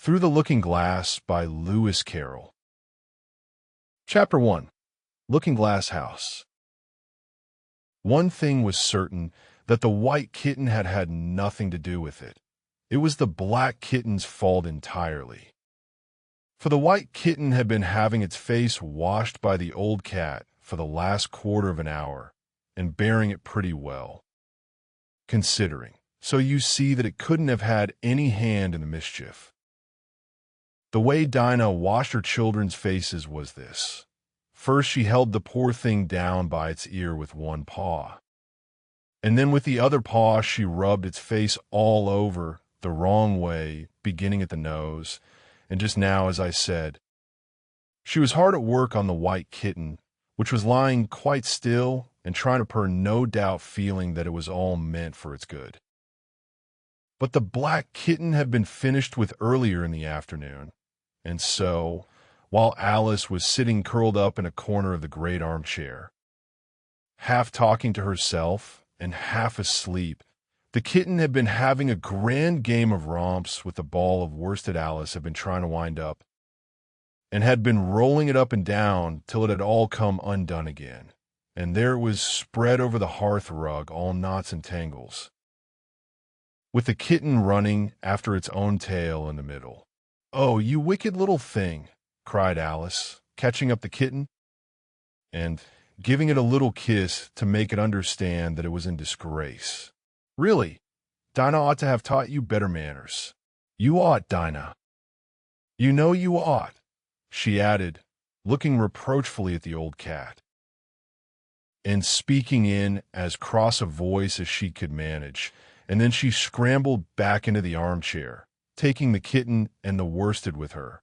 Through the Looking Glass by Lewis Carroll. Chapter 1. Looking Glass House. One thing was certain, that the white kitten had had nothing to do with it. It was the black kitten's fault entirely. For the white kitten had been having its face washed by the old cat for the last quarter of an hour, and bearing it pretty well, considering. So you see that it couldn't have had any hand in the mischief. The way Dinah washed her children's faces was this. First, she held the poor thing down by its ear with one paw. And then with the other paw, she rubbed its face all over the wrong way, beginning at the nose. And just now, as I said, she was hard at work on the white kitten, which was lying quite still and trying to purr, no doubt feeling that it was all meant for its good. But the black kitten had been finished with earlier in the afternoon. And so, while Alice was sitting curled up in a corner of the great armchair, half talking to herself and half asleep, the kitten had been having a grand game of romps with the ball of worsted Alice had been trying to wind up, and had been rolling it up and down till it had all come undone again, and there it was spread over the hearth rug, all knots and tangles, with the kitten running after its own tail in the middle. "Oh, you wicked little thing," cried Alice, catching up the kitten and giving it a little kiss to make it understand that it was in disgrace. "Really, Dinah ought to have taught you better manners. You ought, Dinah. You know you ought," she added, looking reproachfully at the old cat, and speaking in as cross a voice as she could manage, and then she scrambled back into the armchair, taking the kitten and the worsted with her,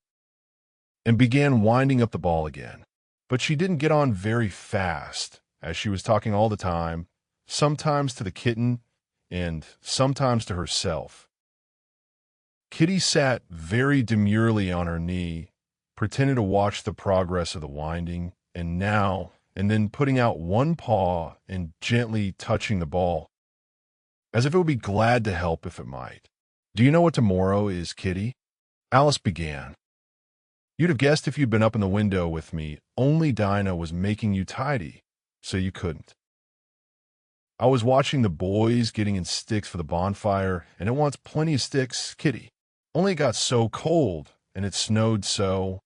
and began winding up the ball again. But she didn't get on very fast, as she was talking all the time, sometimes to the kitten and sometimes to herself. Kitty sat very demurely on her knee, pretending to watch the progress of the winding, and now and then putting out one paw and gently touching the ball, as if it would be glad to help if it might. "Do you know what tomorrow is, Kitty?" Alice began. "You'd have guessed if you'd been up in the window with me, only Dinah was making you tidy, so you couldn't. I was watching the boys getting in sticks for the bonfire, and it wants plenty of sticks, Kitty. Only it got so cold, and it snowed so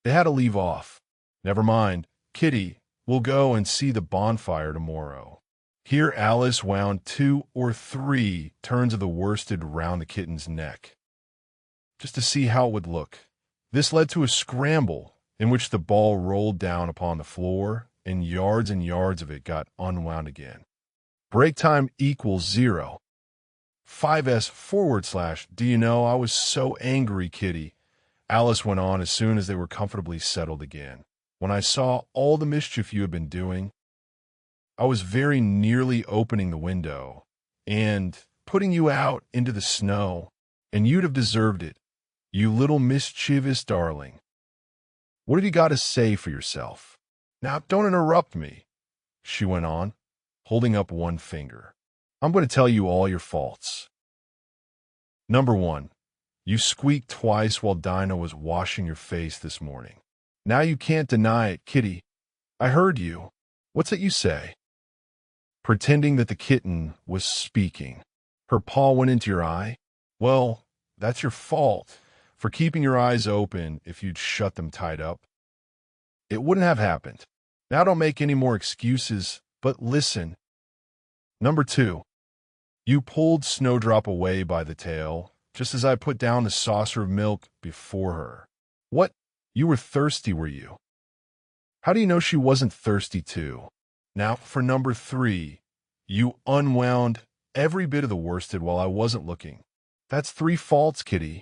they had to leave off. Never mind, Kitty, we'll go and see the bonfire tomorrow." Here Alice wound 2 or 3 turns of the worsted round the kitten's neck, just to see how it would look. This led to a scramble in which the ball rolled down upon the floor, and yards of it got unwound again. Break time equals 0. 5s / "Do you know, I was so angry, Kitty," Alice went on as soon as they were comfortably settled again, "when I saw all the mischief you had been doing. I was very nearly opening the window and putting you out into the snow, and you'd have deserved it, you little mischievous darling. What have you got to say for yourself? Now, don't interrupt me," she went on, holding up one finger. "I'm going to tell you all your faults. Number 1, you squeaked twice while Dinah was washing your face this morning. Now you can't deny it, Kitty. I heard you. What's it you say?" Pretending that the kitten was speaking. "Her paw went into your eye? Well, that's your fault for keeping your eyes open if you'd shut them tight up. It wouldn't have happened. Now don't make any more excuses, but listen. Number 2, you pulled Snowdrop away by the tail, just as I put down the saucer of milk before her. What? You were thirsty, were you? How do you know she wasn't thirsty too? Now, for number 3, you unwound every bit of the worsted while I wasn't looking. That's 3 faults, Kitty.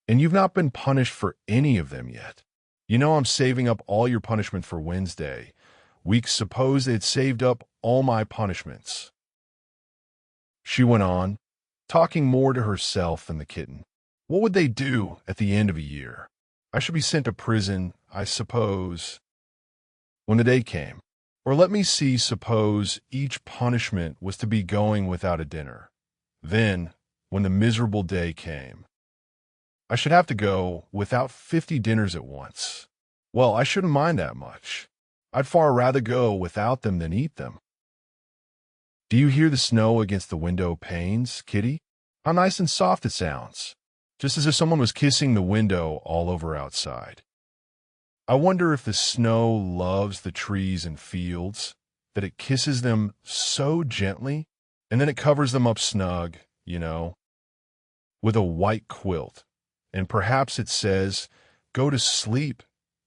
And you've not been punished for any of them yet. You know I'm saving up all your punishment for Wednesday. We suppose they'd saved up all my punishments," she went on, talking more to herself than the kitten. "What would they do at the end of a year? I should be sent to prison, I suppose, when the day came. Or let me see, suppose each punishment was to be going without a dinner. Then, when the miserable day came, I should have to go without 50 dinners at once. Well, I shouldn't mind that much. I'd far rather go without them than eat them. Do you hear the snow against the window panes, Kitty? How nice and soft it sounds, just as if someone was kissing the window all over outside. I wonder if the snow loves the trees and fields, that it kisses them so gently, and then it covers them up snug, with a white quilt. And perhaps it says, "Go to sleep,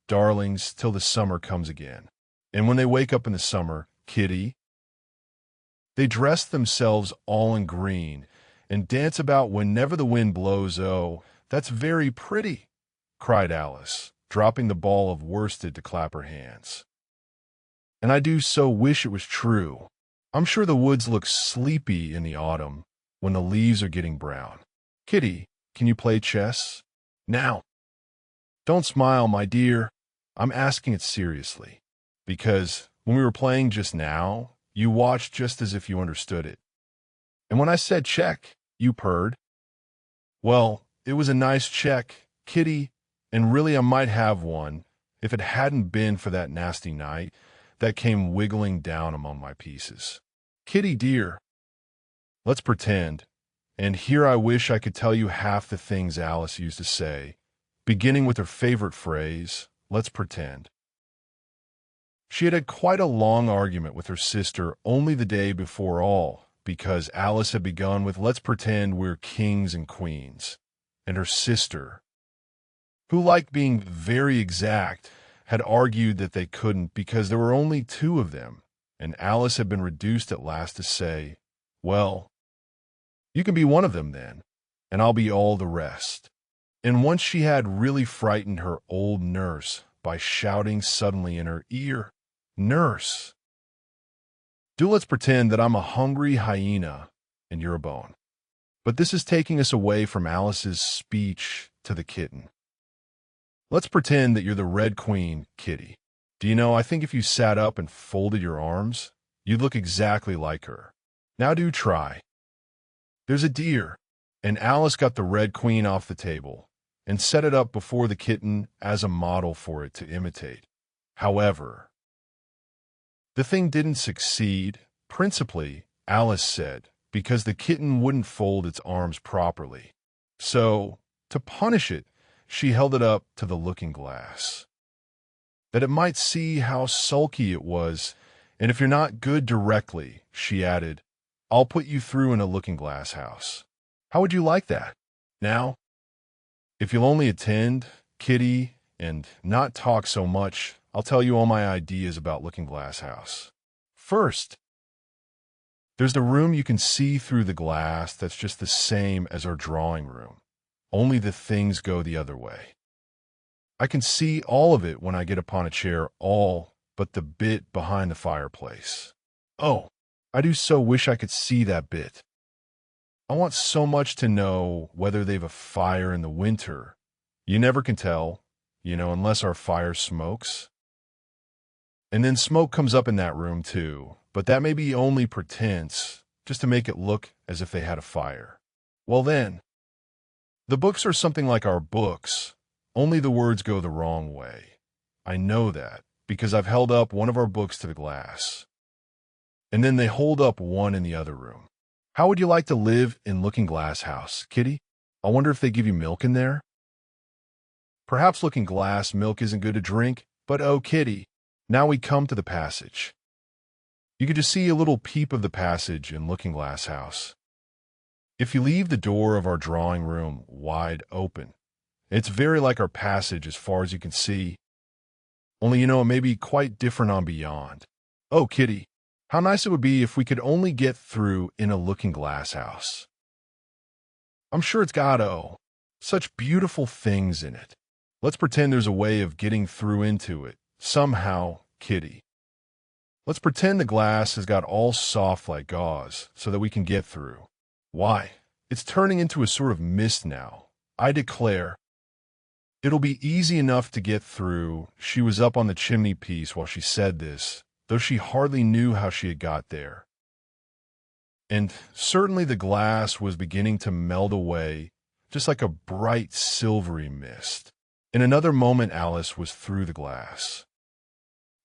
darlings, till the summer comes again." And when they wake up in the summer, Kitty, they dress themselves all in green and dance about whenever the wind blows. Oh, that's very pretty, cried Alice, dropping the ball of worsted to clap her hands. And I do so wish it was true. I'm sure the woods look sleepy in the autumn when the leaves are getting brown. Kitty, can you play chess? Now. Don't smile, my dear. I'm asking it seriously, because when we were playing just now, you watched just as if you understood it. And when I said check, you purred. Well, it was a nice check, Kitty, and really I might have one if it hadn't been for that nasty knight that came wiggling down among my pieces. Kitty, dear, let's pretend. And here I wish I could tell you half the things Alice used to say, beginning with her favorite phrase, let's pretend. She had had quite a long argument with her sister only the day before all, because Alice had begun with let's pretend we're kings and queens, and her sister, who liked being very exact, had argued that they couldn't because there were only two of them, and Alice had been reduced at last to say, well, you can be one of them then, and I'll be all the rest. And once she had really frightened her old nurse by shouting suddenly in her ear, "Nurse, do let's pretend that I'm a hungry hyena and you're a bone." But this is taking us away from Alice's speech to the kitten. Let's pretend that you're the Red Queen, Kitty. Do you know, I think if you sat up and folded your arms, you'd look exactly like her. Now do try. There's a deer, and Alice got the Red Queen off the table and set it up before the kitten as a model for it to imitate. However, the thing didn't succeed, principally, Alice said, because the kitten wouldn't fold its arms properly. So, to punish it, she held it up to the looking-glass, that it might see how sulky it was, and if you're not good directly, she added, I'll put you through in a looking-glass house. How would you like that? Now, if you'll only attend, Kitty, and not talk so much, I'll tell you all my ideas about looking-glass house. First, there's the room you can see through the glass that's just the same as our drawing room, only the things go the other way. I can see all of it when I get upon a chair, all but the bit behind the fireplace. Oh, I do so wish I could see that bit. I want so much to know whether they've a fire in the winter. You never can tell, unless our fire smokes. And then smoke comes up in that room too, but that may be only pretense, just to make it look as if they had a fire. Well then, the books are something like our books, only the words go the wrong way. I know that, because I've held up one of our books to the glass. And then they hold up one in the other room. How would you like to live in Looking-Glass House, Kitty? I wonder if they give you milk in there? Perhaps Looking-Glass milk isn't good to drink, but oh, Kitty, now we come to the passage. You could just see a little peep of the passage in Looking-Glass House. If you leave the door of our drawing room wide open, it's very like our passage as far as you can see. Only, it may be quite different on beyond. Oh, Kitty, how nice it would be if we could only get through in a looking-glass house. I'm sure it's got, such beautiful things in it. Let's pretend there's a way of getting through into it, somehow, Kitty. Let's pretend the glass has got all soft like gauze so that we can get through. Why, it's turning into a sort of mist now. I declare, it'll be easy enough to get through. She was up on the chimney piece while she said this, though she hardly knew how she had got there. And certainly the glass was beginning to melt away, just like a bright silvery mist. In another moment, Alice was through the glass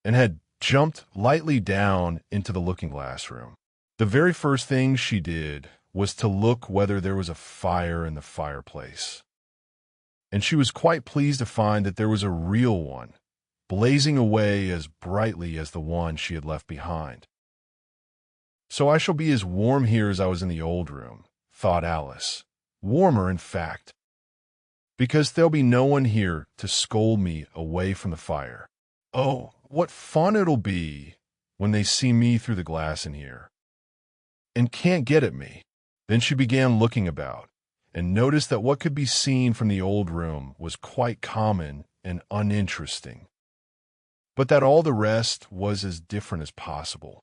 and had jumped lightly down into the looking-glass room. The very first thing she did was to look whether there was a fire in the fireplace. And she was quite pleased to find that there was a real one, blazing away as brightly as the one she had left behind. So I shall be as warm here as I was in the old room, thought Alice. Warmer, in fact, because there'll be no one here to scold me away from the fire. Oh, what fun it'll be when they see me through the glass in here and can't get at me. Then she began looking about and noticed that what could be seen from the old room was quite common and uninteresting, but that all the rest was as different as possible.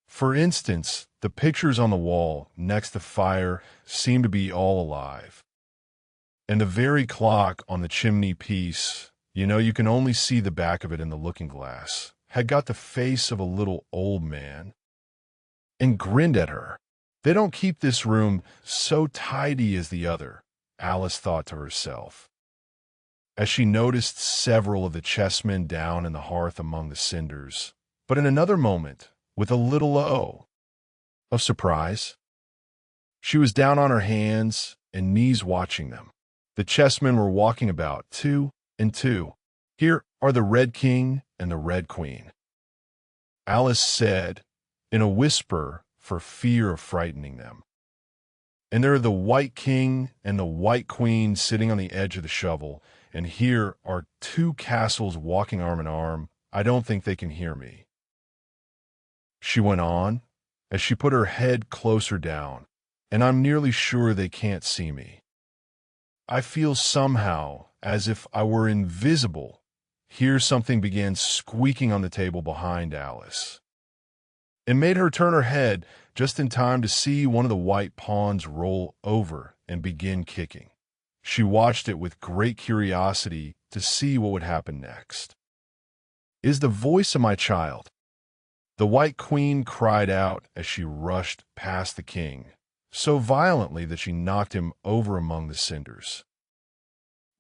For instance, the pictures on the wall next to the fire seemed to be all alive. And the very clock on the chimney piece, you can only see the back of it in the looking-glass, had got the face of a little old man and grinned at her. They don't keep this room so tidy as the other, Alice thought to herself, as she noticed several of the chessmen down in the hearth among the cinders. But in another moment, with a little of surprise, she was down on her hands and knees watching them. The chessmen were walking about, 2 and 2. Here are the Red King and the Red Queen, Alice said in a whisper for fear of frightening them. And there are the White King and the White Queen sitting on the edge of the shovel, and here are 2 castles walking arm in arm. I don't think they can hear me, she went on, as she put her head closer down, and I'm nearly sure they can't see me. I feel somehow as if I were invisible. Here something began squeaking on the table behind Alice. It made her turn her head just in time to see one of the white pawns roll over and begin kicking. She watched it with great curiosity to see what would happen next. "Is the voice of my child?" the White Queen cried out as she rushed past the king, so violently that she knocked him over among the cinders.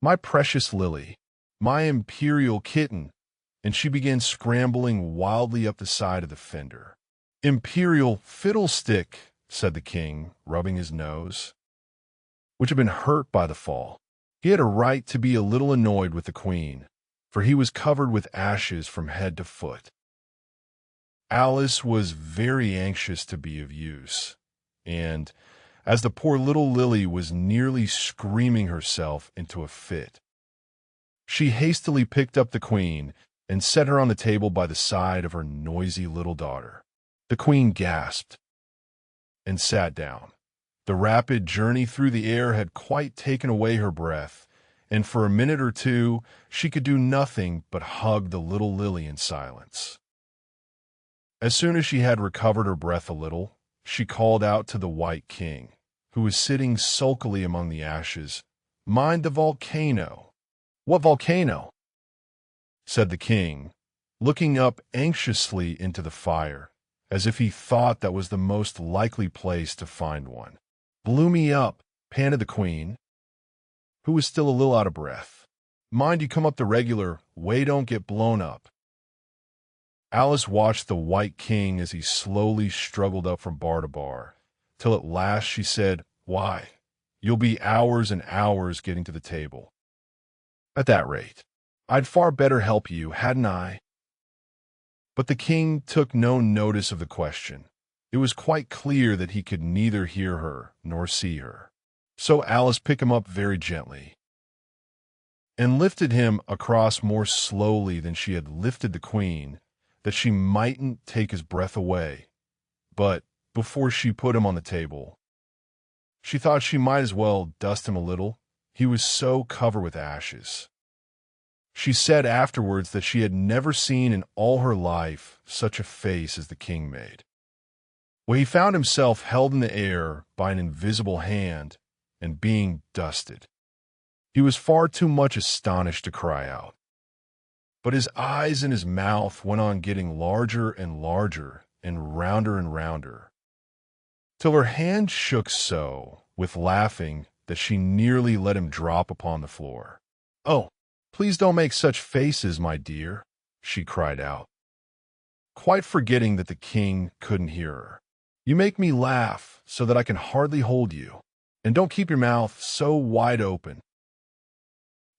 "My precious Lily, my imperial kitten," and she began scrambling wildly up the side of the fender. "Imperial fiddlestick," said the king, rubbing his nose, which had been hurt by the fall. He had a right to be a little annoyed with the queen, for he was covered with ashes from head to foot. Alice was very anxious to be of use, and, as the poor little Lily was nearly screaming herself into a fit, she hastily picked up the queen and set her on the table by the side of her noisy little daughter. The queen gasped and sat down. The rapid journey through the air had quite taken away her breath, and for a minute or two she could do nothing but hug the little Lily in silence. As soon as she had recovered her breath a little, she called out to the White King, who was sitting sulkily among the ashes, "Mind the volcano." "What volcano?" said the king, looking up anxiously into the fire, as if he thought that was the most likely place to find one. "Blew me up," panted the queen, who was still a little out of breath. "Mind you come up the regular way, don't get blown up." Alice watched the White King as he slowly struggled up from bar to bar, till at last she said, "Why, you'll be hours and hours getting to the table. At that rate, I'd far better help you, hadn't I?" But the king took no notice of the question. It was quite clear that he could neither hear her nor see her. So Alice picked him up very gently and lifted him across more slowly than she had lifted the queen, that she mightn't take his breath away. But before she put him on the table, she thought she might as well dust him a little. He was so covered with ashes. She said afterwards that she had never seen in all her life such a face as the king made. Well, he found himself held in the air by an invisible hand and being dusted. He was far too much astonished to cry out, but his eyes and his mouth went on getting larger and larger and rounder, till her hand shook so with laughing that she nearly let him drop upon the floor. "Oh, please don't make such faces, my dear," she cried out, quite forgetting that the king couldn't hear her. "You make me laugh so that I can hardly hold you, and don't keep your mouth so wide open.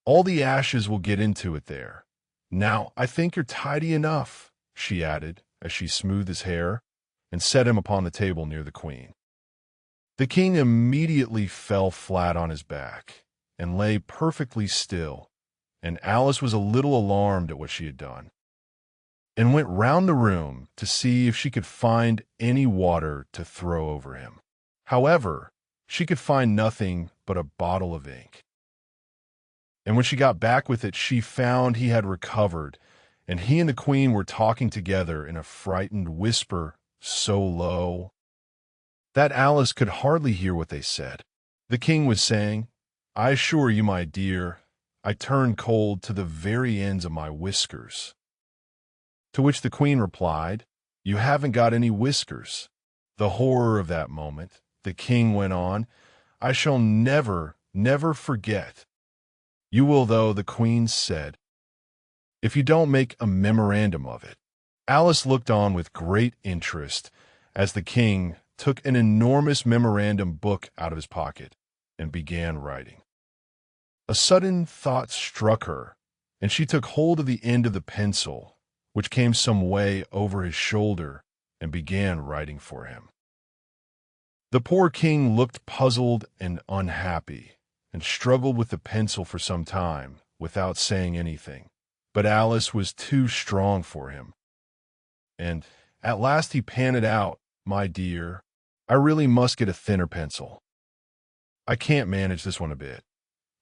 All the ashes will get into it there. Now, I think you're tidy enough," she added, as she smoothed his hair and set him upon the table near the queen. The king immediately fell flat on his back and lay perfectly still, and Alice was a little alarmed at what she had done, and went round the room to see if she could find any water to throw over him. However, she could find nothing but a bottle of ink. And when she got back with it, she found he had recovered, and he and the queen were talking together in a frightened whisper so low that Alice could hardly hear what they said. The king was saying, "I assure you, my dear, I turned cold to the very ends of my whiskers." To which the queen replied, "You haven't got any whiskers." The horror of that moment, the king went on, "I shall never, never forget." "You will, though," the queen said, "if you don't make a memorandum of it." Alice looked on with great interest as the king took an enormous memorandum book out of his pocket and began writing. A sudden thought struck her, and she took hold of the end of the pencil, which came some way over his shoulder, and began writing for him. The poor king looked puzzled and unhappy, and struggled with the pencil for some time without saying anything. But Alice was too strong for him, and at last he panted out, "My dear, I really must get a thinner pencil. I can't manage this one a bit.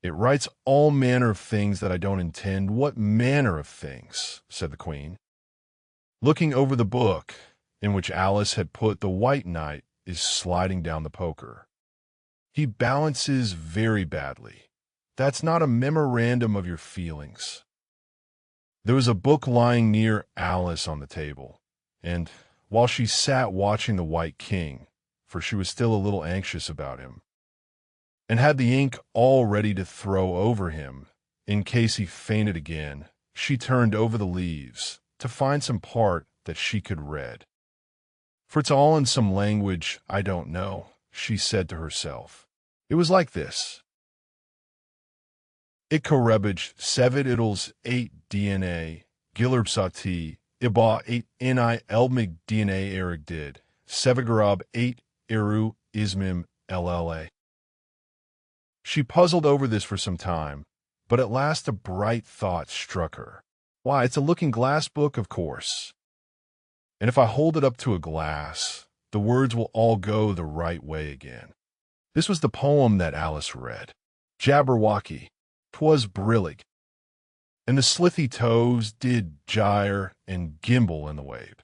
It writes all manner of things that I don't intend." "What manner of things?" said the queen, looking over the book in which Alice had put the white knight is sliding down the poker. "He balances very badly. That's not a memorandum of your feelings." There was a book lying near Alice on the table, and while she sat watching the White King, for she was still a little anxious about him, and had the ink all ready to throw over him in case he fainted again, she turned over the leaves to find some part that she could read. "For it's all in some language I don't know," she said to herself. It was like this: "Ikarebage, sevid idles 8 DNA, Gilerbsati, Iba 8 Ni Elmig DNA Erig did, Sevigarab 8 Eru Ismim LLA." She puzzled over this for some time, but at last a bright thought struck her. "Why, it's a looking-glass book, of course. And if I hold it up to a glass, the words will all go the right way again." This was the poem that Alice read. Jabberwocky, 'twas brillig, and the slithy toes did gyre and gimble in the wave.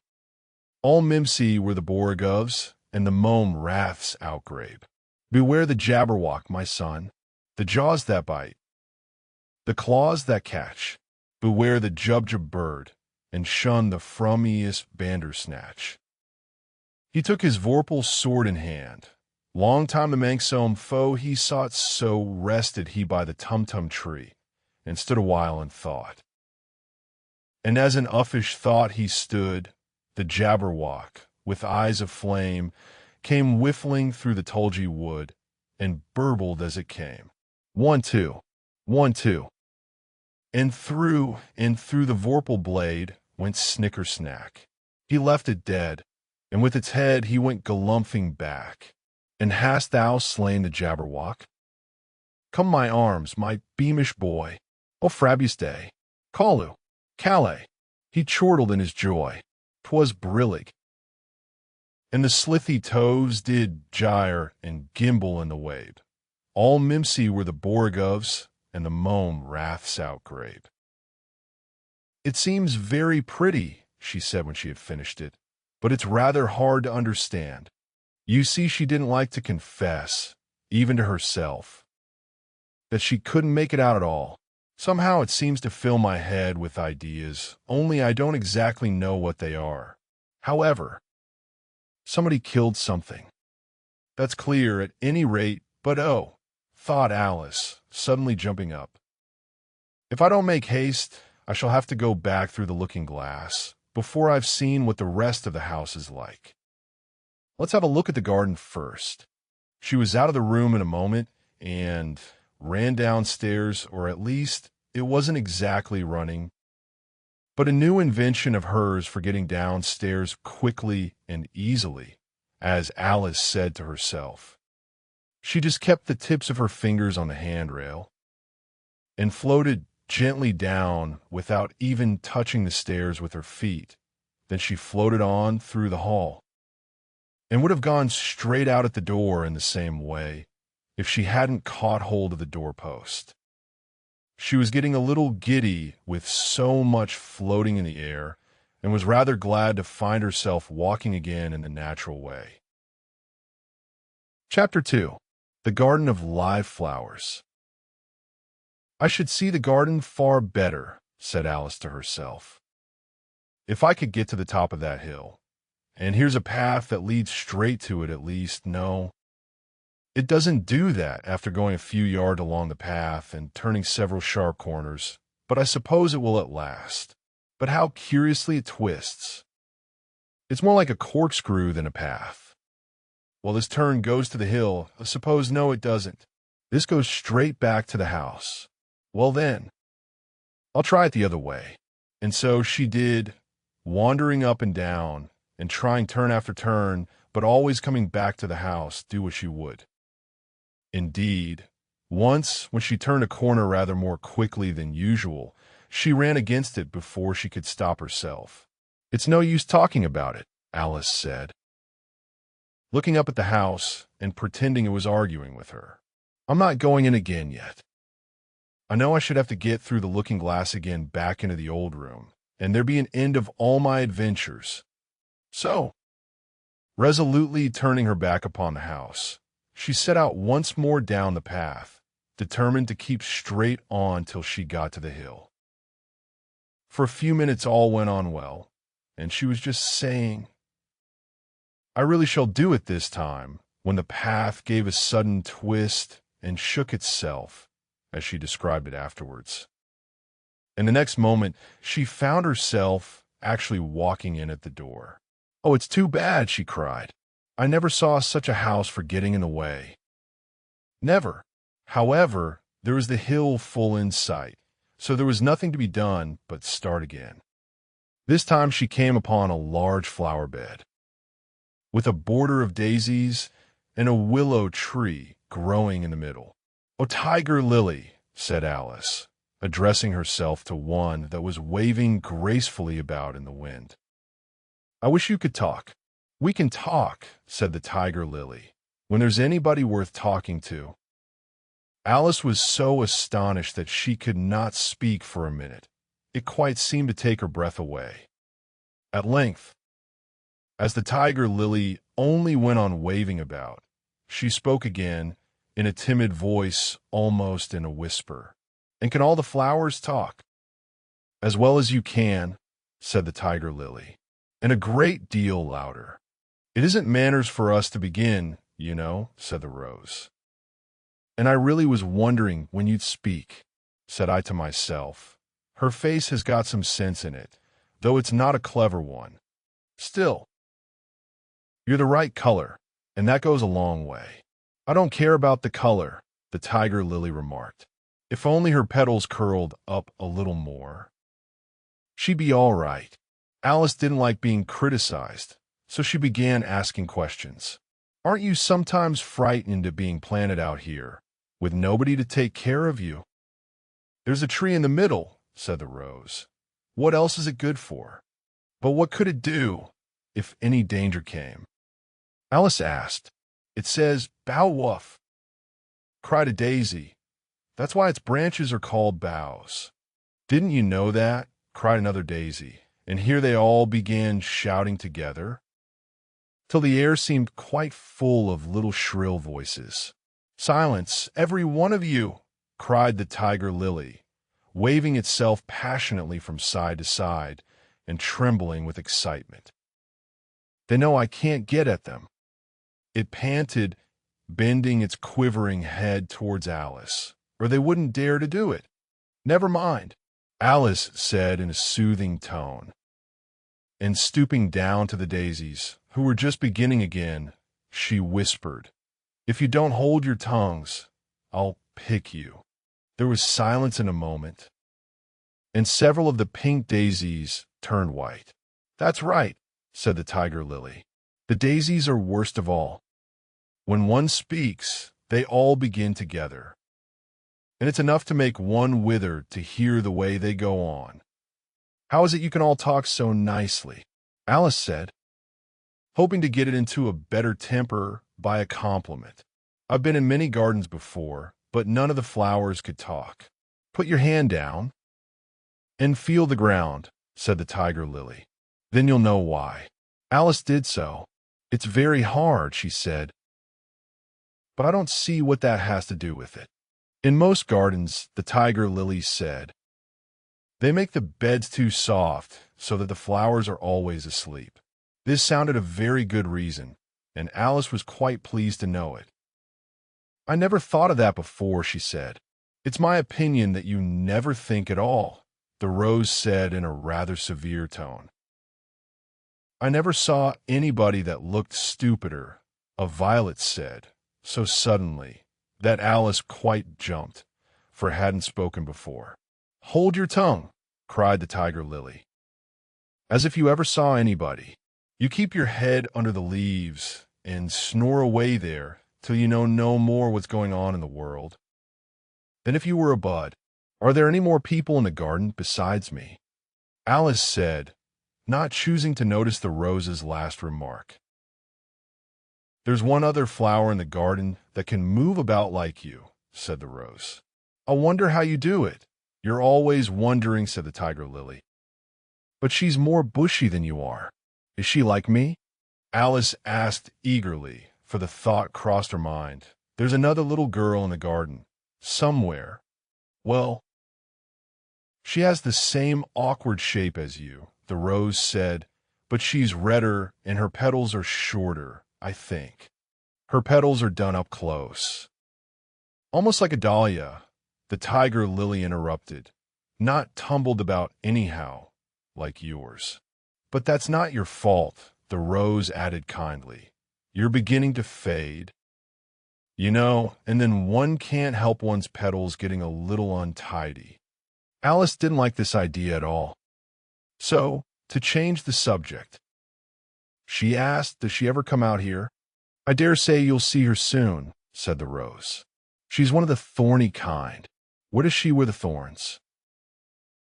All mimsy were the borogoves, and the mome wraths outgrabe. Beware the Jabberwock, my son, the jaws that bite, the claws that catch. Beware the Jubjub bird, and shun the frumious bandersnatch. He took his vorpal sword in hand. Long time the manxome foe he sought, so rested he by the tumtum tree, and stood a while in thought. And as in uffish thought he stood, the Jabberwock, with eyes of flame, came whiffling through the tulgey wood, and burbled as it came. 1, 2, 1, 2. And through the vorpal blade went snicker-snack. He left it dead, and with its head he went galumphing back. "And hast thou slain the Jabberwock? Come my arms, my beamish boy. O Frabuste, Calu, Calais." He chortled in his joy. 'Twas brillig, and the slithy toes did gyre and gimble in the wave. All mimsy were the borogoves, and the mome wraths outgrabe. "It seems very pretty," she said when she had finished it, "but it's rather hard to understand." You see, she didn't like to confess, even to herself, that she couldn't make it out at all. "Somehow it seems to fill my head with ideas, only I don't exactly know what they are. However, somebody killed something. That's clear at any rate, but oh, thought Alice, suddenly jumping up. If I don't make haste, I shall have to go back through the looking glass before I've seen what the rest of the house is like. Let's have a look at the garden first. She was out of the room in a moment and ran downstairs, or at least it wasn't exactly running, but a new invention of hers for getting downstairs quickly and easily, as Alice said to herself. She just kept the tips of her fingers on the handrail and floated gently down without even touching the stairs with her feet. Then she floated on through the hall and would have gone straight out at the door in the same way if she hadn't caught hold of the doorpost. She was getting a little giddy with so much floating in the air and was rather glad to find herself walking again in the natural way. Chapter 2. The Garden of Live Flowers. I should see the garden far better, said Alice to herself, if I could get to the top of that hill. And here's a path that leads straight to it at least. No, it doesn't do that after going a few yards along the path and turning several sharp corners, but I suppose it will at last. But how curiously it twists. It's more like a corkscrew than a path. Well, this turn goes to the hill. I suppose no, it doesn't. This goes straight back to the house. Well then, I'll try it the other way. And so she did, wandering up and down and trying turn after turn, but always coming back to the house, do what she would. Indeed, once, when she turned a corner rather more quickly than usual, she ran against it before she could stop herself. It's no use talking about it, Alice said, looking up at the house and pretending it was arguing with her. I'm not going in again yet. I know I should have to get through the looking glass again back into the old room, and there be an end of all my adventures. So, resolutely turning her back upon the house, she set out once more down the path, determined to keep straight on till she got to the hill. For a few minutes all went on well, and she was just saying, I really shall do it this time, when the path gave a sudden twist and shook itself, as she described it afterwards. And the next moment, she found herself actually walking in at the door. Oh, it's too bad, she cried. I never saw such a house for getting in the way. Never. However, there was the hill full in sight, so there was nothing to be done but start again. This time she came upon a large flower bed, with a border of daisies and a willow tree growing in the middle. "Oh, tiger lily," said Alice, addressing herself to one that was waving gracefully about in the wind. "I wish you could talk." "We can talk," said the tiger lily, "when there's anybody worth talking to." Alice was so astonished that she could not speak for a minute. It quite seemed to take her breath away. At length, as the tiger lily only went on waving about, she spoke again in a timid voice, almost in a whisper. "And can all the flowers talk?" "As well as you can," said the tiger lily, "and a great deal louder." "It isn't manners for us to begin, you know," said the rose. "And I really was wondering when you'd speak," said I to myself. "Her face has got some sense in it, though it's not a clever one. Still, you're the right color, and that goes a long way." "I don't care about the color," the tiger lily remarked. "If only her petals curled up a little more, she'd be all right." Alice didn't like being criticized, so she began asking questions. "Aren't you sometimes frightened at being planted out here, with nobody to take care of you?" "There's a tree in the middle," said the rose. "What else is it good for?" "But what could it do, if any danger came?" Alice asked. "It says, 'Bow woof,'" cried a daisy. "That's why its branches are called boughs." "Didn't you know that?" cried another daisy. And here they all began shouting together, till the air seemed quite full of little shrill voices. "Silence, every one of you!" cried the tiger lily, waving itself passionately from side to side and trembling with excitement. "They know I can't get at them." It panted bending its quivering head towards Alice, or they wouldn't dare to do it. "Never mind," Alice said in a soothing tone. And stooping down to the daisies, who were just beginning again, she whispered, "If you don't hold your tongues, I'll pick you." There was silence in a moment, and several of the pink daisies turned white. "That's right," said the tiger lily. "The daisies are worst of all. When one speaks, they all begin together. And it's enough to make one wither to hear the way they go on. How is it you can all talk so nicely?" Alice said, hoping to get it into a better temper by a compliment. "I've been in many gardens before, but none of the flowers could talk." "Put your hand down and feel the ground," said the tiger lily. "Then you'll know why." Alice did so. "It's very hard," she said, "but I don't see what that has to do with it." "In most gardens," the tiger lily said, "they make the beds too soft so that the flowers are always asleep." This sounded a very good reason, and Alice was quite pleased to know it. "I never thought of that before," she said. "It's my opinion that you never think at all," the rose said in a rather severe tone. "I never saw anybody that looked stupider," a violet said, so suddenly that Alice quite jumped, for hadn't spoken before. "Hold your tongue," cried the tiger lily. "As if you ever saw anybody. You keep your head under the leaves and snore away there till you know no more what's going on in the world. Then if you were a bud, are there any more people in the garden besides me?" Alice said, not choosing to notice the rose's last remark. "There's one other flower in the garden that can move about like you," said the rose. "I wonder how you do it." "You're always wondering," said the tiger lily. "But she's more bushy than you are. Is she like me?" Alice asked eagerly, for the thought crossed her mind. "There's another little girl in the garden, somewhere. Well, she has the same awkward shape as you," the rose said, "but she's redder and her petals are shorter, I think. Her petals are done up close." "Almost like a dahlia," the tiger lily interrupted. "Not tumbled about anyhow, like yours." "But that's not your fault," the rose added kindly. "You're beginning to fade, you know, and then one can't help one's petals getting a little untidy." Alice didn't like this idea at all. So, to change the subject, she asked, "Does she ever come out here?" "I dare say you'll see her soon," said the rose. "She's one of the thorny kind." "Where does she wear the thorns?"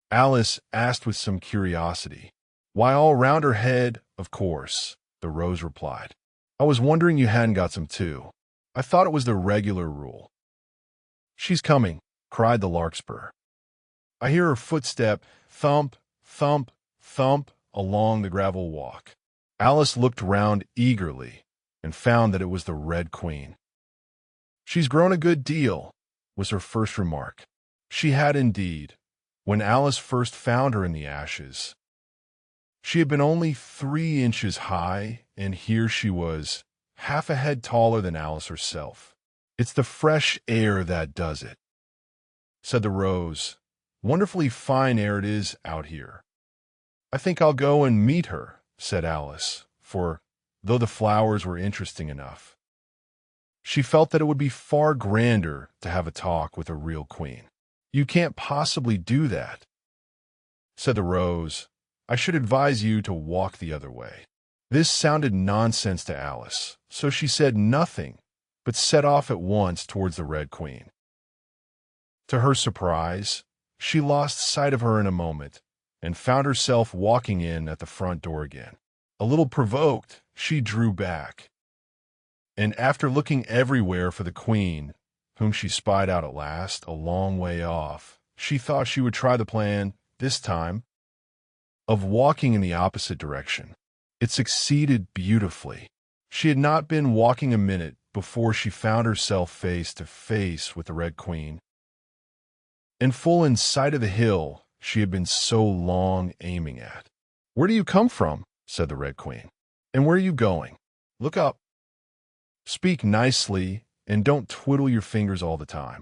Alice asked with some curiosity. "Why, all round her head, of course," the rose replied. "I was wondering you hadn't got some too. I thought it was the regular rule." "She's coming," cried the larkspur. "I hear her footstep thump, thump, thump along the gravel walk." Alice looked round eagerly and found that it was the Red Queen. "She's grown a good deal," was her first remark. She had indeed. When Alice first found her in the ashes, she had been only 3 inches high, and here she was, half a head taller than Alice herself. "It's the fresh air that does it," said the rose. "Wonderfully fine air it is out here." "I think I'll go and meet her," said Alice, for, though the flowers were interesting enough, she felt that it would be far grander to have a talk with a real queen. "You can't possibly do that," said the rose. "I should advise you to walk the other way." This sounded nonsense to Alice, so she said nothing, but set off at once towards the Red Queen. To her surprise, she lost sight of her in a moment, and found herself walking in at the front door again. A little provoked, she drew back, and after looking everywhere for the Queen, whom she spied out at last, a long way off, she thought she would try the plan, this time, of walking in the opposite direction. It succeeded beautifully. She had not been walking a minute before she found herself face to face with the Red Queen, and full in sight of the hill she had been so long aiming at. "Where do you come from?" said the Red Queen. "And where are you going? Look up. Speak nicely, and don't twiddle your fingers all the time.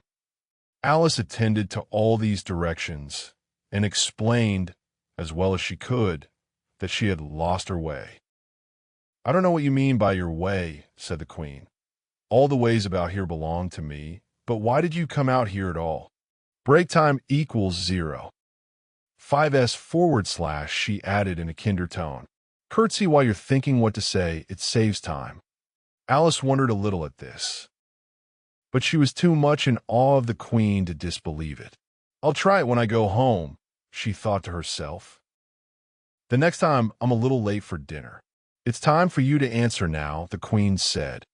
Alice attended to all these directions and explained, as well as she could, that she had lost her way. "I don't know what you mean by your way," said the queen. "All the ways about here belong to me, but why did you come out here at all? Break time equals 0. 5s / she added in a kinder tone. "Curtsy while you're thinking what to say, it saves time." Alice wondered a little at this, but she was too much in awe of the queen to disbelieve it. "I'll try it when I go home," she thought to herself. "The next time I'm a little late for dinner." "It's time for you to answer now," the queen said,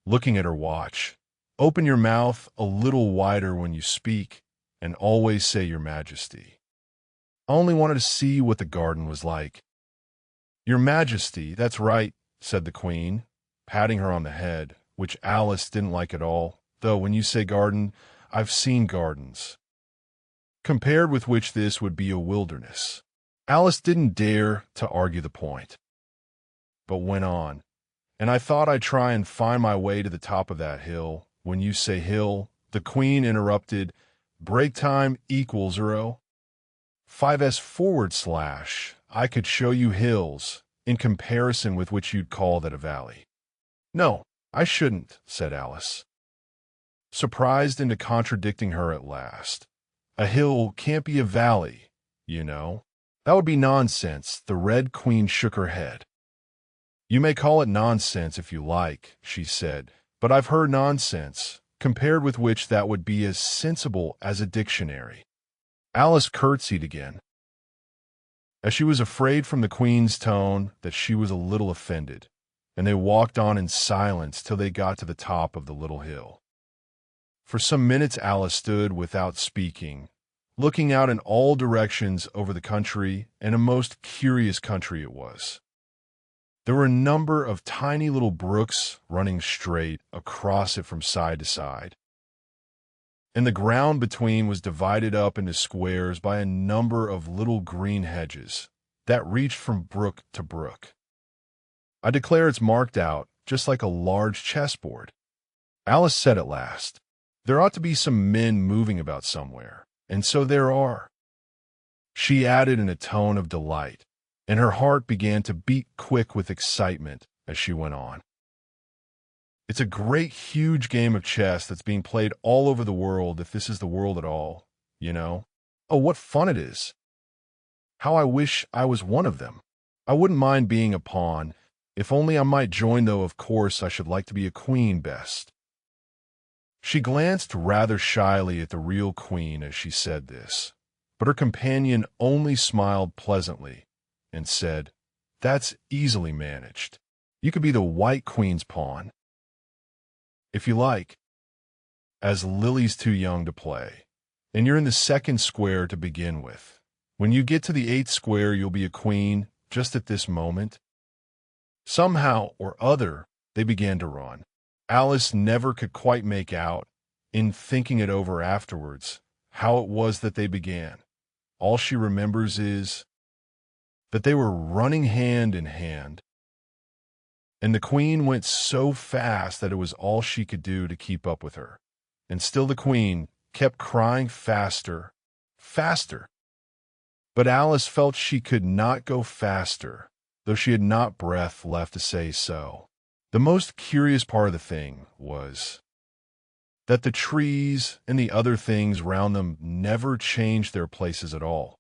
looking at her watch. "Open your mouth a little wider when you speak, and always say your majesty." "I only wanted to see what the garden was like." "Your majesty, that's right," said the queen, patting her on the head, which Alice didn't like at all, though when you say garden, I've seen gardens, compared with which this would be a wilderness. Alice didn't dare to argue the point, but went on. "And I thought I'd try and find my way to the top of that hill." "When you say hill," the queen interrupted, "break time equals 0. 5s / I could show you hills, in comparison with which you'd call that a valley." "No, I shouldn't," said Alice, surprised into contradicting her at last. "A hill can't be a valley, you know." "That would be nonsense." The Red Queen shook her head. "You may call it nonsense if you like," she said, "but I've heard nonsense, compared with which that would be as sensible as a dictionary." Alice curtsied again, as she was afraid from the queen's tone that she was a little offended, and they walked on in silence till they got to the top of the little hill. For some minutes Alice stood without speaking, looking out in all directions over the country, and a most curious country it was. There were a number of tiny little brooks running straight across it from side to side, and the ground between was divided up into squares by a number of little green hedges that reached from brook to brook. "I declare it's marked out just like a large chessboard." Alice said at last, "There ought to be some men moving about somewhere, and so there are," she added in a tone of delight, and her heart began to beat quick with excitement as she went on. "It's a great, huge game of chess that's being played all over the world, if this is the world at all, you know. Oh, what fun it is! How I wish I was one of them. I wouldn't mind being a pawn, if only I might join, though of course I should like to be a queen best." She glanced rather shyly at the real queen as she said this, but her companion only smiled pleasantly and said, "That's easily managed. You could be the White Queen's pawn, if you like, as Lily's too young to play, and you're in the second square to begin with. When you get to the 8th square, you'll be a queen just at this moment." Somehow or other, they began to run. Alice never could quite make out, in thinking it over afterwards, how it was that they began. All she remembers is that they were running hand in hand, and the queen went so fast that it was all she could do to keep up with her. And still the queen kept crying faster, faster. But Alice felt she could not go faster, though she had not breath left to say so. The most curious part of the thing was that the trees and the other things round them never changed their places at all.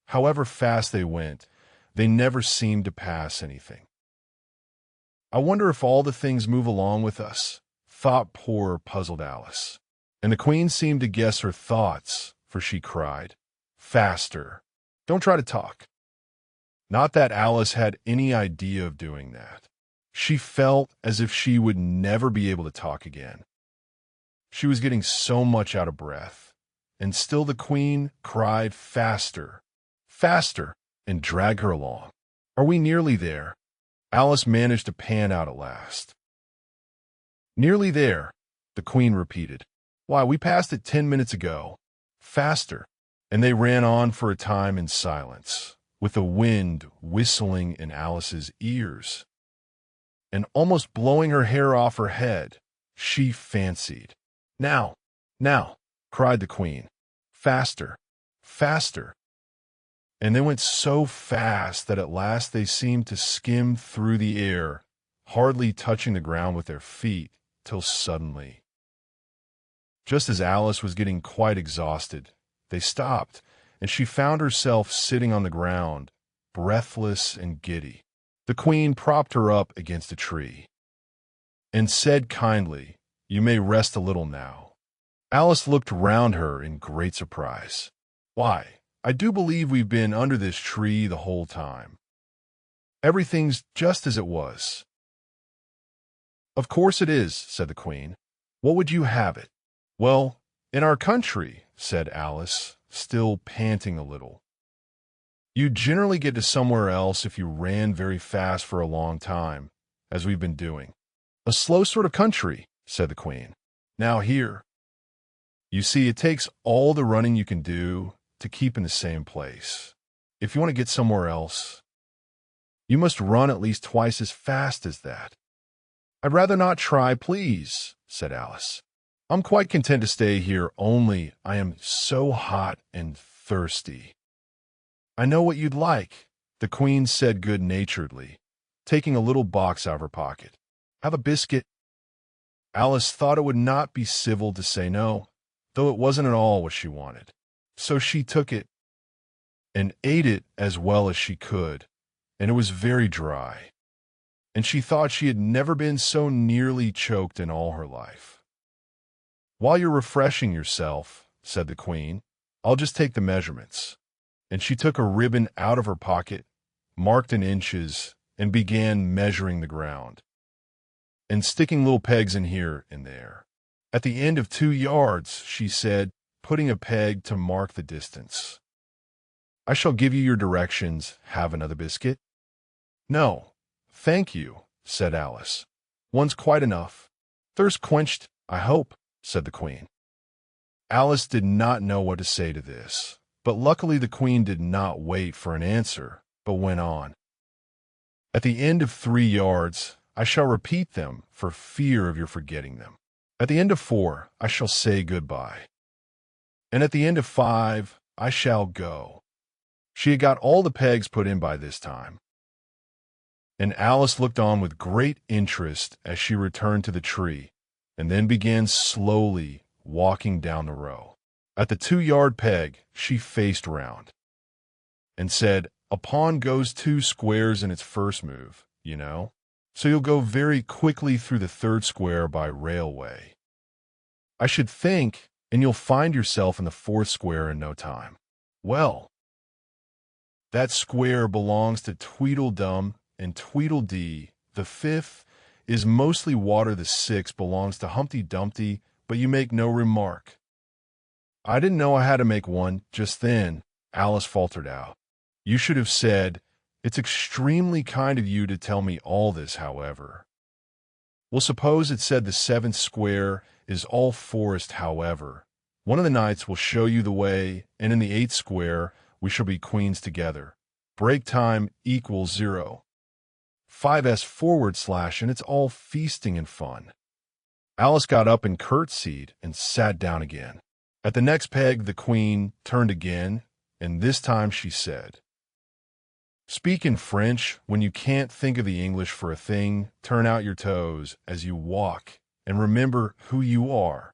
However fast they went, they never seemed to pass anything. "I wonder if all the things move along with us," thought poor, puzzled Alice. And the queen seemed to guess her thoughts, for she cried, "Faster! Don't try to talk." Not that Alice had any idea of doing that. She felt as if she would never be able to talk again. She was getting so much out of breath, and still the queen cried, "Faster! Faster!" and dragged her along. "Are we nearly there?" Alice managed to pan out at last. "Nearly there," the queen repeated. "Why, we passed it 10 minutes ago." "Faster!" And they ran on for a time in silence, with the wind whistling in Alice's ears and almost blowing her hair off her head. she fancied. "Now, now," cried the queen. "Faster, faster." And they went so fast that at last they seemed to skim through the air, hardly touching the ground with their feet, till suddenly, just as Alice was getting quite exhausted, they stopped, and she found herself sitting on the ground, breathless and giddy. The queen propped her up against a tree and said kindly, "You may rest a little now." Alice looked round her in great surprise. "Why, I do believe we've been under this tree the whole time. Everything's just as it was." "Of course it is," said the queen. "What would you have it?" "Well, in our country," said Alice, still panting a little, "you'd generally get to somewhere else if you ran very fast for a long time, as we've been doing." "A slow sort of country," said the queen. "Now here, you see, it takes all the running you can do to keep in the same place. If you want to get somewhere else, you must run at least twice as fast as that." "I'd rather not try, please," said Alice. "I'm quite content to stay here, only I am so hot and thirsty." "I know what you'd like," the queen said good-naturedly, taking a little box out of her pocket. "Have a biscuit." Alice thought it would not be civil to say no, though it wasn't at all what she wanted. So she took it and ate it as well as she could, and it was very dry, and she thought she had never been so nearly choked in all her life. "While you're refreshing yourself," said the queen, "I'll just take the measurements." And she took a ribbon out of her pocket, marked in inches, and began measuring the ground, and sticking little pegs in here and there. "At the end of 2 yards," she said, putting a peg to mark the distance. "I shall give you your directions. Have another biscuit?" "No, thank you," said Alice. "One's quite enough. Thirst quenched, I hope," said the queen. Alice did not know what to say to this, but luckily the queen did not wait for an answer, but went on. "At the end of 3 yards, I shall repeat them for fear of your forgetting them. At the end of 4, I shall say goodbye. And at the end of 5, I shall go." She had got all the pegs put in by this time, and Alice looked on with great interest as she returned to the tree, and then began slowly walking down the row. At the 2-yard peg, she faced round and said, "A pawn goes 2 squares in its first move, you know, so you'll go very quickly through the 3rd square by railway, I should think, and you'll find yourself in the 4th square in no time. Well, that square belongs to Tweedledum and Tweedledee. The 5th is mostly water. The 6th belongs to Humpty Dumpty, but you make no remark." "I didn't know I had to make one just then," Alice faltered out. "You should have said, 'It's extremely kind of you to tell me all this, however.'" "Well, suppose it said the 7th square is all forest, however. One of the knights will show you the way, and in the 8th square we shall be queens together. Break time equals 0. 5s / and it's all feasting and fun." Alice got up and curtsied and sat down again. At the next peg the queen turned again, and this time she said, "Speak in French. When you can't think of the English for a thing, turn out your toes as you walk, and remember who you are."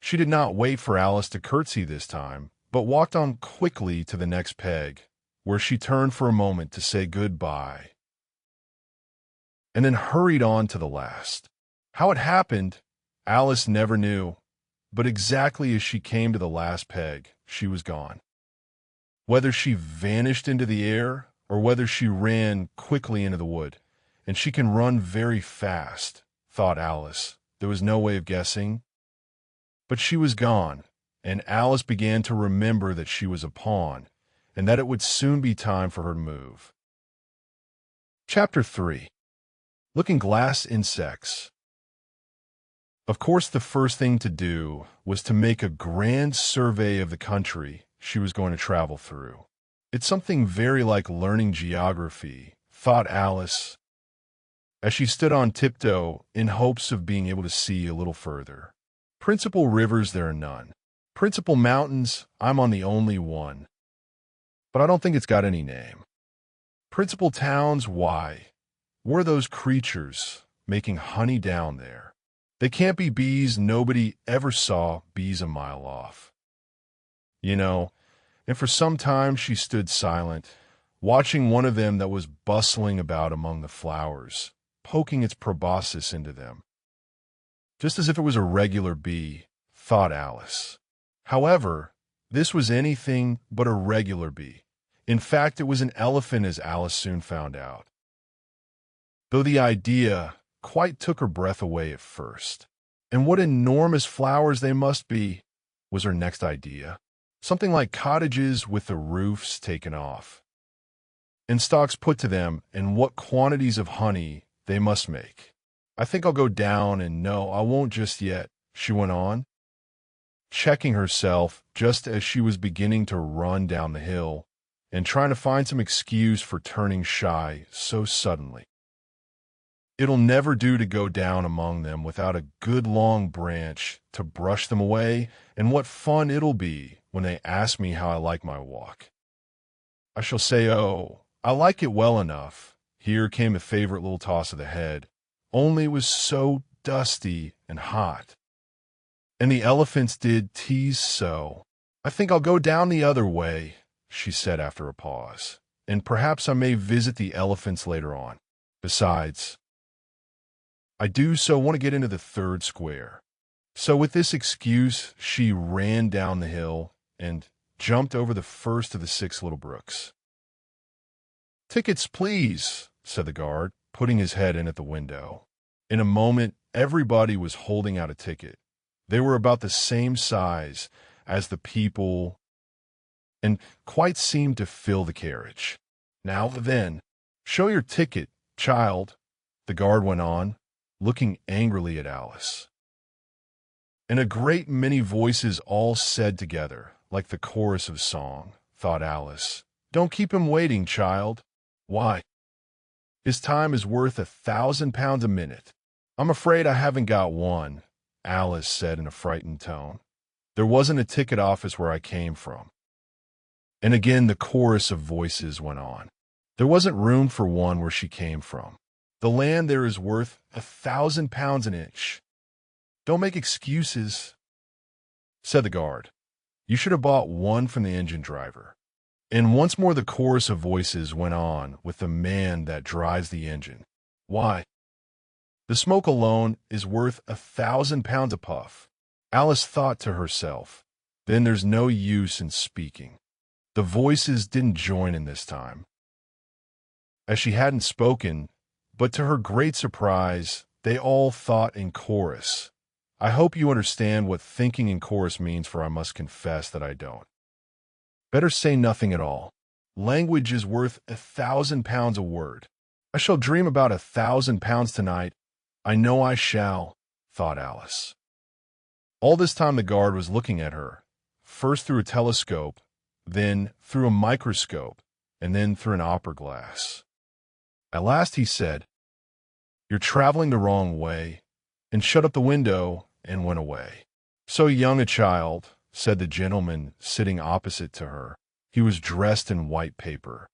She did not wait for Alice to curtsy this time, but walked on quickly to the next peg, where she turned for a moment to say good-bye, and then hurried on to the last. How it happened, Alice never knew, but exactly as she came to the last peg, she was gone. Whether she vanished into the air, or whether she ran quickly into the wood, and she can run very fast, thought Alice, there was no way of guessing. But she was gone, and Alice began to remember that she was a pawn, and that it would soon be time for her to move. Chapter 3. Looking-glass Insects. Of course, the first thing to do was to make a grand survey of the country she was going to travel through. It's something very like learning geography, thought Alice, as she stood on tiptoe in hopes of being able to see a little further. Principal rivers, there are none. Principal mountains, I'm on the only one. But I don't think it's got any name. Principal towns, why? What are those creatures making honey down there? They can't be bees. Nobody ever saw bees a mile off. And for some time she stood silent, watching one of them that was bustling about among the flowers, poking its proboscis into them. Just as if it was a regular bee, thought Alice. However, this was anything but a regular bee. In fact, it was an elephant, as Alice soon found out. Though the idea quite took her breath away at first. And what enormous flowers they must be, was her next idea. Something like cottages with the roofs taken off, and stalks put to them, and what quantities of honey they must make. I think I'll go down, and no, I won't just yet, she went on, checking herself just as she was beginning to run down the hill and trying to find some excuse for turning shy so suddenly. It'll never do to go down among them without a good long branch to brush them away, and what fun it'll be when they ask me how I like my walk. I shall say, oh, I like it well enough. Here came a favorite little toss of the head, only it was so dusty and hot. And the elephants did tease so. I think I'll go down the other way, she said after a pause, and perhaps I may visit the elephants later on. Besides, I do so want to get into the third square. So with this excuse, she ran down the hill and jumped over the first of the 6 little brooks. "Tickets, please," said the guard, putting his head in at the window. In a moment, everybody was holding out a ticket. They were about the same size as the people and quite seemed to fill the carriage. "Now then, show your ticket, child," the guard went on, looking angrily at Alice. And a great many voices all said together, like the chorus of song, thought Alice, "Don't keep him waiting, child. Why, his time is worth £1,000 a minute." "I'm afraid I haven't got one," Alice said in a frightened tone. "There wasn't a ticket office where I came from." And again the chorus of voices went on. There wasn't room for one where she came from. The land there is worth £1,000 an inch. "Don't make excuses," said the guard. "You should have bought one from the engine driver." And once more the chorus of voices went on with the man that drives the engine. "Why, the smoke alone is worth £1,000 a puff." Alice thought to herself, then there's no use in speaking. The voices didn't join in this time, as she hadn't spoken, but to her great surprise, they all thought in chorus. I hope you understand what thinking in chorus means, for I must confess that I don't. Better say nothing at all. Language is worth £1,000 a word. I shall dream about £1,000 tonight. I know I shall, thought Alice. All this time the guard was looking at her, first through a telescope, then through a microscope, and then through an opera glass. At last he said, "You're traveling the wrong way," and shut up the window and went away. "So young a child," said the gentleman sitting opposite to her. He was dressed in white paper.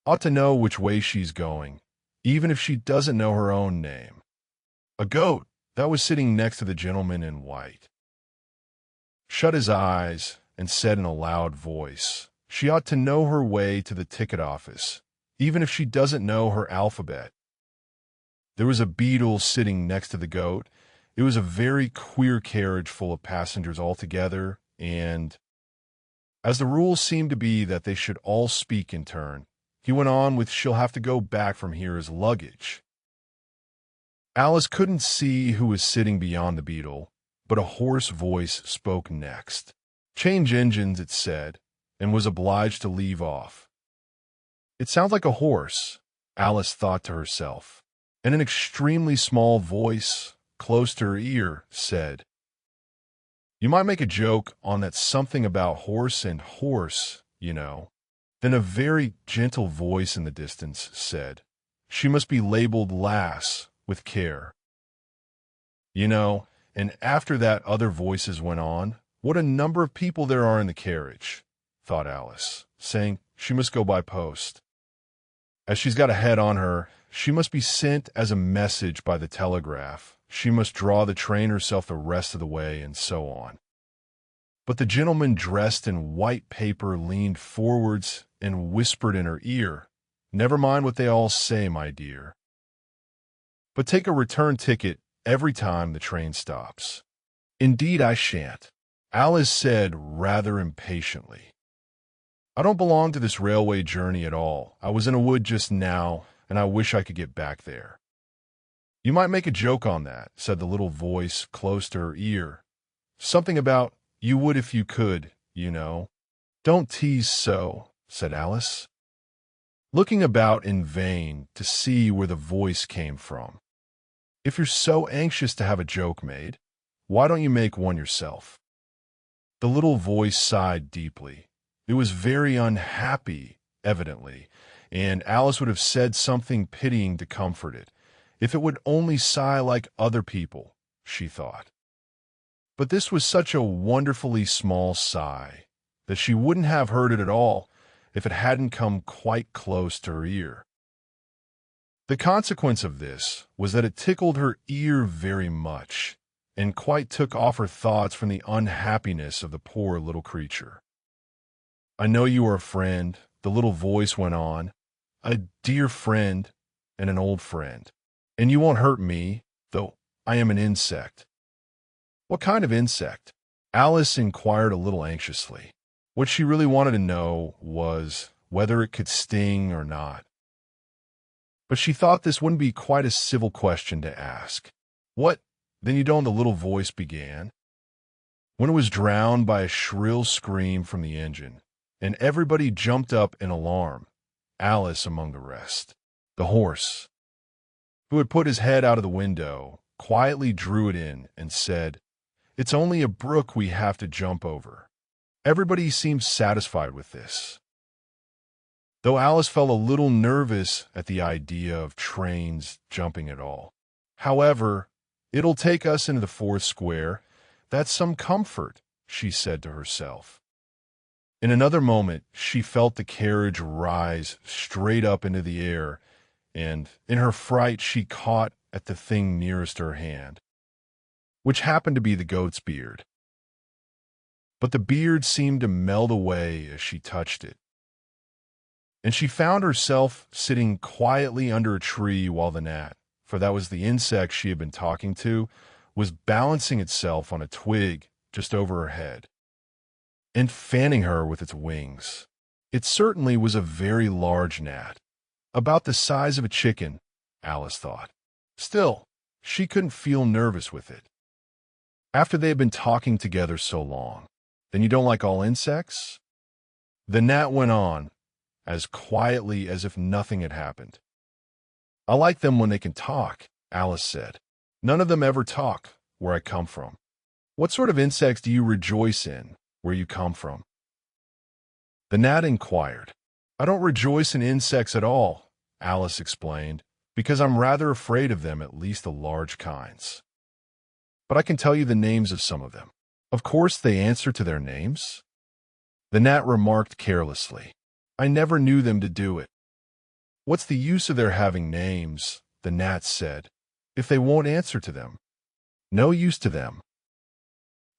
"Ought to know which way she's going, even if she doesn't know her own name." A goat that was sitting next to the gentleman in white shut his eyes and said in a loud voice, "She ought to know her way to the ticket office, even if she doesn't know her alphabet." There was a beetle sitting next to the goat. It was a very queer carriage full of passengers altogether, and as the rules seemed to be that they should all speak in turn, he went on with, "She'll have to go back from here as luggage." Alice couldn't see who was sitting beyond the beetle, but a hoarse voice spoke next. "Change engines," it said, and was obliged to leave off. "It sounds like a horse," Alice thought to herself, and an extremely small voice, close to her ear, said, "You might make a joke on that something about horse and horse, you know." Then a very gentle voice in the distance said, She must be labeled lass with care. You know, and after that other voices went on, what a number of people there are in the carriage, thought Alice, saying she must go by post. As she's got a head on her, she must be sent as a message by the telegraph. She must draw the train herself the rest of the way, and so on. But the gentleman dressed in white paper leaned forwards and whispered in her ear, "Never mind what they all say, my dear, but take a return ticket every time the train stops." "Indeed I shan't," Alice said rather impatiently. "I don't belong to this railway journey at all. I was in a wood just now, and I wish I could get back there." "You might make a joke on that," said the little voice close to her ear. "Something about, 'You would if you could,' you know." "Don't tease so," said Alice, looking about in vain to see where the voice came from. "If you're so anxious to have a joke made, why don't you make one yourself?" The little voice sighed deeply. It was very unhappy, evidently, and Alice would have said something pitying to comfort it, if it would only sigh like other people, she thought. But this was such a wonderfully small sigh that she wouldn't have heard it at all if it hadn't come quite close to her ear. The consequence of this was that it tickled her ear very much, and quite took off her thoughts from the unhappiness of the poor little creature. "I know you are a friend," the little voice went on, "a dear friend and an old friend. And you won't hurt me, though I am an insect." "What kind of insect?" Alice inquired a little anxiously. What she really wanted to know was whether it could sting or not. But she thought this wouldn't be quite a civil question to ask. "What, then you don't?" the little voice began, when it was drowned by a shrill scream from the engine, and everybody jumped up in alarm, Alice among the rest. The horse, who had put his head out of the window, quietly drew it in and said, "It's only a brook we have to jump over." Everybody seemed satisfied with this, though Alice felt a little nervous at the idea of trains jumping at all. "However, it'll take us into the fourth square. That's some comfort," she said to herself. In another moment, she felt the carriage rise straight up into the air, and in her fright she caught at the thing nearest her hand, which happened to be the goat's beard. But the beard seemed to melt away as she touched it, and she found herself sitting quietly under a tree while the gnat, for that was the insect she had been talking to, was balancing itself on a twig just over her head and fanning her with its wings. It certainly was a very large gnat, about the size of a chicken, Alice thought. Still, she couldn't feel nervous with it. After they had been talking together so long. "Then you don't like all insects?" The gnat went on, as quietly as if nothing had happened. "I like them when they can talk," Alice said. "None of them ever talk where I come from." "What sort of insects do you rejoice in where you come from?" the gnat inquired. "I don't rejoice in insects at all," Alice explained, "because I'm rather afraid of them, at least the large kinds. But I can tell you the names of some of them." "Of course they answer to their names," the gnat remarked carelessly. "I never knew them to do it." "What's the use of their having names," the gnat said, "if they won't answer to them?" "No use to them,"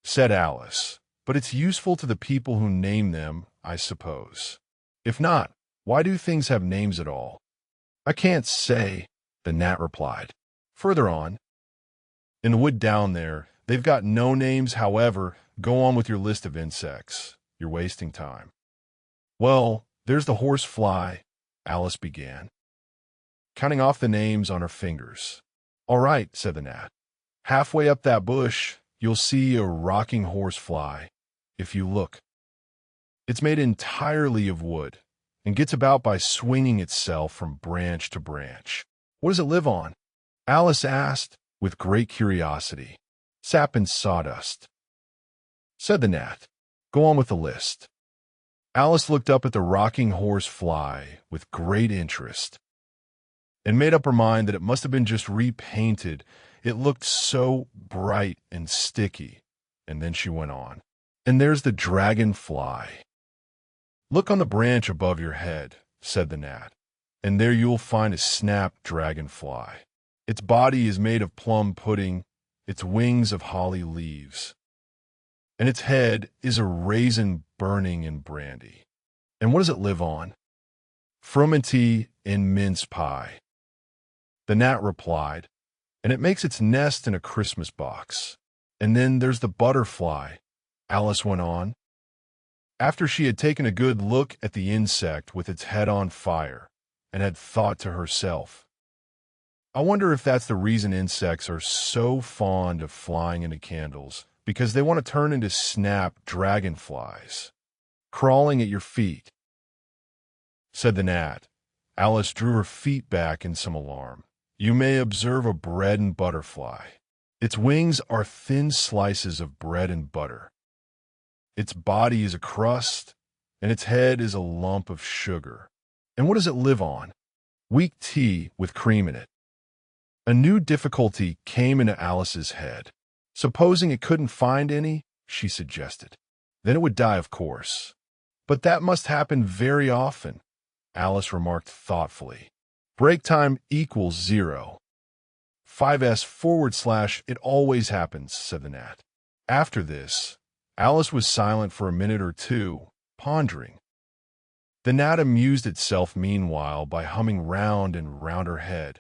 said Alice, "but it's useful to the people who name them, I suppose. If not, why do things have names at all?" "I can't say," the gnat replied. Further on, "In the wood down there, they've got no names. However, go on with your list of insects. You're wasting time." "Well, there's the horsefly," Alice began, counting off the names on her fingers. "All right," said the gnat. "Halfway up that bush, you'll see a rocking horsefly. If you look, it's made entirely of wood and gets about by swinging itself from branch to branch." "What does it live on?" Alice asked with great curiosity. "Sap and sawdust," said the gnat. "Go on with the list." Alice looked up at the rocking horsefly with great interest, and made up her mind that it must have been just repainted. It looked so bright and sticky. And then she went on. And there's the dragonfly. Look on the branch above your head, said the gnat, and there you'll find a snapped dragonfly. Its body is made of plum pudding, its wings of holly leaves, and its head is a raisin burning in brandy. And what does it live on? Frumenty in mince pie. The gnat replied, and it makes its nest in a Christmas box. And then there's the butterfly, Alice went on, after she had taken a good look at the insect with its head on fire, and had thought to herself, I wonder if that's the reason insects are so fond of flying into candles, because they want to turn into snap dragonflies, crawling at your feet, said the gnat. Alice drew her feet back in some alarm. You may observe a bread and butterfly. Its wings are thin slices of bread and butter. Its body is a crust, and its head is a lump of sugar. And what does it live on? Weak tea with cream in it. A new difficulty came into Alice's head. Supposing it couldn't find any, she suggested. Then it would die, of course. But that must happen very often, Alice remarked thoughtfully. Break time equals 0. 5s / it always happens, said the gnat. After this, Alice was silent for a minute or two, pondering. The gnat amused itself meanwhile by humming round and round her head.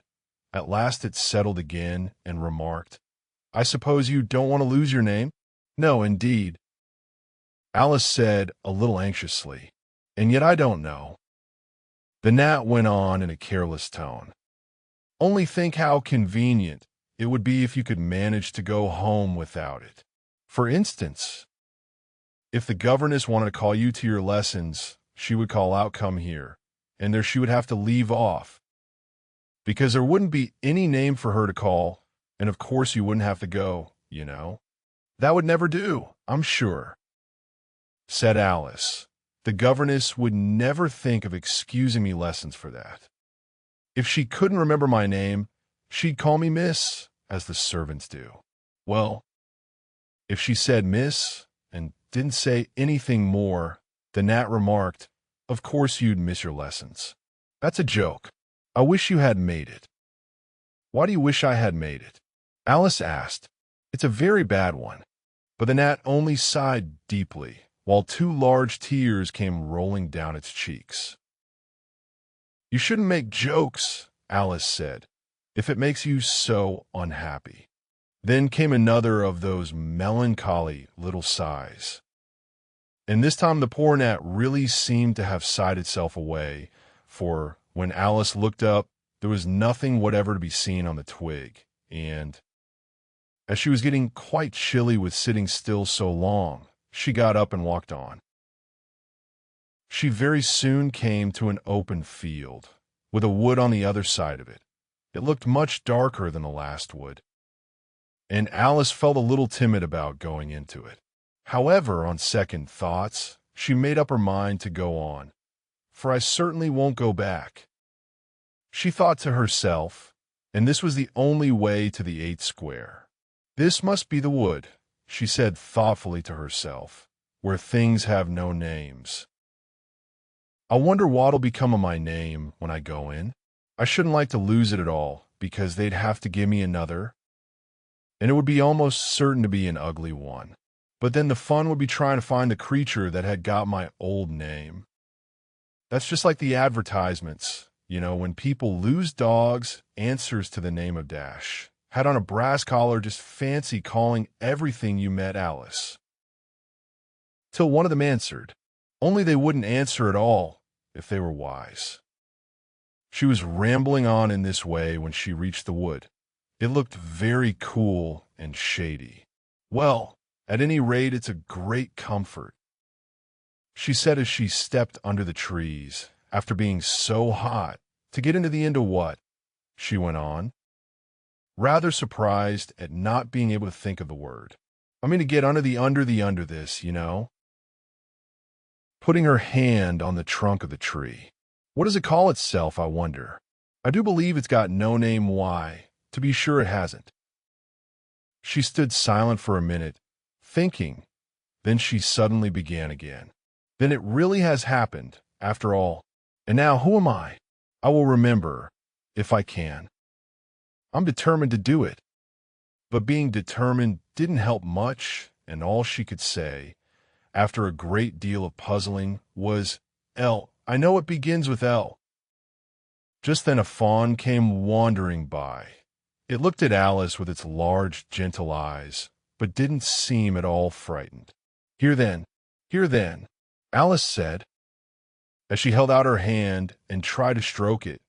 At last it settled again and remarked, I suppose you don't want to lose your name? No, indeed, Alice said a little anxiously, and yet I don't know. The gnat went on in a careless tone. Only think how convenient it would be if you could manage to go home without it. For instance, if the governess wanted to call you to your lessons, she would call out, come here, and there she would have to leave off, because there wouldn't be any name for her to call, and of course you wouldn't have to go, you know. That would never do, I'm sure, said Alice. The governess would never think of excusing me lessons for that. If she couldn't remember my name, she'd call me Miss, as the servants do. Well, if she said Miss and didn't say anything more, the gnat remarked, of course you'd miss your lessons. That's a joke. I wish you had made it. Why do you wish I had made it? Alice asked. It's a very bad one. But the gnat only sighed deeply, while 2 large tears came rolling down its cheeks. You shouldn't make jokes, Alice said, if it makes you so unhappy. Then came another of those melancholy little sighs. And this time the poor gnat really seemed to have sighed itself away, for when Alice looked up, there was nothing whatever to be seen on the twig, and as she was getting quite chilly with sitting still so long, she got up and walked on. She very soon came to an open field, with a wood on the other side of it. It looked much darker than the last wood, and Alice felt a little timid about going into it. However, on second thoughts, she made up her mind to go on, for I certainly won't go back, she thought to herself, and this was the only way to the 8th square. This must be the wood, she said thoughtfully to herself, where things have no names. I wonder what'll become of my name when I go in. I shouldn't like to lose it at all, because they'd have to give me another, and it would be almost certain to be an ugly one. But then the fun would be trying to find the creature that had got my old name. That's just like the advertisements, you know, when people lose dogs, answers to the name of Dash. Had on a brass collar, just fancy calling everything you met Alice. Till one of them answered, only they wouldn't answer at all if they were wise. She was rambling on in this way when she reached the wood. It looked very cool and shady. Well, at any rate, it's a great comfort, she said as she stepped under the trees, after being so hot. To get into the end of what? She went on, rather surprised at not being able to think of the word. I mean to get under this, you know? Putting her hand on the trunk of the tree. What does it call itself, I wonder? I do believe it's got no name. Why? To be sure it hasn't. She stood silent for a minute, thinking. Then she suddenly began again. Then it really has happened, after all. And now who am I? I will remember, if I can. I'm determined to do it. But being determined didn't help much, and all she could say, after a great deal of puzzling, was, L. I know it begins with L. Just then a fawn came wandering by. It looked at Alice with its large, gentle eyes, but didn't seem at all frightened. Here then, Alice said, as she held out her hand and tried to stroke it,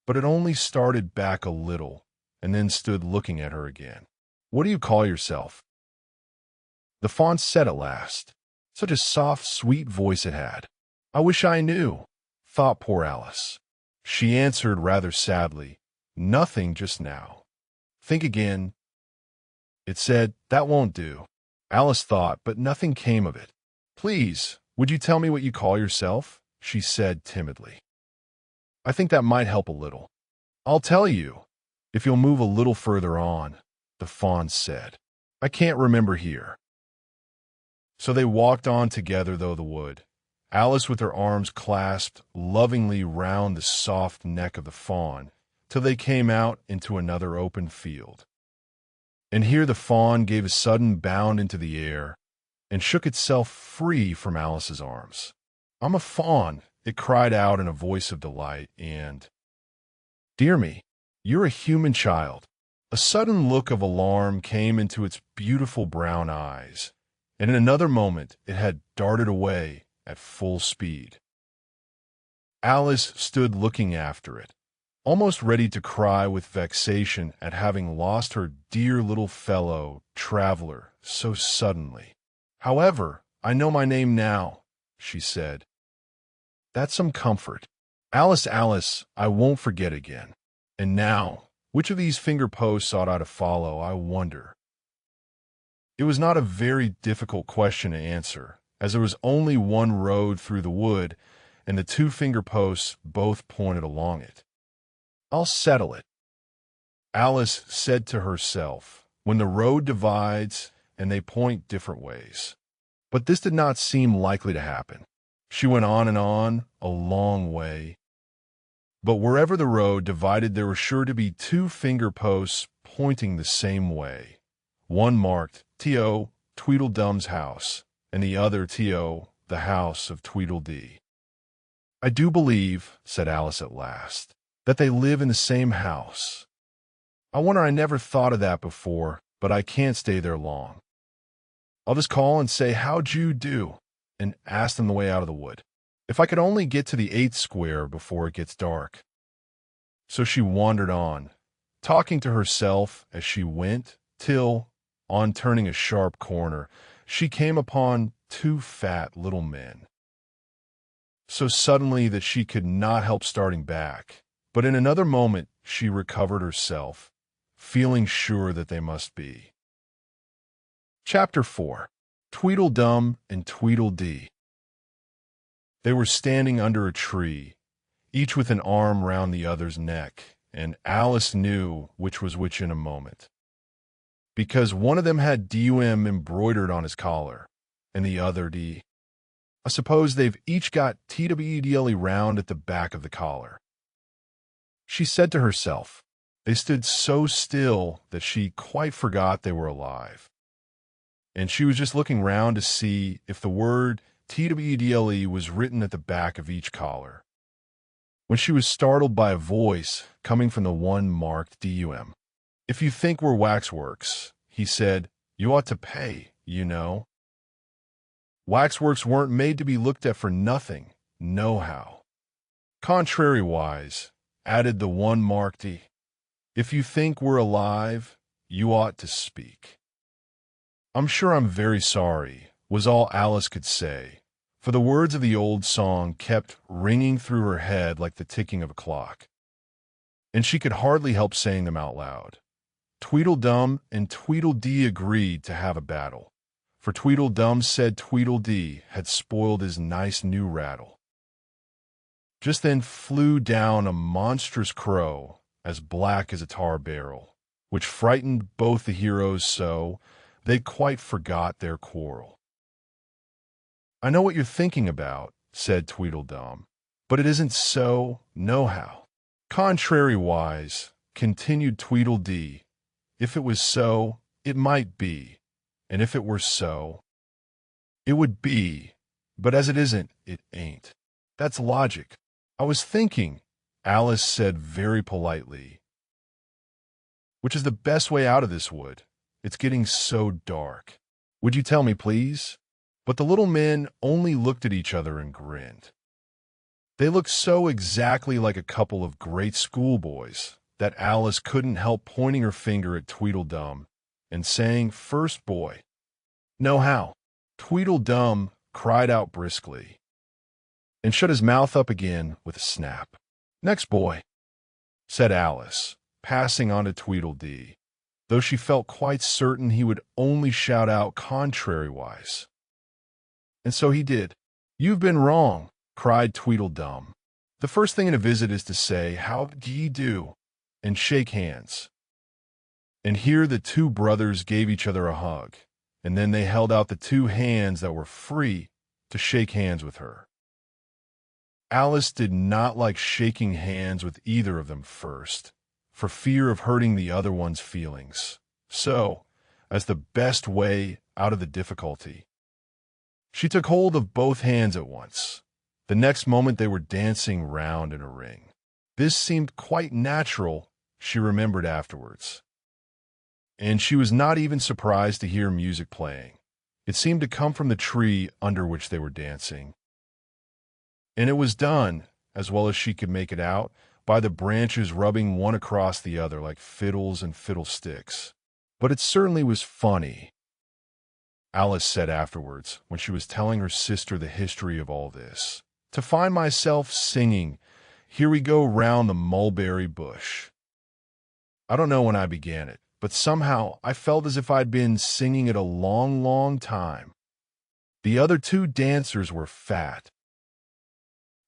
but it only started back a little and then stood looking at her again. What do you call yourself? The fawn said at last. Such a soft, sweet voice it had. I wish I knew, thought poor Alice. She answered rather sadly, Nothing just now. Think again. It said, That won't do. Alice thought, but nothing came of it. Please, would you tell me what you call yourself? She said timidly. I think that might help a little. I'll tell you, if you'll move a little further on, the fawn said. I can't remember here. So they walked on together through the wood, Alice with her arms clasped lovingly round the soft neck of the fawn, till they came out into another open field. And here the fawn gave a sudden bound into the air and shook itself free from Alice's arms. I'm a fawn, it cried out in a voice of delight, and, Dear me, you're a human child. A sudden look of alarm came into its beautiful brown eyes, and in another moment it had darted away at full speed. Alice stood looking after it, almost ready to cry with vexation at having lost her dear little fellow traveler so suddenly. However, I know my name now, she said. That's some comfort. Alice, Alice, I won't forget again. And now, which of these finger posts ought I to follow, I wonder? It was not a very difficult question to answer, as there was only one road through the wood, and the two finger posts both pointed along it. I'll settle it, Alice said to herself, when the road divides and they point different ways. But this did not seem likely to happen. She went on and on, a long way. But wherever the road divided, there were sure to be two finger posts pointing the same way. One marked T.O. Tweedledum's house, and the other T.O. the house of Tweedledee. I do believe, said Alice at last, that they live in the same house. I wonder, I never thought of that before, but I can't stay there long. I'll just call and say, How'd you do? And ask them the way out of the wood. If I could only get to the 8th square before it gets dark. So she wandered on, talking to herself as she went, till, on turning a sharp corner, she came upon two fat little men. So suddenly that she could not help starting back, but in another moment she recovered herself, feeling sure that they must be. Chapter 4. Tweedledum and Tweedledee. They were standing under a tree, each with an arm round the other's neck, and Alice knew which was which in a moment, because one of them had D.U.M. embroidered on his collar, and the other D. I suppose they've each got T.W.E.D.L.E. round at the back of the collar. She said to herself. They stood so still that she quite forgot they were alive. And she was just looking round to see if the word T.W.E.D.L.E. was written at the back of each collar, when she was startled by a voice coming from the one marked D.U.M. If you think we're waxworks, he said, you ought to pay, you know. Waxworks weren't made to be looked at for nothing, nohow. Contrariwise, added the one marked D. If you think we're alive, you ought to speak. I'm sure I'm very sorry, was all Alice could say, for the words of the old song kept ringing through her head like the ticking of a clock, and she could hardly help saying them out loud. Tweedledum and Tweedledee agreed to have a battle, for Tweedledum said Tweedledee had spoiled his nice new rattle. Just then flew down a monstrous crow, as black as a tar barrel, which frightened both the heroes so they quite forgot their quarrel. "I know what you're thinking about," said Tweedledum, "but it isn't so, nohow." "Contrariwise," continued Tweedledee, "if it was so, it might be, and if it were so, it would be, but as it isn't, it ain't. That's logic." "I was thinking," Alice said very politely, "which is the best way out of this wood? It's getting so dark. Would you tell me, please?" But the little men only looked at each other and grinned. They looked so exactly like a couple of great schoolboys that Alice couldn't help pointing her finger at Tweedledum and saying, "First boy." "Nohow." Tweedledum cried out briskly, and shut his mouth up again with a snap. "Next boy," said Alice, passing on to Tweedledee, though she felt quite certain he would only shout out contrariwise. And so he did. "You've been wrong," cried Tweedledum. "The first thing in a visit is to say, 'How d'ye do?' and shake hands." And here the two brothers gave each other a hug, and then they held out the two hands that were free to shake hands with her. Alice did not like shaking hands with either of them first, for fear of hurting the other one's feelings. So, as the best way out of the difficulty, she took hold of both hands at once. The next moment they were dancing round in a ring. This seemed quite natural, she remembered afterwards. And she was not even surprised to hear music playing. It seemed to come from the tree under which they were dancing. And it was done, as well as she could make it out, by the branches rubbing one across the other like fiddles and fiddlesticks. But it certainly was funny, Alice said afterwards, when she was telling her sister the history of all this, "to find myself singing, 'Here we go round the mulberry bush.' I don't know when I began it, but somehow I felt as if I'd been singing it a long, long time." The other two dancers were fat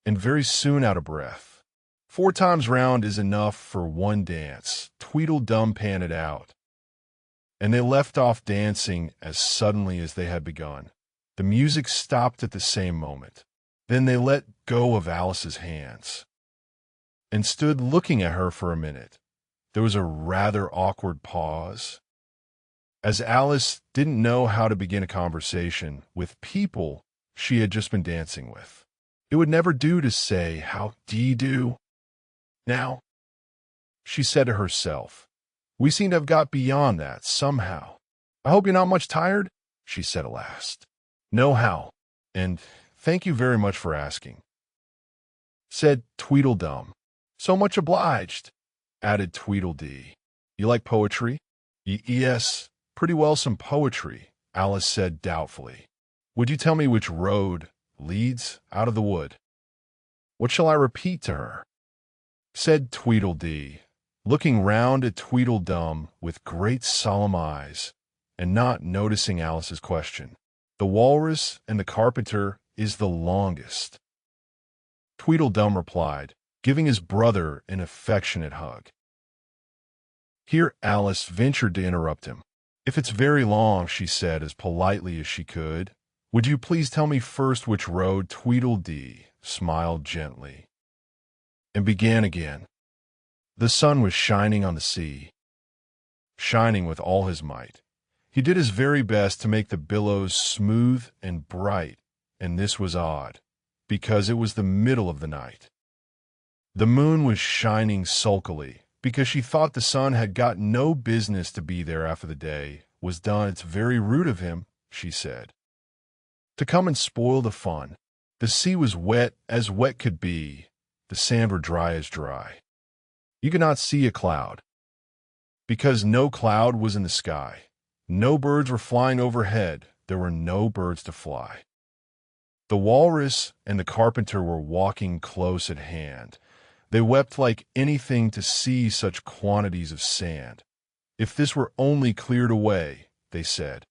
and very soon out of breath. "4 times round is enough for one dance," Tweedledum panted out. And they left off dancing as suddenly as they had begun. The music stopped at the same moment. Then they let go of Alice's hands and stood looking at her for a minute. There was a rather awkward pause, as Alice didn't know how to begin a conversation with people she had just been dancing with. It would never do to say, "How d'ye do?" "Now," she said to herself. "We seem to have got beyond that, somehow. I hope you're not much tired?" she said at last. "Nohow, and thank you very much for asking," said Tweedledum. "So much obliged," added Tweedledee. "You like poetry?" Yes, pretty well some poetry," Alice said doubtfully. "Would you tell me which road leads out of the wood?" "What shall I repeat to her?" said Tweedledee, looking round at Tweedledum with great solemn eyes, and not noticing Alice's question. "The walrus and the carpenter is the longest," Tweedledum replied, giving his brother an affectionate hug. Here Alice ventured to interrupt him. "If it's very long," she said as politely as she could, "would you please tell me first which road?" Tweedledee smiled gently and began again. The sun was shining on the sea, shining with all his might. He did his very best to make the billows smooth and bright, and this was odd, because it was the middle of the night. The moon was shining sulkily, because she thought the sun had got no business to be there after the day was done. "It's very rude of him," she said, "to come and spoil the fun." The sea was wet as wet could be, the sand were dry as dry. You could not see a cloud, because no cloud was in the sky. No birds were flying overhead. There were no birds to fly. The walrus and the carpenter were walking close at hand. They wept like anything to see such quantities of sand. "If this were only cleared away," they said,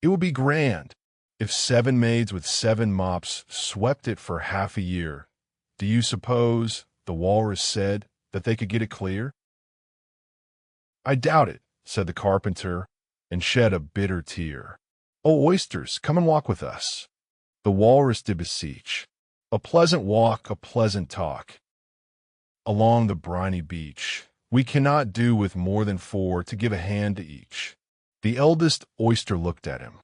"it would be grand. If 7 maids with 7 mops swept it for half a year, Do you suppose, the walrus said, that they could get it clear? I doubt it, said the carpenter, and shed a bitter tear. Oh, oysters, come and walk with us. The walrus did beseech. A pleasant walk, a pleasant talk. Along the briny beach, we cannot do with more than 4 to give a hand to each. The eldest oyster looked at him,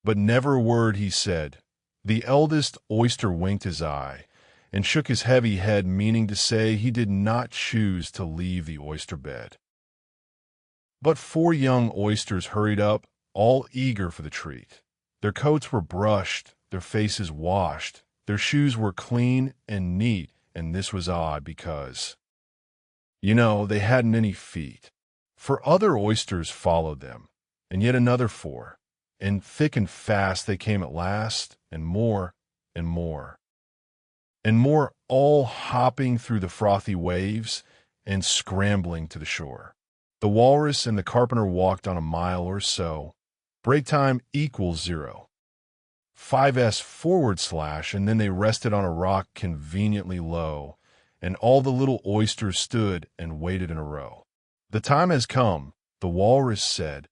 but never a word he said. The eldest oyster winked his eye and shook his heavy head, meaning to say he did not choose to leave the oyster bed. But 4 young oysters hurried up, all eager for the treat. Their coats were brushed, their faces washed, their shoes were clean and neat, and this was odd because, they hadn't any feet. For other oysters followed them, and yet another 4, and thick and fast they came at last, and more, and more, and more, all hopping through the frothy waves and scrambling to the shore. The walrus and the carpenter walked on a mile or so. Break time equals 0. 5s/, and then they rested on a rock conveniently low, and all the little oysters stood and waited in a row. The time has come, the walrus said,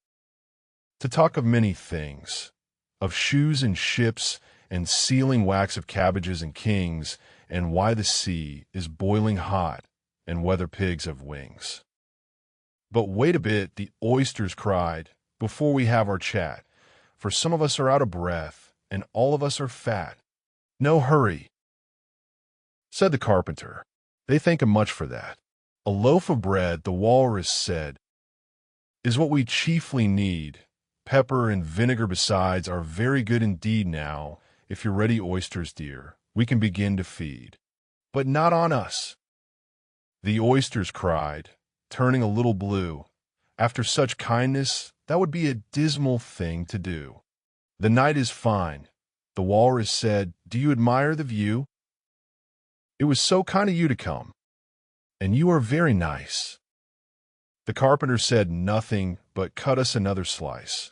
to talk of many things, of shoes and ships and sealing wax of cabbages and kings, and why the sea is boiling hot and whether pigs have wings. But wait a bit, the oysters cried, before we have our chat, for some of us are out of breath, and all of us are fat. No hurry, said the carpenter. They think of much for that. A loaf of bread, the walrus said, is what we chiefly need. Pepper and vinegar besides are very good indeed now. If you're ready, oysters dear, we can begin to feed. But not on us, the oysters cried, turning a little blue. After such kindness, that would be a dismal thing to do. The night is fine, the walrus said. Do you admire the view? It was so kind of you to come, and you are very nice. The carpenter said nothing, but cut us another slice.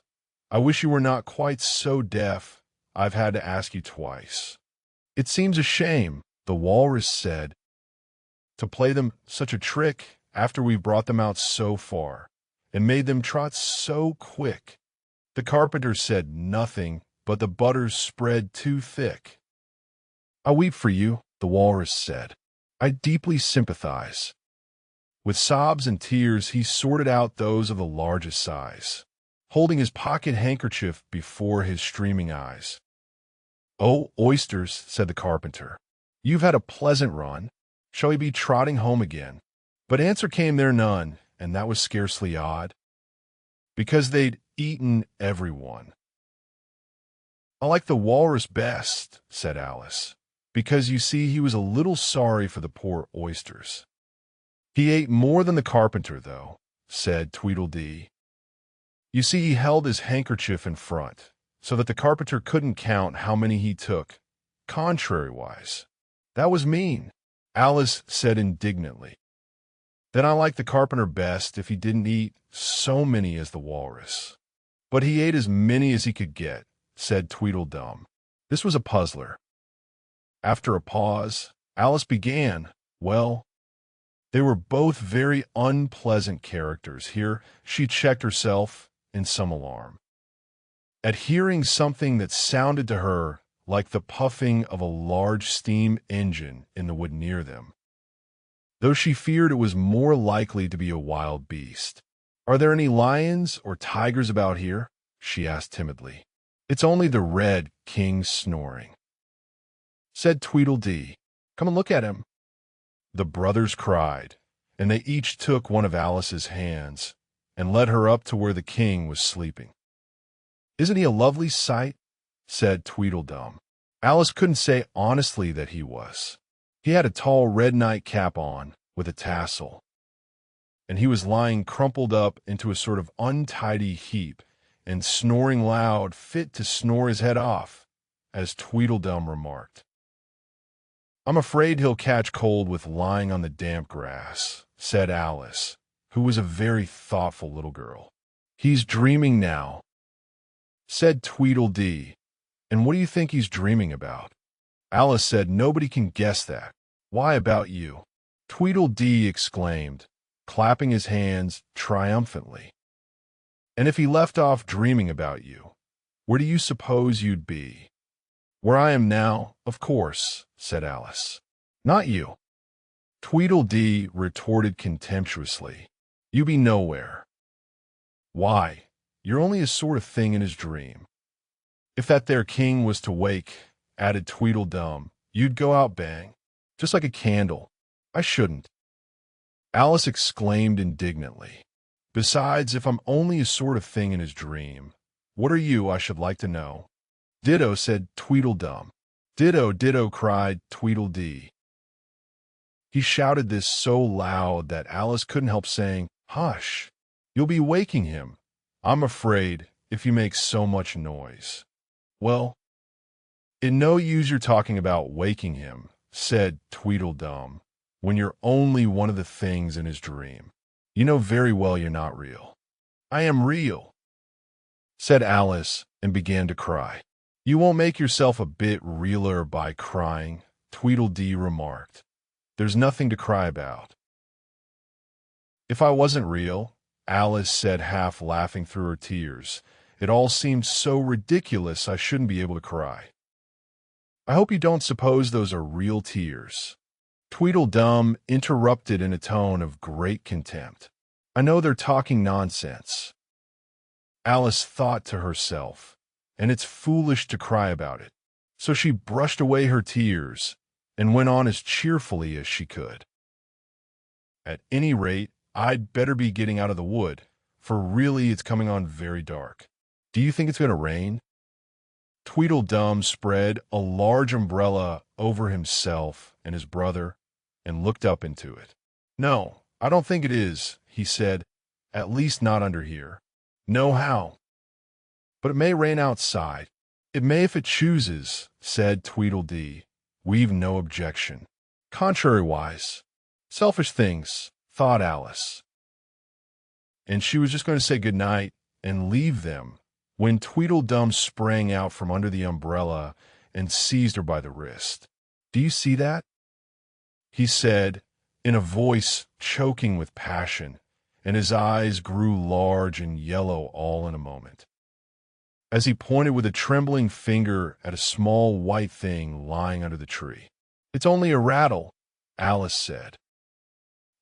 I wish you were not quite so deaf. I've had to ask you twice. It seems a shame, the walrus said, to play them such a trick after we've brought them out so far and made them trot so quick. The carpenter said nothing, but the butter's spread too thick. I weep for you, the walrus said. I deeply sympathize. With sobs and tears, he sorted out those of the largest size, holding his pocket handkerchief before his streaming eyes. Oh, oysters, said the carpenter, you've had a pleasant run. Shall we be trotting home again? But answer came there none, and that was scarcely odd, because they'd eaten everyone. I like the walrus best, said Alice, because you see he was a little sorry for the poor oysters. He ate more than the carpenter, though, said Tweedledee. You see, he held his handkerchief in front, so that the carpenter couldn't count how many he took, contrariwise. That was mean, Alice said indignantly. Then I like the carpenter best if he didn't eat so many as the walrus. But he ate as many as he could get, said Tweedledum. This was a puzzler. After a pause, Alice began, well, they were both very unpleasant characters. Here she checked herself in some alarm at hearing something that sounded to her like the puffing of a large steam engine in the wood near them, though she feared it was more likely to be a wild beast. Are there any lions or tigers about here? She asked timidly. It's only the Red King snoring, said Tweedledee. Come and look at him. The brothers cried, and they each took one of Alice's hands and led her up to where the king was sleeping. Isn't he a lovely sight? Said Tweedledum. Alice couldn't say honestly that he was. He had a tall red nightcap on with a tassel, and he was lying crumpled up into a sort of untidy heap and snoring loud, fit to snore his head off, as Tweedledum remarked. I'm afraid he'll catch cold with lying on the damp grass, said Alice, who was a very thoughtful little girl. He's dreaming now, said Tweedledee. And what do you think he's dreaming about? Alice said, "Nobody can guess that. Why about you?" Tweedledee exclaimed, clapping his hands triumphantly. "And if he left off dreaming about you, where do you suppose you'd be?" "Where I am now, of course," said Alice. "Not you," Tweedledee retorted contemptuously. "You be nowhere. Why, you're only a sort of thing in his dream. If that there king was to wake," added Tweedledum, "you'd go out bang, just like a candle." "I shouldn't," Alice exclaimed indignantly. "Besides, if I'm only a sort of thing in his dream, what are you, I should like to know?" "Ditto," said Tweedledum. "Ditto, ditto," cried Tweedledee. He shouted this so loud that Alice couldn't help saying, "Hush! You'll be waking him, I'm afraid, if you make so much noise." "Well, it no use your talking about waking him," said Tweedledum, "when you're only one of the things in his dream. You know very well you're not real." "I am real," said Alice, and began to cry. "You won't make yourself a bit realer by crying," Tweedledee remarked. "There's nothing to cry about." "If I wasn't real," Alice said, half laughing through her tears, "it all seems so ridiculous I shouldn't be able to cry." "I hope you don't suppose those are real tears," Tweedledum interrupted in a tone of great contempt. "I know they're talking nonsense." Alice thought to herself, "And it's foolish to cry about it." So she brushed away her tears and went on as cheerfully as she could. "At any rate, I'd better be getting out of the wood, for really it's coming on very dark. Do you think it's going to rain?" Tweedledum spread a large umbrella over himself and his brother and looked up into it. "No, I don't think it is," he said, "at least not under here." "No how?" "But it may rain outside." "It may if it chooses," said Tweedledee. "We've no objection." "Contrariwise. Selfish things," thought Alice. And she was just going to say good night and leave them when Tweedledum sprang out from under the umbrella and seized her by the wrist. "Do you see that?" he said, in a voice choking with passion, and his eyes grew large and yellow all in a moment, as he pointed with a trembling finger at a small white thing lying under the tree. "It's only a rattle," Alice said,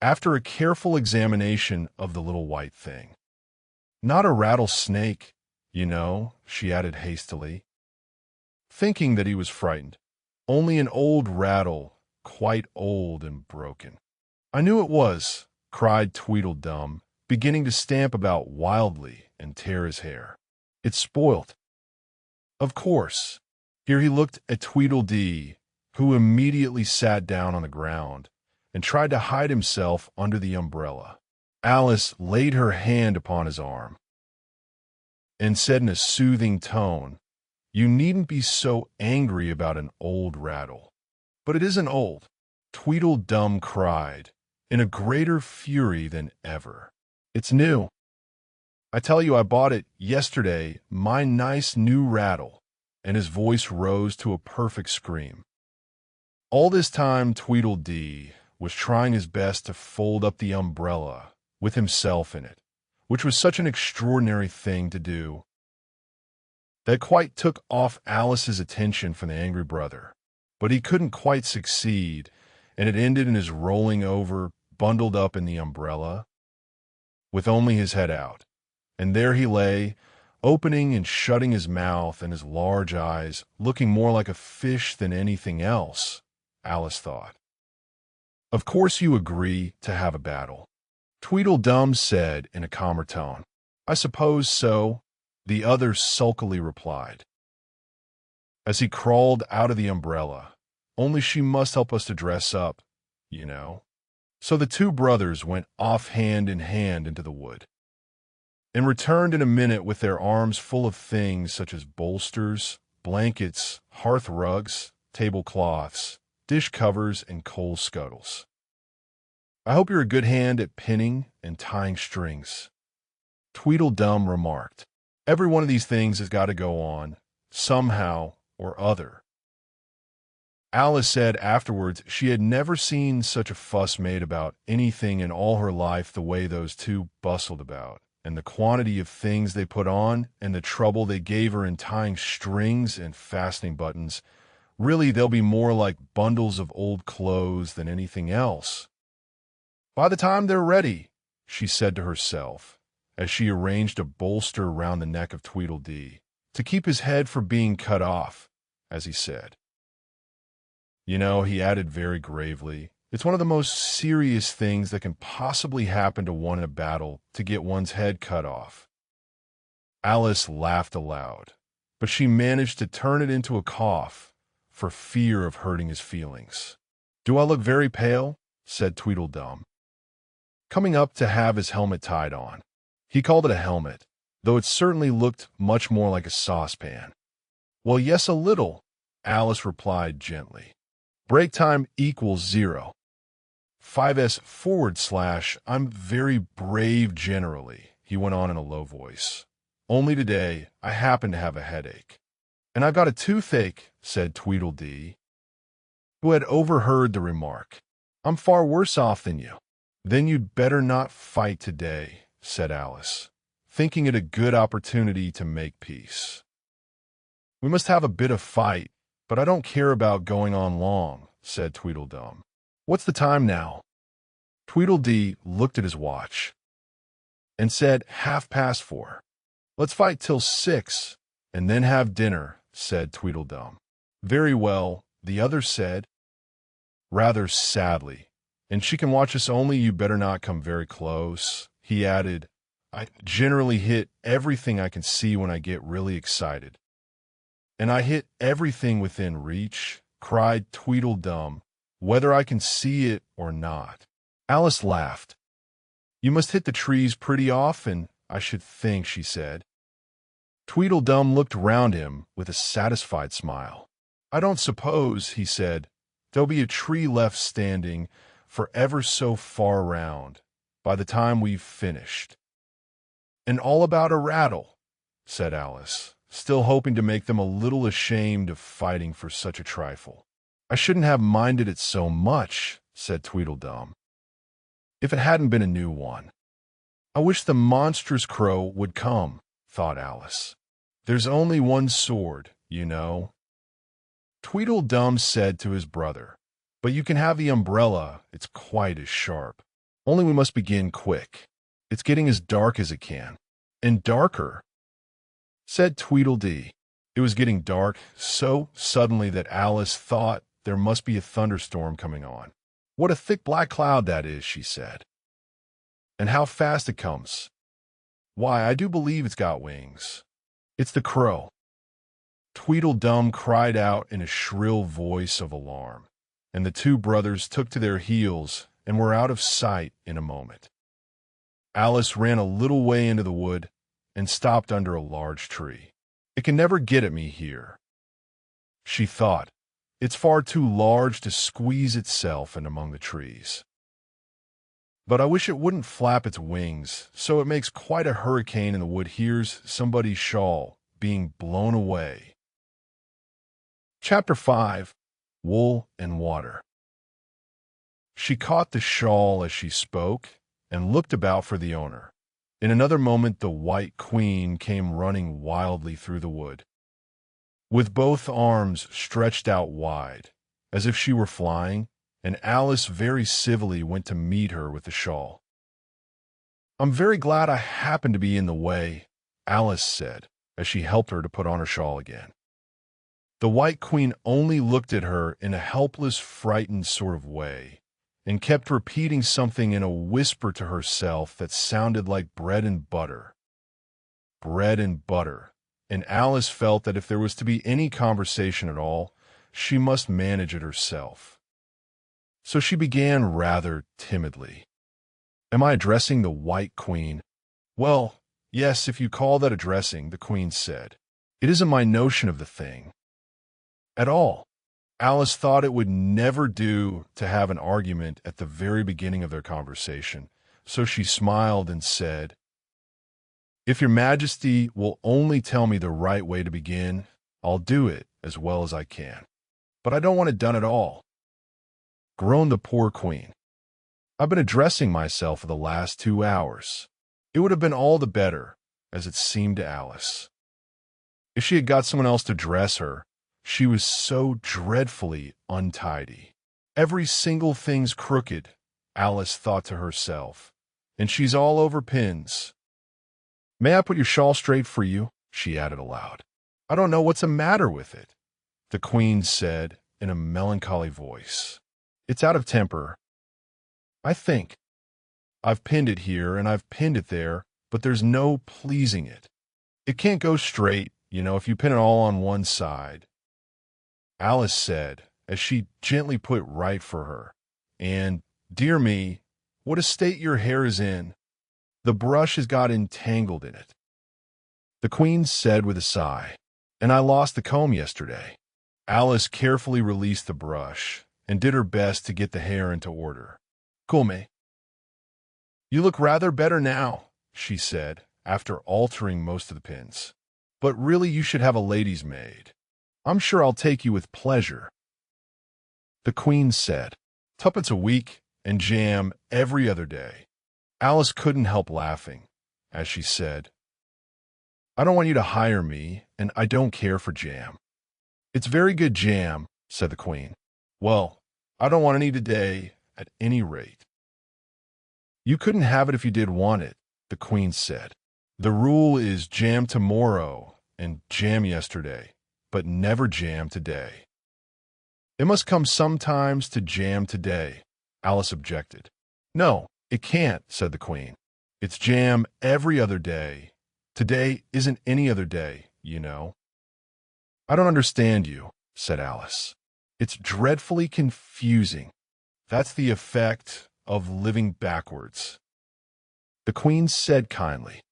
after a careful examination of the little white thing. "Not a rattlesnake, you know," she added hastily, thinking that he was frightened. "Only an old rattle, quite old and broken." "I knew it was," cried Tweedledum, beginning to stamp about wildly and tear his hair. "It's spoilt." "Of course." Here he looked at Tweedledee, who immediately sat down on the ground and tried to hide himself under the umbrella. Alice laid her hand upon his arm and said in a soothing tone, "You needn't be so angry about an old rattle." "But it isn't old," Tweedledum cried, in a greater fury than ever. "It's new. I tell you I bought it yesterday, my nice new rattle," and his voice rose to a perfect scream. All this time Tweedledee was trying his best to fold up the umbrella with himself in it, which was such an extraordinary thing to do that quite took off Alice's attention from the angry brother. But he couldn't quite succeed, and it ended in his rolling over, bundled up in the umbrella, with only his head out. And there he lay, opening and shutting his mouth and his large eyes, looking more like a fish than anything else, Alice thought. "Of course you agree to have a battle," Tweedledum said in a calmer tone. "I suppose so," the other sulkily replied, as he crawled out of the umbrella. "Only she must help us to dress up, you know." So the two brothers went off hand in hand into the wood, and returned in a minute with their arms full of things such as bolsters, blankets, hearth rugs, tablecloths, dish covers, and coal scuttles. "I hope you're a good hand at pinning and tying strings," Tweedledum remarked. "Every one of these things has got to go on, somehow or other." Alice said afterwards she had never seen such a fuss made about anything in all her life the way those two bustled about, and the quantity of things they put on, and the trouble they gave her in tying strings and fastening buttons. Really, they'll be more like bundles of old clothes than anything else. By the time they're ready, she said to herself, as she arranged a bolster round the neck of Tweedledee, to keep his head from being cut off, as he said. You know, he added very gravely, it's one of the most serious things that can possibly happen to one in a battle to get one's head cut off. Alice laughed aloud, but she managed to turn it into a cough for fear of hurting his feelings. "Do I look very pale?" said Tweedledum, coming up to have his helmet tied on. He called it a helmet, though it certainly looked much more like a saucepan. "Well, yes, a little," Alice replied gently. "Break time equals 0. 5s / I'm very brave generally," he went on in a low voice. "Only today I happen to have a headache." "And I've got a toothache," said Tweedledee, who had overheard the remark. "I'm far worse off than you." "Then you'd better not fight today," said Alice, thinking it a good opportunity to make peace. "We must have a bit of fight, but I don't care about going on long," said Tweedledum. "What's the time now?" Tweedledee looked at his watch and said 4:30. "Let's fight till 6, and then have dinner," said Tweedledum. "Very well," the other said, rather sadly. "And she can watch us, only you better not come very close," he added. "I generally hit everything I can see when I get really excited." "And I hit everything within reach," cried Tweedledum, "whether I can see it or not." Alice laughed. "You must hit the trees pretty often, I should think," she said. Tweedledum looked round him with a satisfied smile. "I don't suppose," he said, "there'll be a tree left standing for ever so far round by the time we've finished." "And all about a rattle," said Alice, still hoping to make them a little ashamed of fighting for such a trifle. "I shouldn't have minded it so much," said Tweedledum, "if it hadn't been a new one." "I wish the monstrous crow would come," thought Alice. "There's only one sword, you know." Tweedledum said to his brother, "But you can have the umbrella, it's quite as sharp. Only we must begin quick. It's getting as dark as it can." "And darker," said Tweedledee. It was getting dark so suddenly that Alice thought there must be a thunderstorm coming on. "What a thick black cloud that is," she said. "And how fast it comes. Why, I do believe it's got wings. It's the crow." Tweedledum cried out in a shrill voice of alarm, and the two brothers took to their heels and were out of sight in a moment. Alice ran a little way into the wood and stopped under a large tree. "It can never get at me here," she thought. "It's far too large to squeeze itself in among the trees. But I wish it wouldn't flap its wings, so it makes quite a hurricane in the wood. Here's somebody's shawl being blown away." Chapter 5. Wool and Water. She caught the shawl as she spoke and looked about for the owner. In another moment the White Queen came running wildly through the wood, with both arms stretched out wide, as if she were flying, and Alice very civilly went to meet her with the shawl. "I'm very glad I happened to be in the way," Alice said, as she helped her to put on her shawl again. The White Queen only looked at her in a helpless, frightened sort of way, and kept repeating something in a whisper to herself that sounded like bread and butter. Bread and butter, and Alice felt that if there was to be any conversation at all, she must manage it herself. So she began rather timidly. "Am I addressing the White Queen?" "Well, yes, if you call that addressing," the Queen said. "It isn't my notion of the thing at all." Alice thought it would never do to have an argument at the very beginning of their conversation, so she smiled and said, "If your Majesty will only tell me the right way to begin, I'll do it as well as I can." but I don't want it done at all," groaned the poor queen. "I've been addressing myself for the last 2 hours." It would have been all the better, as it seemed to Alice, if she had got someone else to dress her. She was so dreadfully untidy. Every single thing's crooked, Alice thought to herself, and she's all over pins. "May I put your shawl straight for you?" she added aloud. "I don't know what's the matter with it," the queen said in a melancholy voice. "It's out of temper, I think. I've pinned it here and I've pinned it there, but there's no pleasing it. It can't go straight, if you pin it all on one side," Alice said, as she gently put it right for her. "And, dear me, what a state your hair is in. The brush has got entangled in it," the queen said with a sigh. "And I lost the comb yesterday." Alice carefully released the brush and did her best to get the hair into order. "Come. You look rather better now," she said, after altering most of the pins. "But really you should have a lady's maid. I'm sure I'll take you with pleasure," the queen said. "Tuppence a week and jam every other day." Alice couldn't help laughing, as she said, "I don't want you to hire me, and I don't care for jam." "It's very good jam," said the queen. "Well, I don't want any today, at any rate." "You couldn't have it if you did want it," the queen said. "The rule is jam tomorrow and jam yesterday, but never jam today." "It must come sometimes to jam today," Alice objected. "No, it can't," said the queen. "It's jam every other day. Today isn't any other day, "I don't understand you," said Alice. "It's dreadfully confusing. That's the effect of living backwards," the queen said kindly.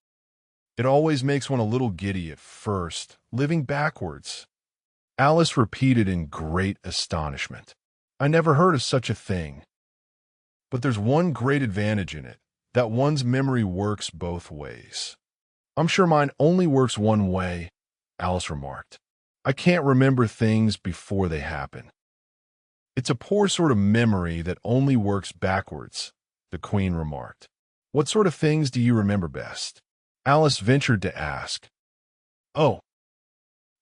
"It always makes one a little giddy at first, living backwards." Alice repeated in great astonishment. "I never heard of such a thing. But there's one great advantage in it, that one's memory works both ways." "I'm sure mine only works one way," Alice remarked. "I can't remember things before they happen." "It's a poor sort of memory that only works backwards," the queen remarked. "What sort of things do you remember best?" Alice ventured to ask. "Oh,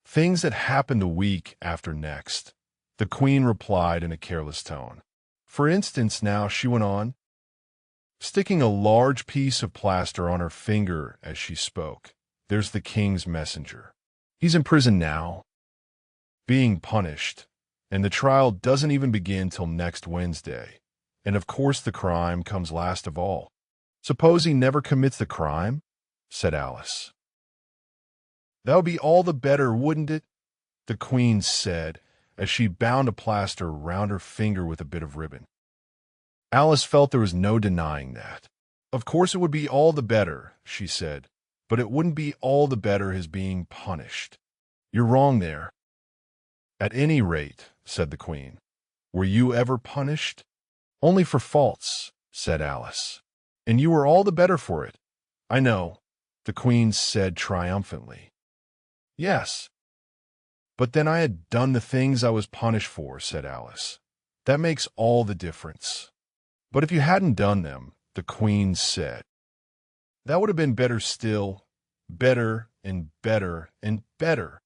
things that happened the week after next," the queen replied in a careless tone. "For instance, now," she went on, sticking a large piece of plaster on her finger as she spoke, "there's the king's messenger. He's in prison now, being punished, and the trial doesn't even begin till next Wednesday. And of course the crime comes last of all." "Suppose he never commits the crime?" said Alice. "That would be all the better, wouldn't it?" the queen said, as she bound a plaster round her finger with a bit of ribbon. Alice felt there was no denying that. "Of course it would be all the better," she said, "but it wouldn't be all the better his being punished. You're wrong there." "At any rate," said the queen, "were you ever punished?" "Only for faults," said Alice. "And you were all the better for it." "I know," the queen said triumphantly. "Yes, but then I had done the things I was punished for," said Alice. "That makes all the difference." "But if you hadn't done them," the queen said, "that would have been better still, better and better and better."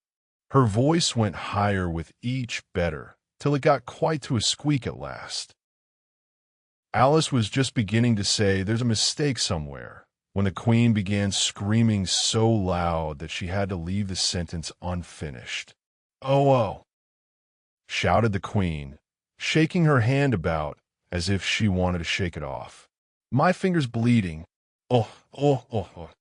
Her voice went higher with each better, till it got quite to a squeak at last. Alice was just beginning to say, "There's a mistake somewhere," when the queen began screaming so loud that she had to leave the sentence unfinished. "Oh," shouted the queen, shaking her hand about as if she wanted to shake it off. "My finger's bleeding. Oh.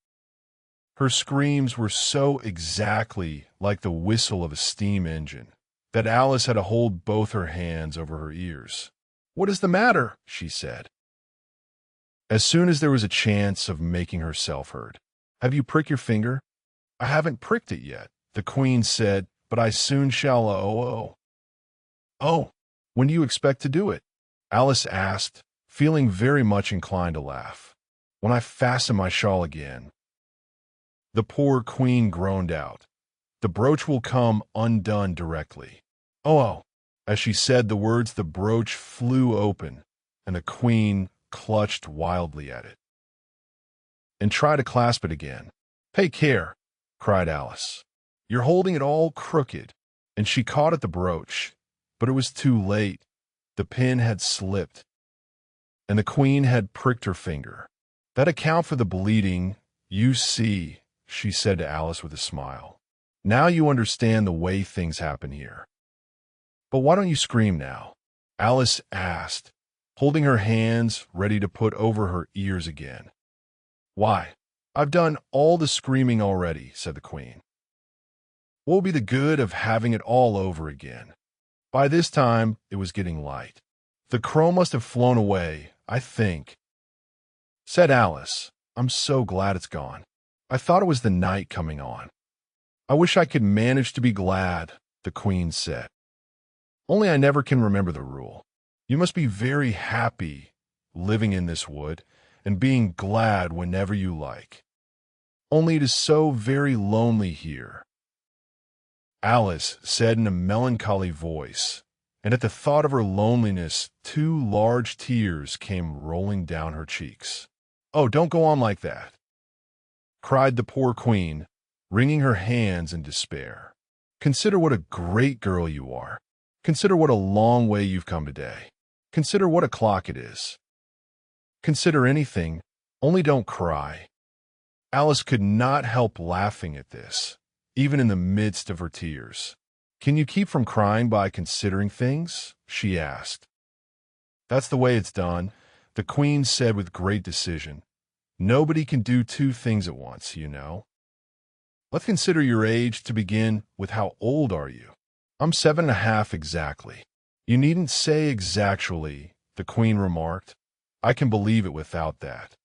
Her screams were so exactly like the whistle of a steam engine that Alice had to hold both her hands over her ears. "What is the matter?" she said, as soon as there was a chance of making herself heard. "Have you pricked your finger?" "I haven't pricked it yet," the queen said, "but I soon shall." "Oh, when do you expect to do it?" Alice asked, feeling very much inclined to laugh. "When I fasten my shawl again," the poor queen groaned out. "The brooch will come undone directly." Oh, As she said the words, the brooch flew open, and the queen clutched wildly at it and tried to clasp it again. "Take care," cried Alice. "You're holding it all crooked." And she caught at the brooch, but it was too late. The pin had slipped, and the queen had pricked her finger. "That account for the bleeding, you see," she said to Alice with a smile. "Now you understand the way things happen here." "But why don't you scream now?" Alice asked, holding her hands ready to put over her ears again. "Why, I've done all the screaming already," said the queen. "What will be the good of having it all over again?" By this time, it was getting light. "The crow must have flown away, I think," said Alice. "I'm so glad it's gone. I thought it was the night coming on." "I wish I could manage to be glad," the queen said. "Only I never can remember the rule. You must be very happy living in this wood and being glad whenever you like. Only it is so very lonely here," Alice said in a melancholy voice, and at the thought of her loneliness, 2 large tears came rolling down her cheeks. "Oh, don't go on like that," cried the poor queen, wringing her hands in despair. "Consider what a great girl you are. Consider what a long way you've come today. Consider what o'clock it is. Consider anything, only don't cry." Alice could not help laughing at this, even in the midst of her tears. "Can you keep from crying by considering things?" she asked. "That's the way it's done," the queen said with great decision. "Nobody can do 2 things at once, you know. Let's consider your age to begin with. How old are you?" "I'm 7½ exactly." "You needn't say exactly," the queen remarked. "I can believe it without that.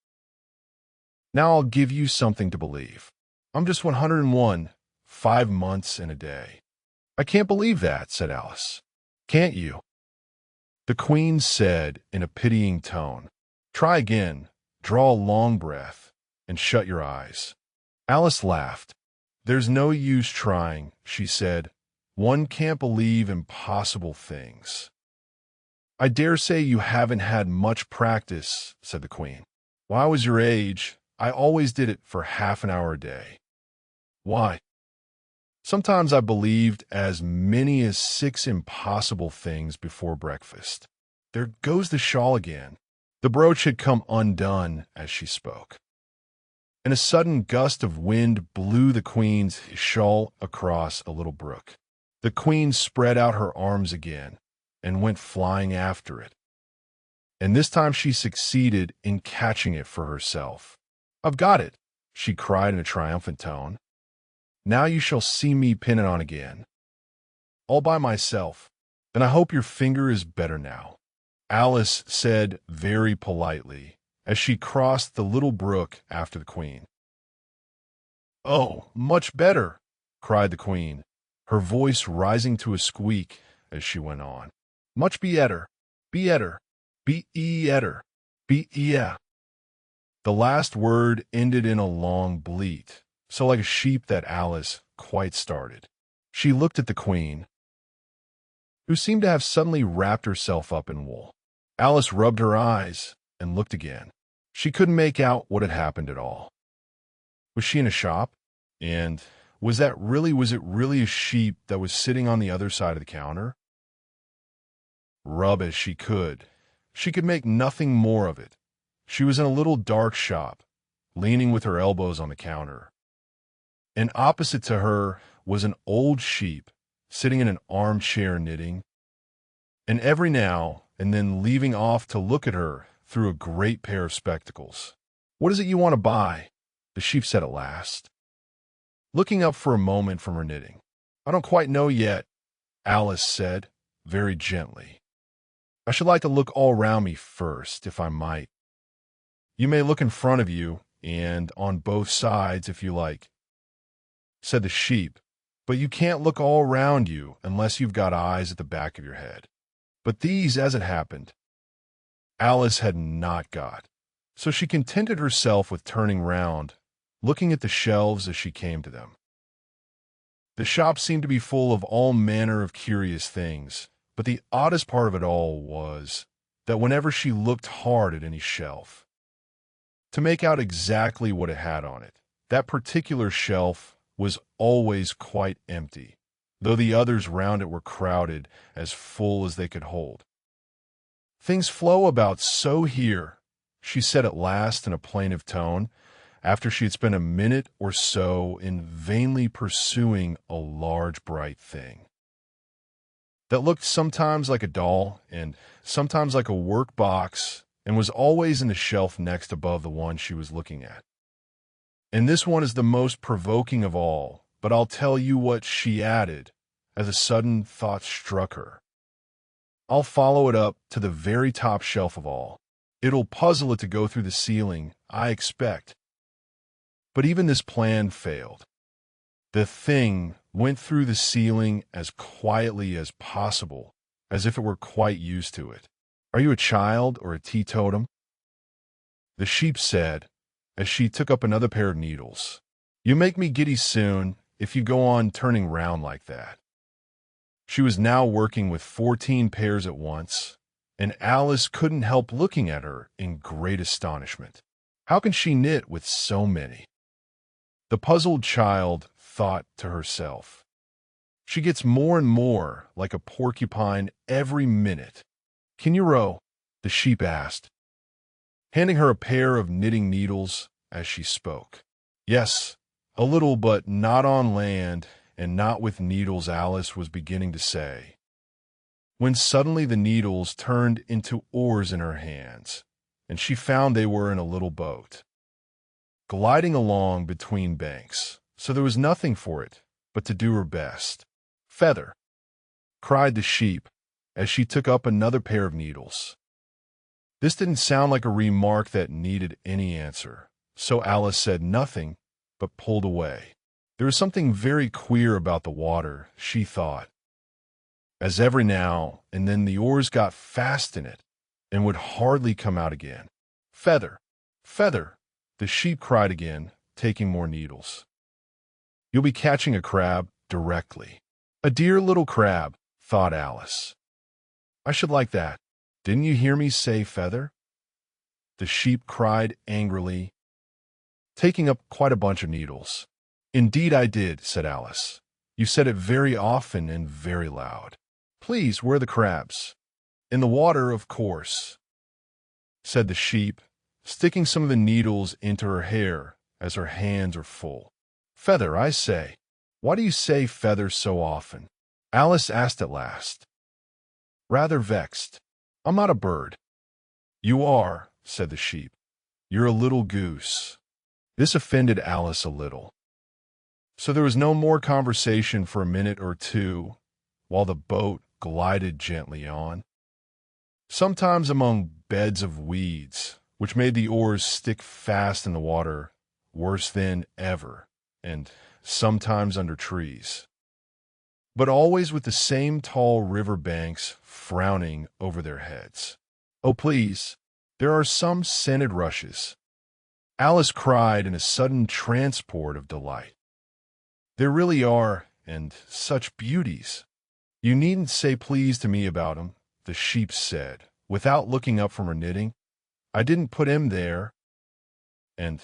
Now I'll give you something to believe. I'm just 101, 5 months and a day." "I can't believe that," said Alice. "Can't you?" the queen said in a pitying tone. "Try again, draw a long breath, and shut your eyes." Alice laughed. "There's no use trying," she said. "One can't believe impossible things." "I dare say you haven't had much practice," said the queen. "When I was your age, I always did it for half an hour a day." "Why?" "Sometimes I believed as many as 6 impossible things before breakfast." There goes the shawl again. The brooch had come undone as she spoke, and a sudden gust of wind blew the queen's shawl across a little brook. The queen spread out her arms again and went flying after it, and this time she succeeded in catching it for herself. "I've got it," she cried in a triumphant tone. "Now you shall see me pin it on again, all by myself. Then I hope your finger is better now," Alice said very politely as she crossed the little brook after the queen. "Oh, much better," cried the queen, her voice rising to a squeak as she went on. "Much better, better, better, yeah." The last word ended in a long bleat, so like a sheep that Alice quite started. She looked at the queen, who seemed to have suddenly wrapped herself up in wool. Alice rubbed her eyes and looked again. She couldn't make out what had happened at all. Was she in a shop? And was it really a sheep that was sitting on the other side of the counter? Rub as she could make nothing more of it. She was in a little dark shop, leaning with her elbows on the counter, and opposite to her was an old sheep sitting in an armchair knitting, and every now and then leaving off to look at her through a great pair of spectacles. "What is it you want to buy?" the sheep said at last, looking up for a moment from her knitting. "I don't quite know yet," Alice said very gently. "I should like to look all round me first, if I might." "You may look in front of you and on both sides if you like," said the sheep, "but you can't look all round you unless you've got eyes at the back of your head." But these, as it happened, Alice had not got, so she contented herself with turning round, looking at the shelves as she came to them. The shop seemed to be full of all manner of curious things, But the oddest part of it all was that whenever she looked hard at any shelf, to make out exactly what it had on it, that particular shelf was always quite empty, though the others round it were crowded, as full as they could hold. "Things flow about so here," she said at last in a plaintive tone, after she had spent a minute or so in vainly pursuing a large bright thing that looked sometimes like a doll and sometimes like a work box, and was always in the shelf next above the one she was looking at. "And this one is the most provoking of all, but I'll tell you what," she added, as a sudden thought struck her. "I'll follow it up to the very top shelf of all. It'll puzzle it to go through the ceiling, I expect." But even this plan failed. The thing went through the ceiling as quietly as possible, as if it were quite used to it. "Are you a child or a teetotum?" the sheep said, as she took up another pair of needles. "You make me giddy soon, if you go on turning round like that." She was now working with 14 pairs at once, and Alice couldn't help looking at her in great astonishment. How can she knit with so many? The puzzled child thought to herself. She gets more and more like a porcupine every minute. "Can you row?" the sheep asked, handing her a pair of knitting needles as she spoke. "Yes, a little, but not on land, and not with needles," Alice was beginning to say, when suddenly the needles turned into oars in her hands, and she found they were in a little boat, gliding along between banks, so there was nothing for it but to do her best. "Feather!" cried the sheep, as she took up another pair of needles. This didn't sound like a remark that needed any answer, so Alice said nothing but pulled away. There was something very queer about the water, she thought, as every now and then the oars got fast in it and would hardly come out again. "Feather! Feather!" the sheep cried again, taking more needles. "You'll be catching a crab directly." "A dear little crab," thought Alice. "I should like that. Didn't you hear me say feather?" the sheep cried angrily, taking up quite a bunch of needles. "Indeed I did," said Alice. "You said it very often and very loud." "Please, where are the crabs?" "In the water, of course," said the sheep, sticking some of the needles into her hair as her hands are full. "Feather, I say. Why do you say feather so often?" Alice asked at last, rather vexed. "I'm not a bird." "You are," said the sheep. "You're a little goose." This offended Alice a little. So there was no more conversation for a minute or two, while the boat glided gently on, sometimes among beds of weeds, which made the oars stick fast in the water worse than ever, and sometimes under trees, but always with the same tall river banks frowning over their heads. "Oh, please, there are some scented rushes," Alice cried in a sudden transport of delight. "There really are, and such beauties." "You needn't say please to me about 'em," the sheep said, without looking up from her knitting. "I didn't put him there, and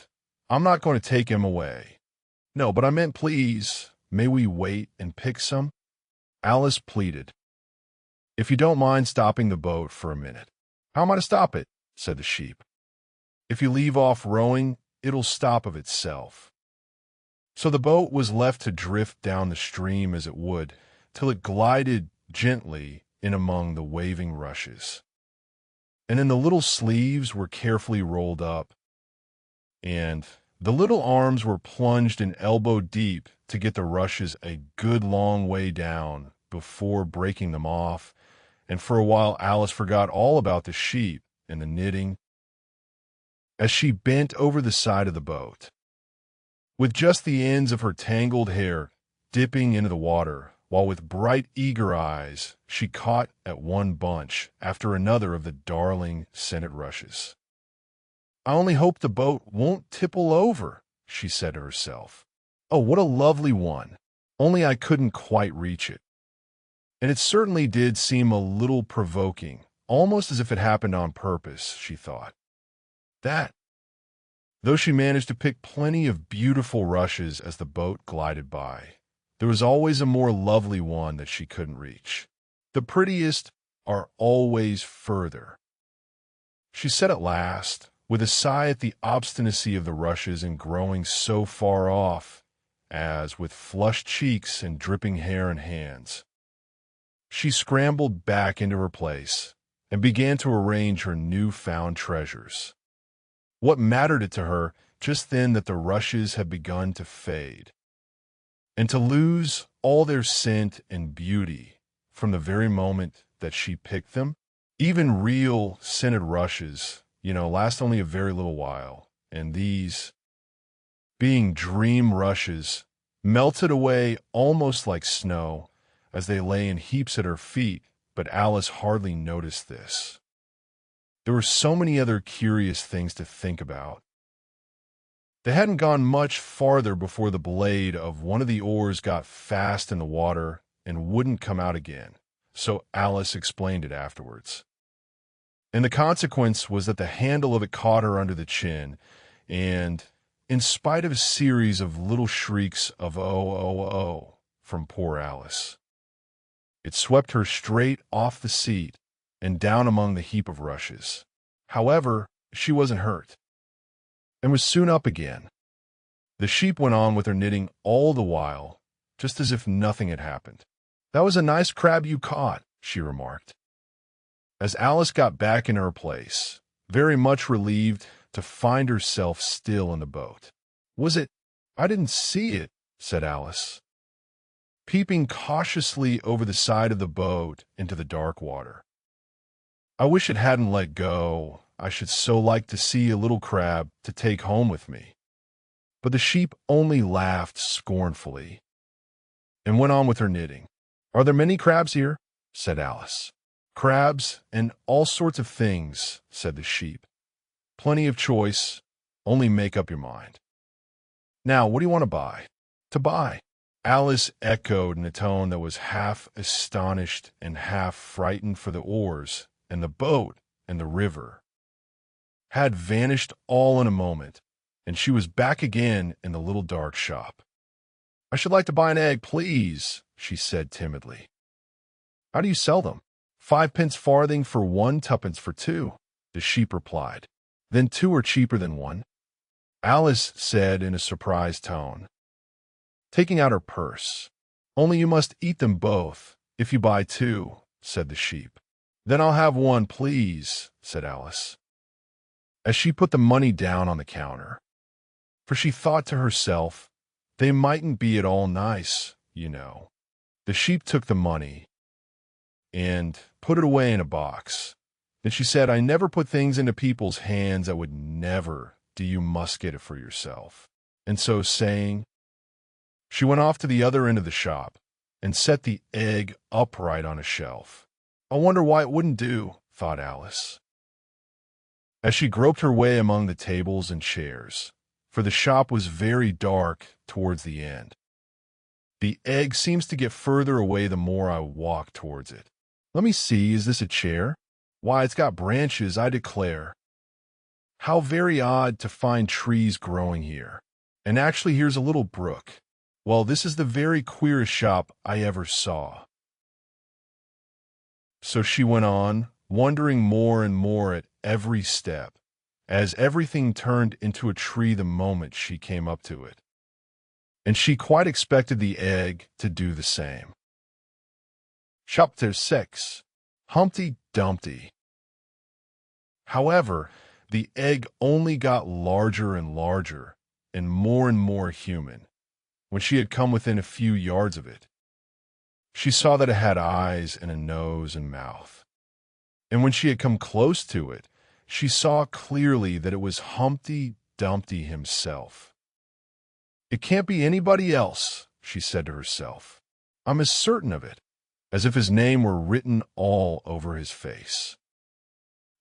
I'm not going to take him away." "No, but I meant please, may we wait and pick some?" Alice pleaded. "If you don't mind stopping the boat for a minute." "How am I to stop it?" said the sheep. "If you leave off rowing, it'll stop of itself." So the boat was left to drift down the stream as it would, till it glided gently in among the waving rushes. And then the little sleeves were carefully rolled up, and the little arms were plunged in elbow deep to get the rushes a good long way down before breaking them off, and for a while Alice forgot all about the sheep and the knitting, as she bent over the side of the boat, with just the ends of her tangled hair dipping into the water, while with bright, eager eyes she caught at one bunch after another of the darling scented rushes. "I only hope the boat won't tipple over," she said to herself. "Oh, what a lovely one! Only I couldn't quite reach it." And it certainly did seem a little provoking, almost as if it happened on purpose, she thought. Though she managed to pick plenty of beautiful rushes as the boat glided by, there was always a more lovely one that she couldn't reach. The prettiest are always further, she said at last, with a sigh at the obstinacy of the rushes in growing so far off, as, with flushed cheeks and dripping hair and hands, she scrambled back into her place and began to arrange her new-found treasures. What mattered it to her just then that the rushes had begun to fade, and to lose all their scent and beauty from the very moment that she picked them? Even real scented rushes, last only a very little while, and these, being dream rushes, melted away almost like snow as they lay in heaps at her feet, but Alice hardly noticed this. There were so many other curious things to think about. They hadn't gone much farther before the blade of one of the oars got fast in the water and wouldn't come out again, so Alice explained it afterwards. And the consequence was that the handle of it caught her under the chin, and, in spite of a series of little shrieks of "oh, oh, oh" from poor Alice, it swept her straight off the seat and down among the heap of rushes. However, she wasn't hurt, and was soon up again. The sheep went on with her knitting all the while, just as if nothing had happened. "That was a nice crab you caught," she remarked, as Alice got back in her place, very much relieved to find herself still in the boat. "Was it? I didn't see it," said Alice, peeping cautiously over the side of the boat into the dark water. "I wish it hadn't let go. I should so like to see a little crab to take home with me." But the sheep only laughed scornfully and went on with her knitting. "Are there many crabs here?" said Alice. "Crabs and all sorts of things," said the sheep. "Plenty of choice. Only make up your mind. Now, what do you want to buy?" "To buy," Alice echoed in a tone that was half astonished and half frightened, for the oars and the boat and the river had vanished all in a moment, and she was back again in the little dark shop. "I should like to buy an egg, please," she said timidly. "How do you sell them?" "5 farthing for one, 2 for 2, the sheep replied. "Then 2 are cheaper than 1, Alice said in a surprised tone, taking out her purse. "Only you must eat them both, if you buy 2, said the sheep. "Then I'll have 1, please," said Alice, as she put the money down on the counter. For she thought to herself, they mightn't be at all nice, The sheep took the money and put it away in a box. Then she said, "I never put things into people's hands that would never do. You must get it for yourself." And so saying, she went off to the other end of the shop and set the egg upright on a shelf. "I wonder why it wouldn't do," thought Alice, as she groped her way among the tables and chairs, for the shop was very dark towards the end. "The egg seems to get further away the more I walk towards it. Let me see, is this a chair? Why, it's got branches, I declare. How very odd to find trees growing here. And actually here's a little brook. Well, this is the very queerest shop I ever saw." So she went on, wondering more and more at every step, as everything turned into a tree the moment she came up to it. And she quite expected the egg to do the same. Chapter 6. Humpty Dumpty. However, the egg only got larger and larger and more human when she had come within a few yards of it. She saw that it had eyes and a nose and mouth. And when she had come close to it, she saw clearly that it was Humpty Dumpty himself. "It can't be anybody else," she said to herself. "I'm as certain of it as if his name were written all over his face.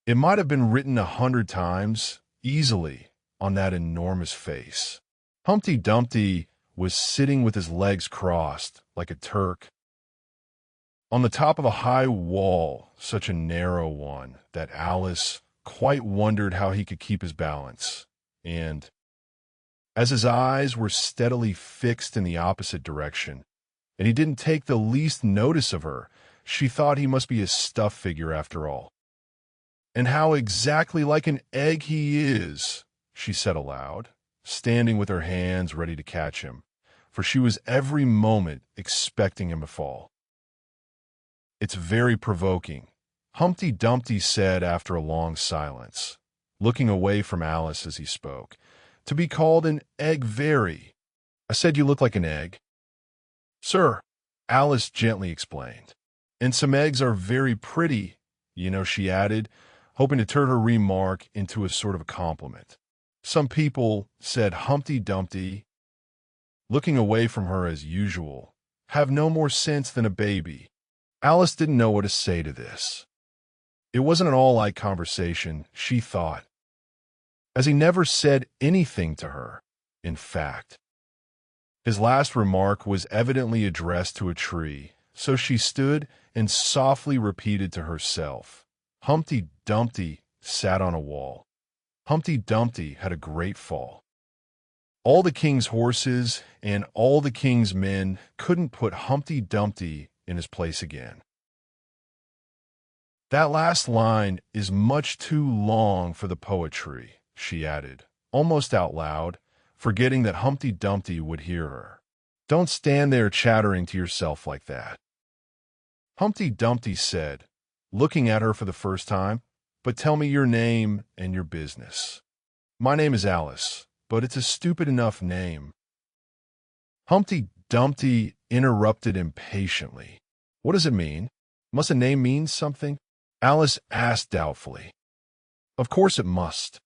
It might have been written 100 times, easily, on that enormous face." Humpty Dumpty was sitting with his legs crossed, like a Turk, on the top of a high wall, such a narrow one that Alice quite wondered how he could keep his balance. And as his eyes were steadily fixed in the opposite direction, and he didn't take the least notice of her, she thought he must be a stuffed figure after all. "And how exactly like an egg he is," she said aloud, standing with her hands ready to catch him, for she was every moment expecting him to fall. "It's very provoking," Humpty Dumpty said after a long silence, looking away from Alice as he spoke, "to be called an egg very. I said you look like an egg." "Sir," Alice gently explained, "and some eggs are very pretty, you know," she added, hoping to turn her remark into a sort of a compliment. "Some people," said Humpty Dumpty, looking away from her as usual, "have no more sense than a baby." Alice didn't know what to say to this. It wasn't an all-like conversation, she thought, as he never said anything to her. In fact, his last remark was evidently addressed to a tree, so she stood and softly repeated to herself, "Humpty Dumpty sat on a wall. Humpty Dumpty had a great fall. All the king's horses and all the king's men couldn't put Humpty Dumpty in his place again." "That last line is much too long for the poetry," she added, almost out loud, forgetting that Humpty Dumpty would hear her. "Don't stand there chattering to yourself like that," Humpty Dumpty said, looking at her for the first time. "But tell me your name and your business." "My name is Alice, but it's a stupid enough name," Humpty Dumpty interrupted impatiently. "What does it mean? Must a name mean something?" Alice asked doubtfully. "Of course it must,"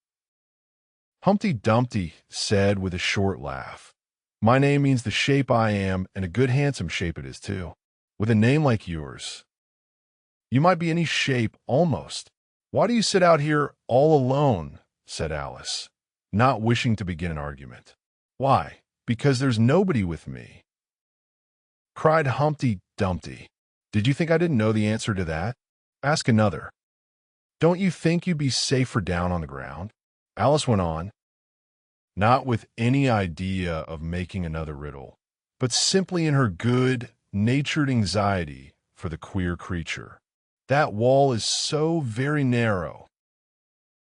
Humpty Dumpty said with a short laugh. "My name means the shape I am, and a good handsome shape it is, too. With a name like yours, you might be any shape, almost." "Why do you sit out here all alone?" said Alice, not wishing to begin an argument. "Why, because there's nobody with me," cried Humpty Dumpty. "Did you think I didn't know the answer to that? Ask another. Don't you think you'd be safer down on the ground?" Alice went on, not with any idea of making another riddle, but simply in her good-natured anxiety for the queer creature. "That wall is so very narrow.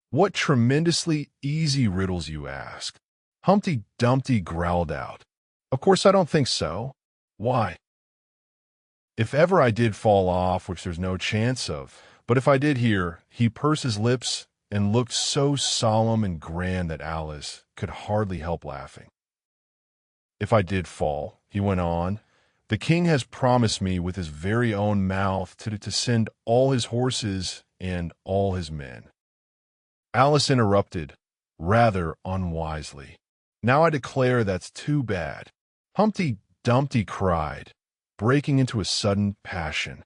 What tremendously easy riddles you ask." Humpty Dumpty growled out, "Of course I don't think so. Why? If ever I did fall off, which there's no chance of, but if I did here," he pursed his lips and looked so solemn and grand that Alice could hardly help laughing. "If I did fall," he went on, "the king has promised me with his very own mouth to send all his horses and all his men." Alice interrupted, rather unwisely. "Now I declare that's too bad," Humpty Dumpty cried, breaking into a sudden passion.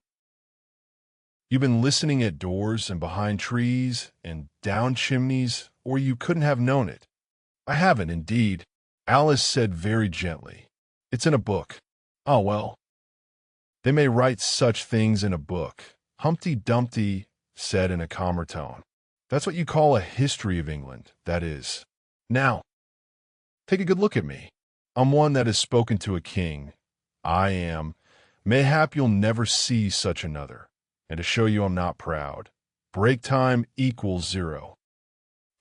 "You've been listening at doors and behind trees and down chimneys, or you couldn't have known it." "I haven't, indeed," Alice said very gently. "It's in a book." "Oh, well, they may write such things in a book," Humpty Dumpty said in a calmer tone. "That's what you call a history of England, that is. Now, take a good look at me. I'm one that has spoken to a king. I am. Mayhap you'll never see such another. And to show you I'm not proud, break time equals 0.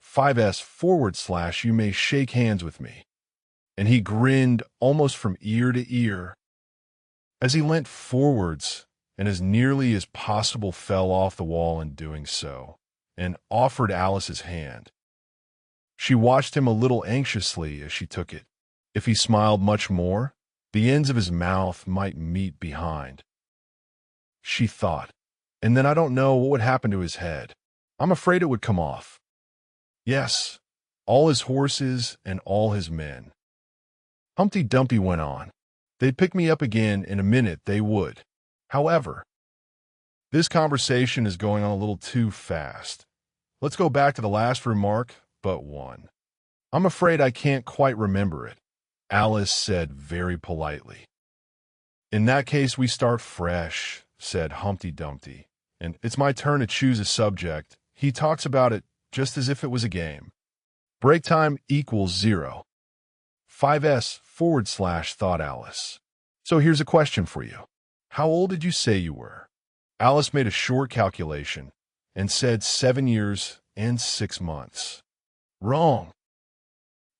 5s / you may shake hands with me." And he grinned almost from ear to ear as he leant forwards and as nearly as possible fell off the wall in doing so, and offered Alice his hand. She watched him a little anxiously as she took it. If he smiled much more, the ends of his mouth might meet behind, she thought, and then I don't know what would happen to his head. I'm afraid it would come off. "Yes, all his horses and all his men," Humpty Dumpty went on. "They'd pick me up again in a minute, they would. However, this conversation is going on a little too fast. Let's go back to the last remark but one. I'm afraid I can't quite remember it," Alice said very politely. "In that case, we start fresh," said Humpty Dumpty, and it's my turn to choose a subject. He talks about it just as if it was a game. Break time equals 0. 5s / thought Alice. So here's a question for you. How old did you say you were? Alice made a short calculation and said 7 years and 6 months. Wrong.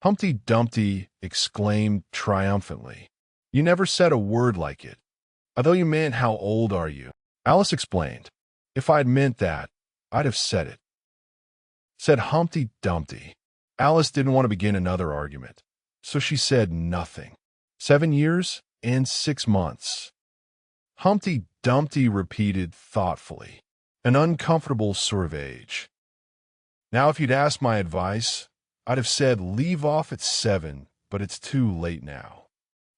Humpty Dumpty exclaimed triumphantly. You never said a word like it. I thought you meant how old are you? Alice explained. If I'd meant that, I'd have said it. Said Humpty Dumpty. Alice didn't want to begin another argument, so she said nothing. 7 years and 6 months. Humpty Dumpty repeated thoughtfully. An uncomfortable sort of age. Now, if you'd asked my advice, I'd have said leave off at 7, but it's too late now.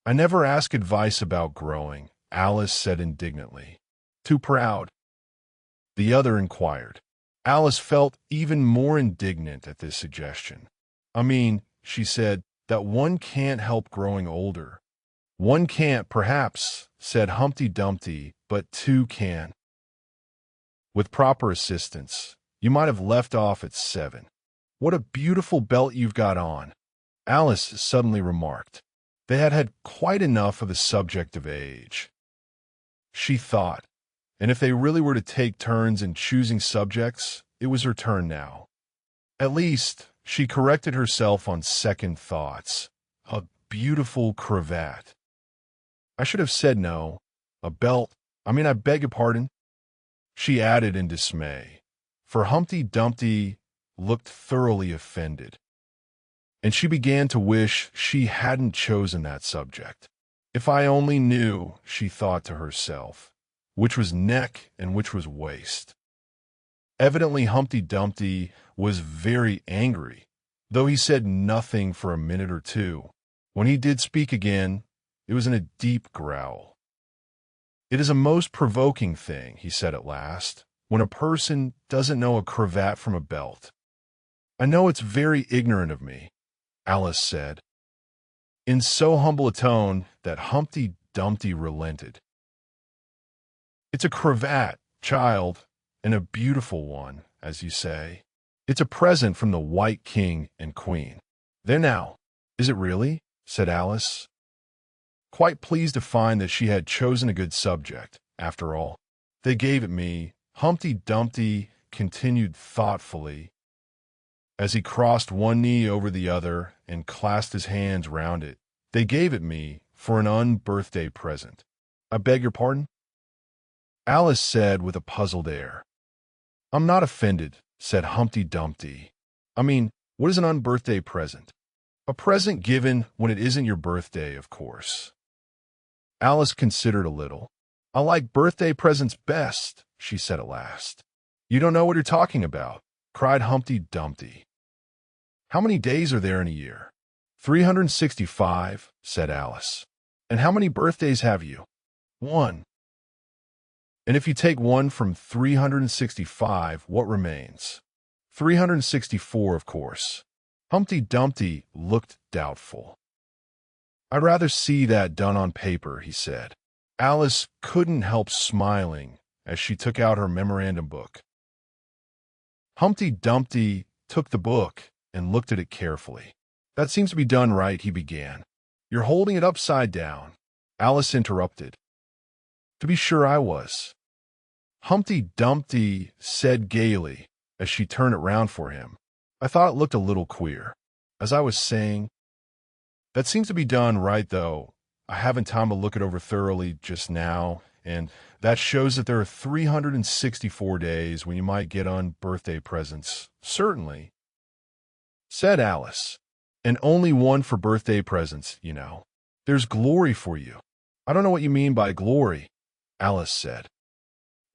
I never ask advice about growing, Alice said indignantly. Too proud? The other inquired. Alice felt even more indignant at this suggestion. I mean, she said, that one can't help growing older. One can't, perhaps, said Humpty Dumpty, but two can. With proper assistance, you might have left off at 7. What a beautiful belt you've got on, Alice suddenly remarked. They had had quite enough of the subject of age. She thought, and if they really were to take turns in choosing subjects, it was her turn now. At least, she corrected herself on second thoughts. A beautiful cravat. I should have said no. A belt. I beg your pardon. She added in dismay, for Humpty Dumpty looked thoroughly offended. And she began to wish she hadn't chosen that subject. If I only knew, she thought to herself, which was neck and which was waist. Evidently Humpty Dumpty was very angry, though he said nothing for a minute or two. When he did speak again, it was in a deep growl. It is a most provoking thing, he said at last, when a person doesn't know a cravat from a belt. I know it's very ignorant of me, Alice said, in so humble a tone that Humpty Dumpty relented. It's a cravat, child, and a beautiful one, as you say. It's a present from the White King and Queen. There now. Is it really? Said Alice, quite pleased to find that she had chosen a good subject, after all. They gave it me, Humpty Dumpty continued thoughtfully, as he crossed one knee over the other and clasped his hands round it. They gave it me for an unbirthday present. I beg your pardon? Alice said with a puzzled air. I'm not offended, said Humpty Dumpty. What is an unbirthday present? A present given when it isn't your birthday, of course. Alice considered a little. I like birthday presents best, she said at last. You don't know what you're talking about, cried Humpty Dumpty. How many days are there in a year? 365, said Alice. And how many birthdays have you? 1. And if you take 1 from 365, what remains? 364, of course. Humpty Dumpty looked doubtful. I'd rather see that done on paper, he said. Alice couldn't help smiling as she took out her memorandum book. Humpty Dumpty took the book and looked at it carefully. That seems to be done right, he began. You're holding it upside down, Alice interrupted. To be sure I was. Humpty Dumpty said gaily as she turned it round for him. I thought it looked a little queer. As I was saying, that seems to be done right, though. I haven't time to look it over thoroughly just now, and that shows that there are 364 days when you might get on birthday presents. Certainly, said Alice. And only 1 for birthday presents, you know. There's glory for you. I don't know what you mean by glory, Alice said.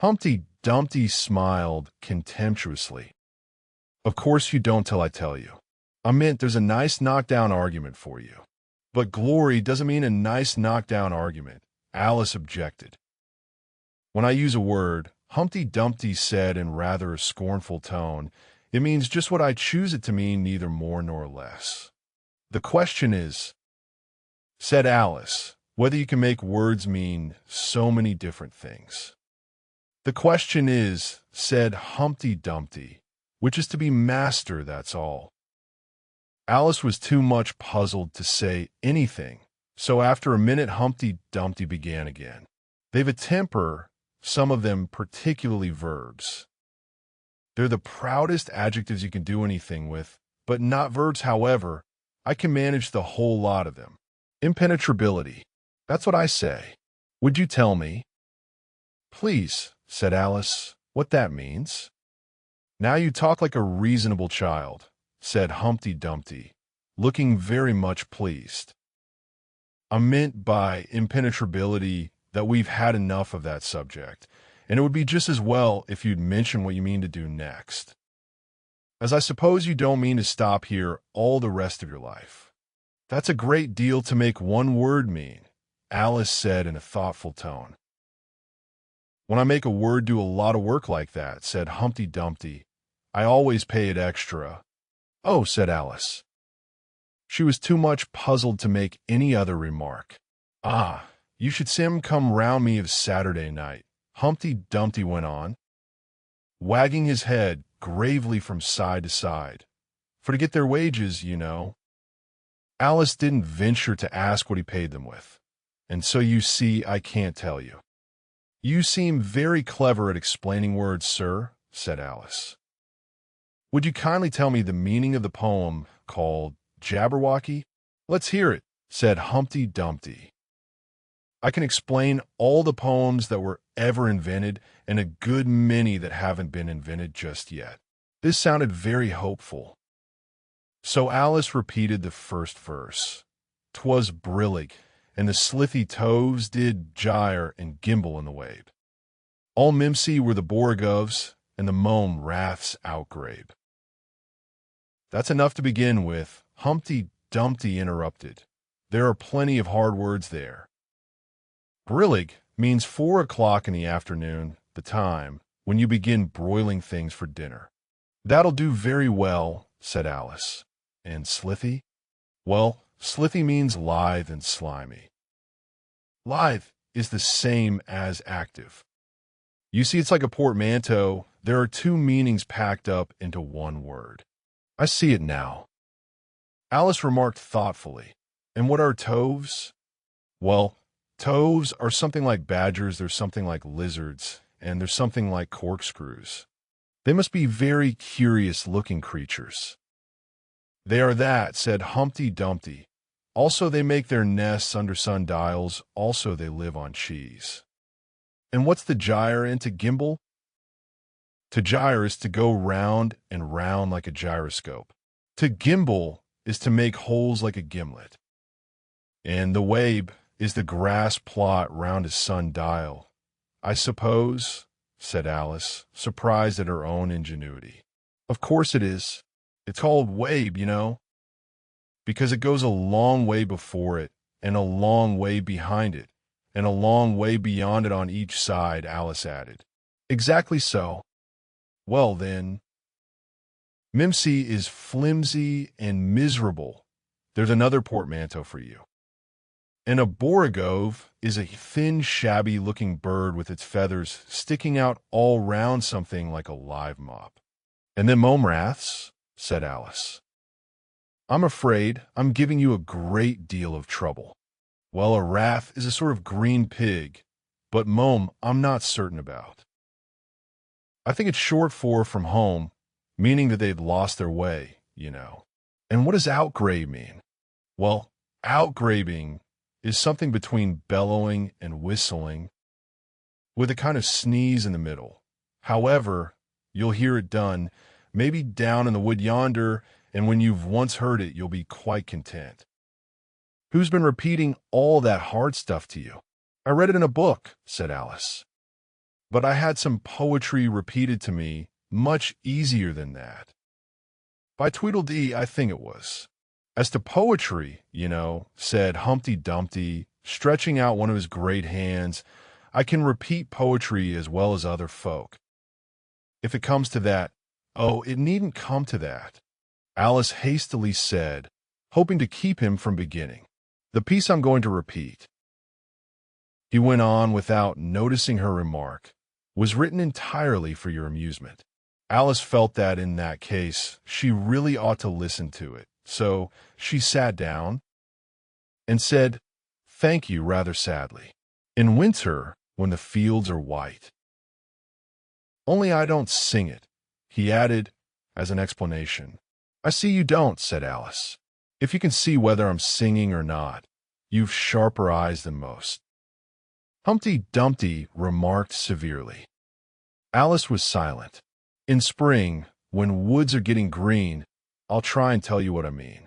Humpty Dumpty smiled contemptuously. Of course you don't till I tell you. I meant there's a nice knockdown argument for you. But glory doesn't mean a nice knockdown argument, Alice objected. When I use a word, Humpty Dumpty said in rather a scornful tone, it means just what I choose it to mean, neither more nor less. The question is, said Alice, whether you can make words mean so many different things. "The question is," said Humpty Dumpty, "which is to be master, that's all." Alice was too much puzzled to say anything, so after a minute Humpty Dumpty began again. "They've a temper, some of them, particularly verbs. They're the proudest adjectives you can do anything with, but not verbs. However, I can manage the whole lot of them. Impenetrability. That's what I say. Would you tell me?" "Please," said Alice, "what that means?" "Now you talk like a reasonable child," said Humpty Dumpty, looking very much pleased. "I meant by impenetrability that we've had enough of that subject, and it would be just as well if you'd mention what you mean to do next. As I suppose you don't mean to stop here all the rest of your life." "That's a great deal to make one word mean," Alice said in a thoughtful tone. "When I make a word do a lot of work like that," said Humpty Dumpty, "I always pay it extra." "Oh," said Alice. She was too much puzzled to make any other remark. "Ah, you should see 'em come round me of Saturday night," Humpty Dumpty went on, wagging his head gravely from side to side, "for to get their wages, you know." Alice didn't venture to ask what he paid them with, and so you see I can't tell you. "You seem very clever at explaining words, sir," said Alice. "Would you kindly tell me the meaning of the poem called Jabberwocky?" "Let's hear it," said Humpty Dumpty. "I can explain all the poems that were ever invented and a good many that haven't been invented just yet." This sounded very hopeful. So Alice repeated the first verse. "'Twas brillig, and the slithy toves did gyre and gimble in the wabe. All mimsy were the borogoves, and the mome raths outgrabe." "That's enough to begin with," Humpty Dumpty interrupted. "There are plenty of hard words there. Brillig means 4 o'clock in the afternoon, the time when you begin broiling things for dinner." "That'll do very well," said Alice. "And slithy?" "Well, slithy means lithe and slimy." "Lithe is the same as active. You see, it's like a portmanteau. There are two meanings packed up into one word." "I see it now." Alice remarked thoughtfully. "And what are toves?" "Well, toves are something like badgers, there's something like lizards, and there's something like corkscrews. They must be very curious-looking creatures." "They are that," said Humpty Dumpty. "Also they make their nests under sundials, also they live on cheese." "And what's to gyre and to gimble?" "To gyre is to go round and round like a gyroscope. To gimble is to make holes like a gimlet. And the wabe is the grass plot round a sundial, I suppose," said Alice, surprised at her own ingenuity. "Of course it is. It's called wabe, you know, because it goes a long way before it, and a long way behind it, and a long way beyond it on each side," Alice added. "Exactly so. Well, then, mimsy is flimsy and miserable. There's another portmanteau for you. And a borogove is a thin, shabby-looking bird with its feathers sticking out all round something like a live mop." "And then mome raths?" said Alice. "I'm afraid I'm giving you a great deal of trouble." "Well, a rath is a sort of green pig, but mome I'm not certain about. I think it's short for from home, meaning that they've lost their way, you know." "And what does outgrabe mean?" "Well, outgrabing is something between bellowing and whistling, with a kind of sneeze in the middle. However, you'll hear it done, maybe down in the wood yonder, and when you've once heard it, you'll be quite content." "Who's been repeating all that hard stuff to you?" "I read it in a book," said Alice. "But I had some poetry repeated to me much easier than that. By Tweedledee, I think it was." "As to poetry, you know," said Humpty Dumpty, stretching out one of his great hands, "I can repeat poetry as well as other folk. If it comes to that—" "Oh, it needn't come to that," Alice hastily said, hoping to keep him from beginning. "The piece I'm going to repeat," he went on without noticing her remark, was written entirely for your amusement. Alice felt that in that case, she really ought to listen to it, so she sat down and said, "Thank you," rather sadly. "In winter, when the fields are white." "Only I don't sing it," he added as an explanation. "I see you don't," said Alice. "If you can see whether I'm singing or not, you've sharper eyes than most." Humpty Dumpty remarked severely. Alice was silent. "In spring, when woods are getting green, I'll try and tell you what I mean."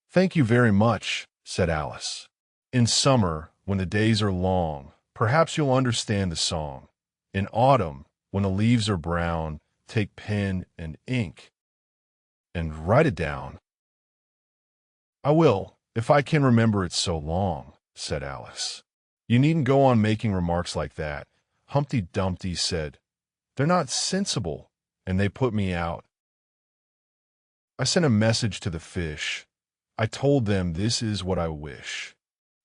"Thank you very much," said Alice. "In summer, when the days are long, perhaps you'll understand the song. In autumn, when the leaves are brown, take pen and ink and write it down." "I will, if I can remember it so long," said Alice. "You needn't go on making remarks like that," Humpty Dumpty said. "They're not sensible, and they put me out. I sent a message to the fish. I told them this is what I wish.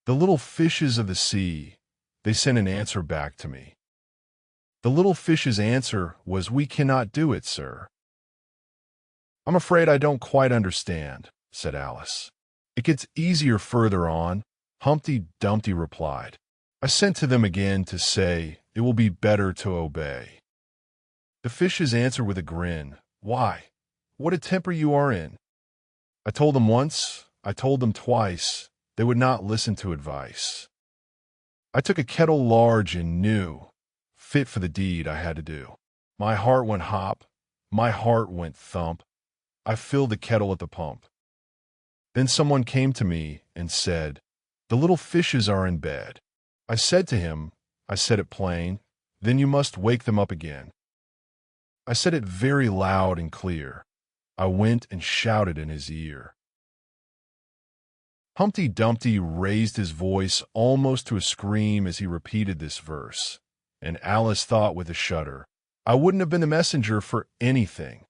The little fishes of the sea, they sent an answer back to me. The little fish's answer was, 'We cannot do it, sir.'" "I'm afraid I don't quite understand," said Alice. "It gets easier further on," Humpty Dumpty replied. "I sent to them again to say it will be better to obey." The fishes answered with a grin, "Why, what a temper you are in! I told them once, I told them twice, they would not listen to advice. I took a kettle large and new, fit for the deed I had to do. My heart went hop, my heart went thump, I filled the kettle at the pump. Then someone came to me and said, 'The little fishes are in bed.' I said to him, I said it plain, 'Then you must wake them up again.' I said it very loud and clear. I went and shouted in his ear." Humpty Dumpty raised his voice almost to a scream as he repeated this verse, and Alice thought with a shudder, "I wouldn't have been the messenger for anything."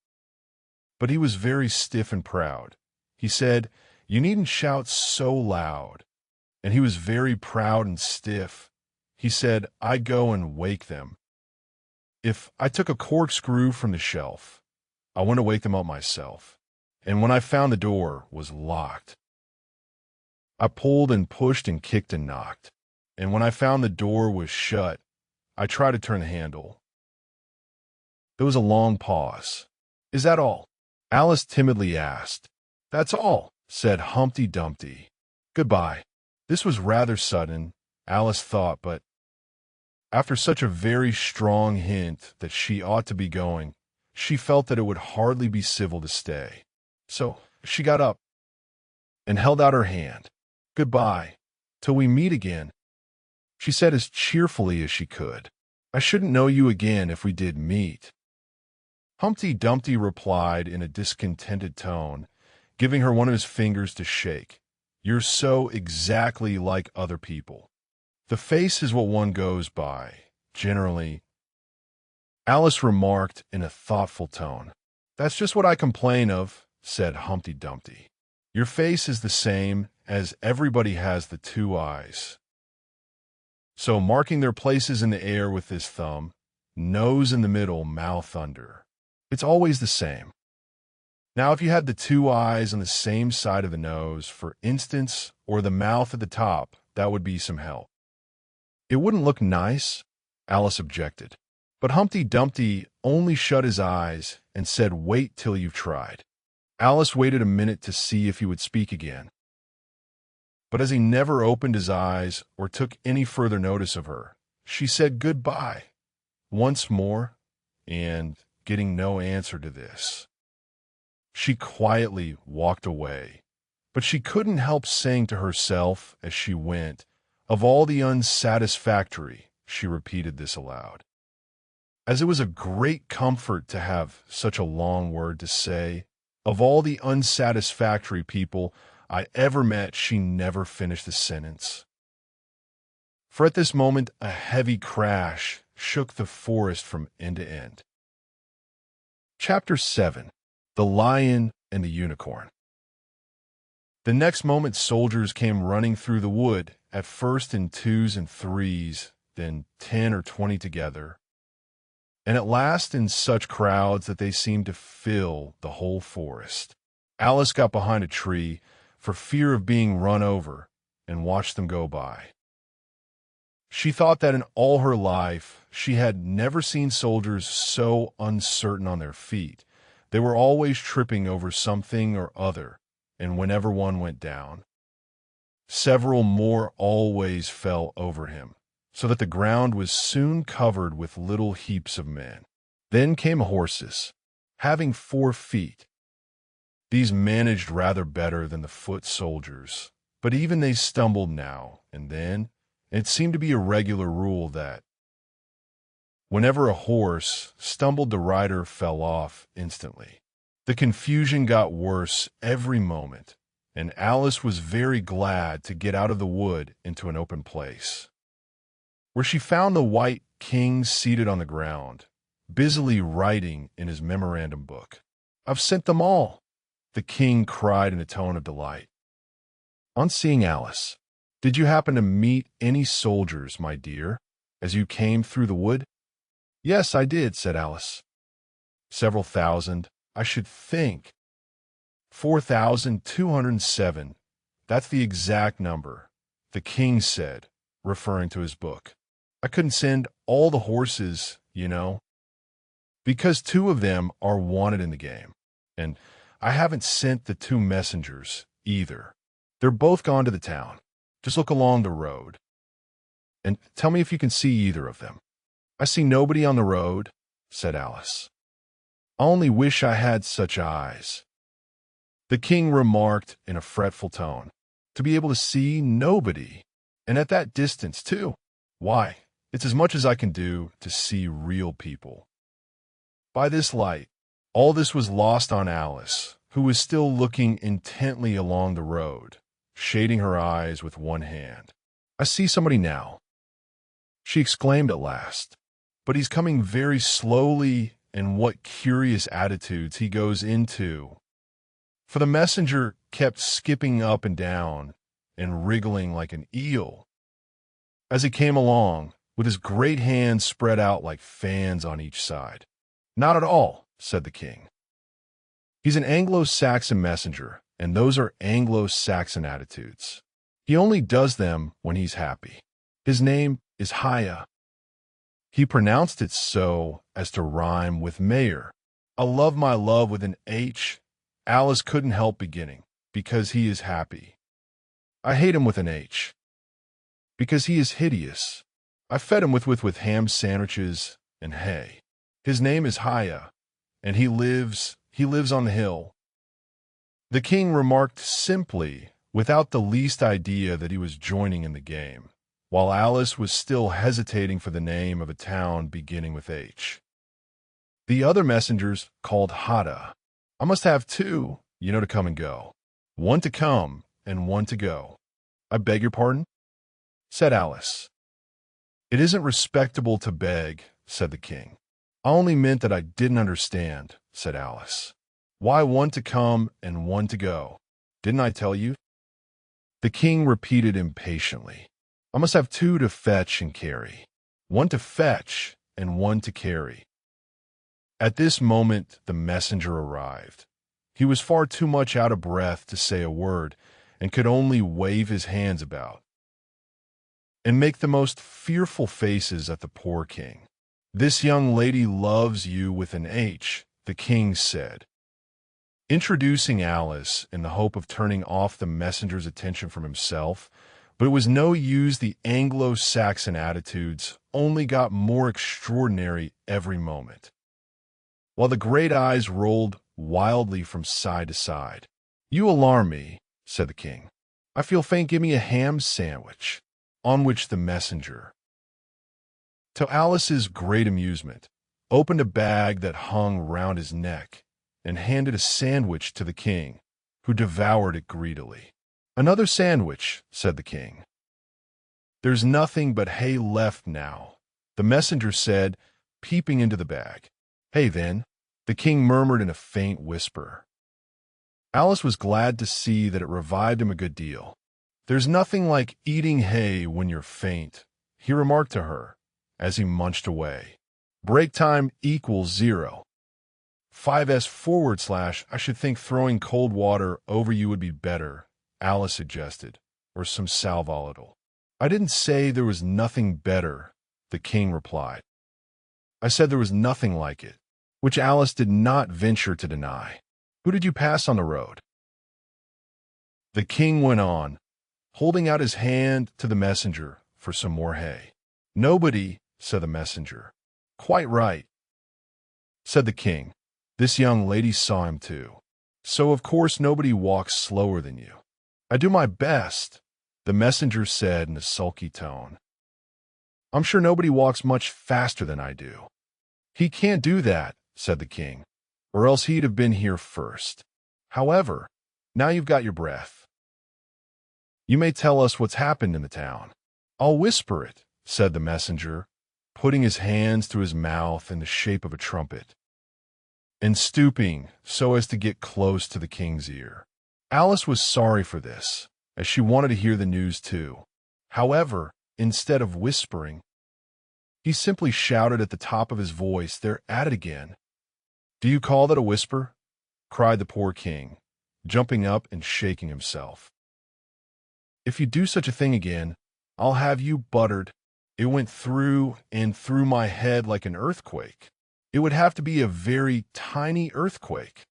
But he was very stiff and proud. He said, "You needn't shout so loud." And he was very proud and stiff. He said, "I'd go and wake them. If I took a corkscrew from the shelf, I went to wake them up myself. And when I found the door was locked, I pulled and pushed and kicked and knocked. And when I found the door was shut, I tried to turn the handle." There was a long pause. "Is that all?" Alice timidly asked. "That's all," said Humpty Dumpty. "Goodbye." This was rather sudden, Alice thought, but after such a very strong hint that she ought to be going, she felt that it would hardly be civil to stay. So she got up and held out her hand. "Goodbye, till we meet again," she said as cheerfully as she could. "I shouldn't know you again if we did meet." Humpty Dumpty replied in a discontented tone, giving her one of his fingers to shake. "You're so exactly like other people. The face is what one goes by, generally." Alice remarked in a thoughtful tone. "That's just what I complain of," said Humpty Dumpty. "Your face is the same as everybody has the two eyes." So marking their places in the air with his thumb, nose in the middle, mouth under. It's always the same. Now, if you had the two eyes on the same side of the nose, for instance, or the mouth at the top, that would be some help. "It wouldn't look nice," Alice objected. But Humpty Dumpty only shut his eyes and said, "Wait till you've tried." Alice waited a minute to see if he would speak again. But as he never opened his eyes or took any further notice of her, she said goodbye once more, and, getting no answer to this, she quietly walked away. But she couldn't help saying to herself as she went, "Of all the unsatisfactory," she repeated this aloud, as it was a great comfort to have such a long word to say. "Of all the unsatisfactory people I ever met," she never finished the sentence. For at this moment a heavy crash shook the forest from end to end. Chapter 7. The Lion and the Unicorn. The next moment soldiers came running through the wood, at first in twos and threes, then 10 or 20 together, and at last in such crowds that they seemed to fill the whole forest. Alice got behind a tree for fear of being run over and watched them go by. She thought that in all her life she had never seen soldiers so uncertain on their feet. They were always tripping over something or other, and whenever one went down, several more always fell over him, so that the ground was soon covered with little heaps of men. Then came horses, having 4 feet. These managed rather better than the foot soldiers, but even they stumbled now and then, and it seemed to be a regular rule that whenever a horse stumbled, the rider fell off instantly. The confusion got worse every moment, and Alice was very glad to get out of the wood into an open place, where she found the White King seated on the ground, busily writing in his memorandum book. "I've sent them all," the king cried in a tone of delight. On seeing Alice, "Did you happen to meet any soldiers, my dear, as you came through the wood?" "Yes, I did," said Alice. "Several thousand, I should think." 4,207. That's the exact number, the king said, referring to his book. "I couldn't send all the horses, you know, because 2 of them are wanted in the game. And I haven't sent the 2 messengers either. They're both gone to the town. Just look along the road and tell me if you can see either of them." "I see nobody on the road," said Alice. "I only wish I had such eyes," the king remarked in a fretful tone, "to be able to see nobody, and at that distance, too. Why, it's as much as I can do to see real people." By this light, all this was lost on Alice, who was still looking intently along the road, shading her eyes with one hand. "I see somebody now," she exclaimed at last, "but he's coming very slowly, and what curious attitudes he goes into." For the messenger kept skipping up and down and wriggling like an eel as he came along, with his great hands spread out like fans on each side. "Not at all," said the king. "He's an Anglo-Saxon messenger, and those are Anglo-Saxon attitudes. He only does them when he's happy. His name is Haya." He pronounced it so as to rhyme with mayor. "I love my love with an H," Alice couldn't help beginning, "because he is happy. I hate him with an H, because he is hideous. I fed him with ham sandwiches and hay. His name is Haya, and he lives on the hill." The king remarked simply, without the least idea that he was joining in the game, while Alice was still hesitating for the name of a town beginning with H. "The other messengers called Hada. I must have 2, you know, to come and go. 1 to come and 1 to go." "I beg your pardon?" said Alice. "It isn't respectable to beg," said the king. "I only meant that I didn't understand," said Alice. "Why 1 to come and 1 to go? Didn't I tell you?" The king repeated impatiently, "I must have 2 to fetch and carry. 1 to fetch and 1 to carry." At this moment the messenger arrived. He was far too much out of breath to say a word, and could only wave his hands about and make the most fearful faces at the poor king. "This young lady loves you with an H," the king said, introducing Alice in the hope of turning off the messenger's attention from himself. But it was no use. The Anglo-Saxon attitudes only got more extraordinary every moment, while the great eyes rolled wildly from side to side. "You alarm me," said the king. "I feel faint. Give me a ham sandwich." On which the messenger, to Alice's great amusement, opened a bag that hung round his neck and handed a sandwich to the king, who devoured it greedily. "Another sandwich," said the king. "There's nothing but hay left now," the messenger said, peeping into the bag. "Hay, then," the king murmured in a faint whisper. Alice was glad to see that it revived him a good deal. "There's nothing like eating hay when you're faint," he remarked to her as he munched away. Break time equals 0. 5s / I should think throwing cold water over you would be better, Alice suggested, or some sal volatile. I didn't say there was nothing better, the king replied. I said there was nothing like it, which Alice did not venture to deny. Who did you pass on the road? The king went on, holding out his hand to the messenger for some more hay. Nobody, said the messenger. Quite right, said the king. This young lady saw him too. So of course nobody walks slower than you. I do my best, the messenger said in a sulky tone. I'm sure nobody walks much faster than I do. He can't do that, said the king, or else he'd have been here first. However, now you've got your breath. You may tell us what's happened in the town. I'll whisper it, said the messenger, putting his hands to his mouth in the shape of a trumpet, and stooping so as to get close to the king's ear. Alice was sorry for this, as she wanted to hear the news too. However, instead of whispering, he simply shouted at the top of his voice, "They're at it again." "Do you call that a whisper?" cried the poor king, jumping up and shaking himself. "If you do such a thing again, I'll have you buttered." It went through and through my head like an earthquake. It would have to be a very tiny earthquake,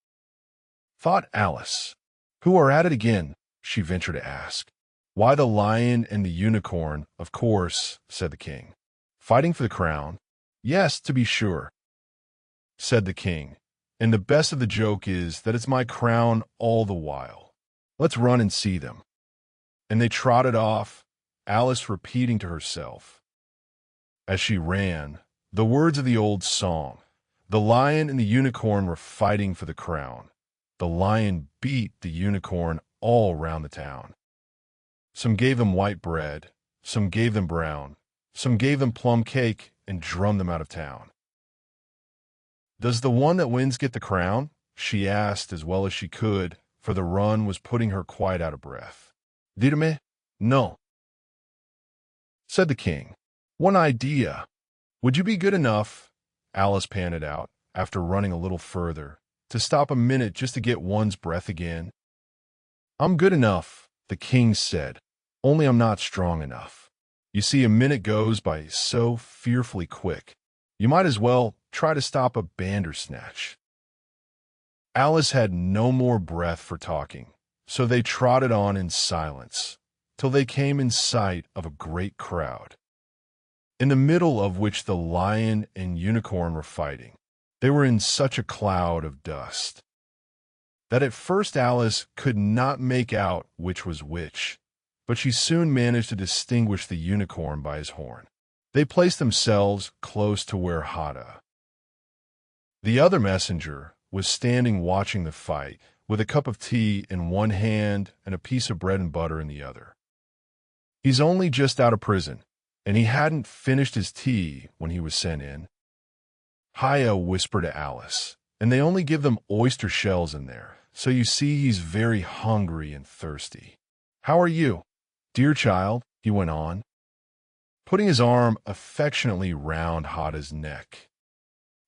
thought Alice. Who are at it again? She ventured to ask. Why, the lion and the unicorn, of course, said the king. Fighting for the crown? Yes, to be sure, said the king. And the best of the joke is that it's my crown all the while. Let's run and see them. And they trotted off, Alice repeating to herself, as she ran, the words of the old song. The lion and the unicorn were fighting for the crown. The lion beat the unicorn all round the town. Some gave them white bread, some gave them brown, some gave them plum cake and drummed them out of town. Does the one that wins get the crown? She asked as well as she could, for the run was putting her quite out of breath. Ditame? No, said the king. One idea. Would you be good enough, Alice panted out, after running a little further, to stop a minute just to get one's breath again? I'm good enough, the king said, only I'm not strong enough. You see, a minute goes by so fearfully quick. You might as well try to stop a bandersnatch. Alice had no more breath for talking, so they trotted on in silence, till they came in sight of a great crowd, in the middle of which the lion and unicorn were fighting. They were in such a cloud of dust that at first Alice could not make out which was which, but she soon managed to distinguish the unicorn by his horn. They placed themselves close to where Hada, the other messenger, was standing watching the fight, with a cup of tea in one hand and a piece of bread and butter in the other. He's only just out of prison, and he hadn't finished his tea when he was sent in. Haya whispered to Alice, and they only give them oyster shells in there, so you see he's very hungry and thirsty. How are you, dear child? He went on, putting his arm affectionately round Hada's neck.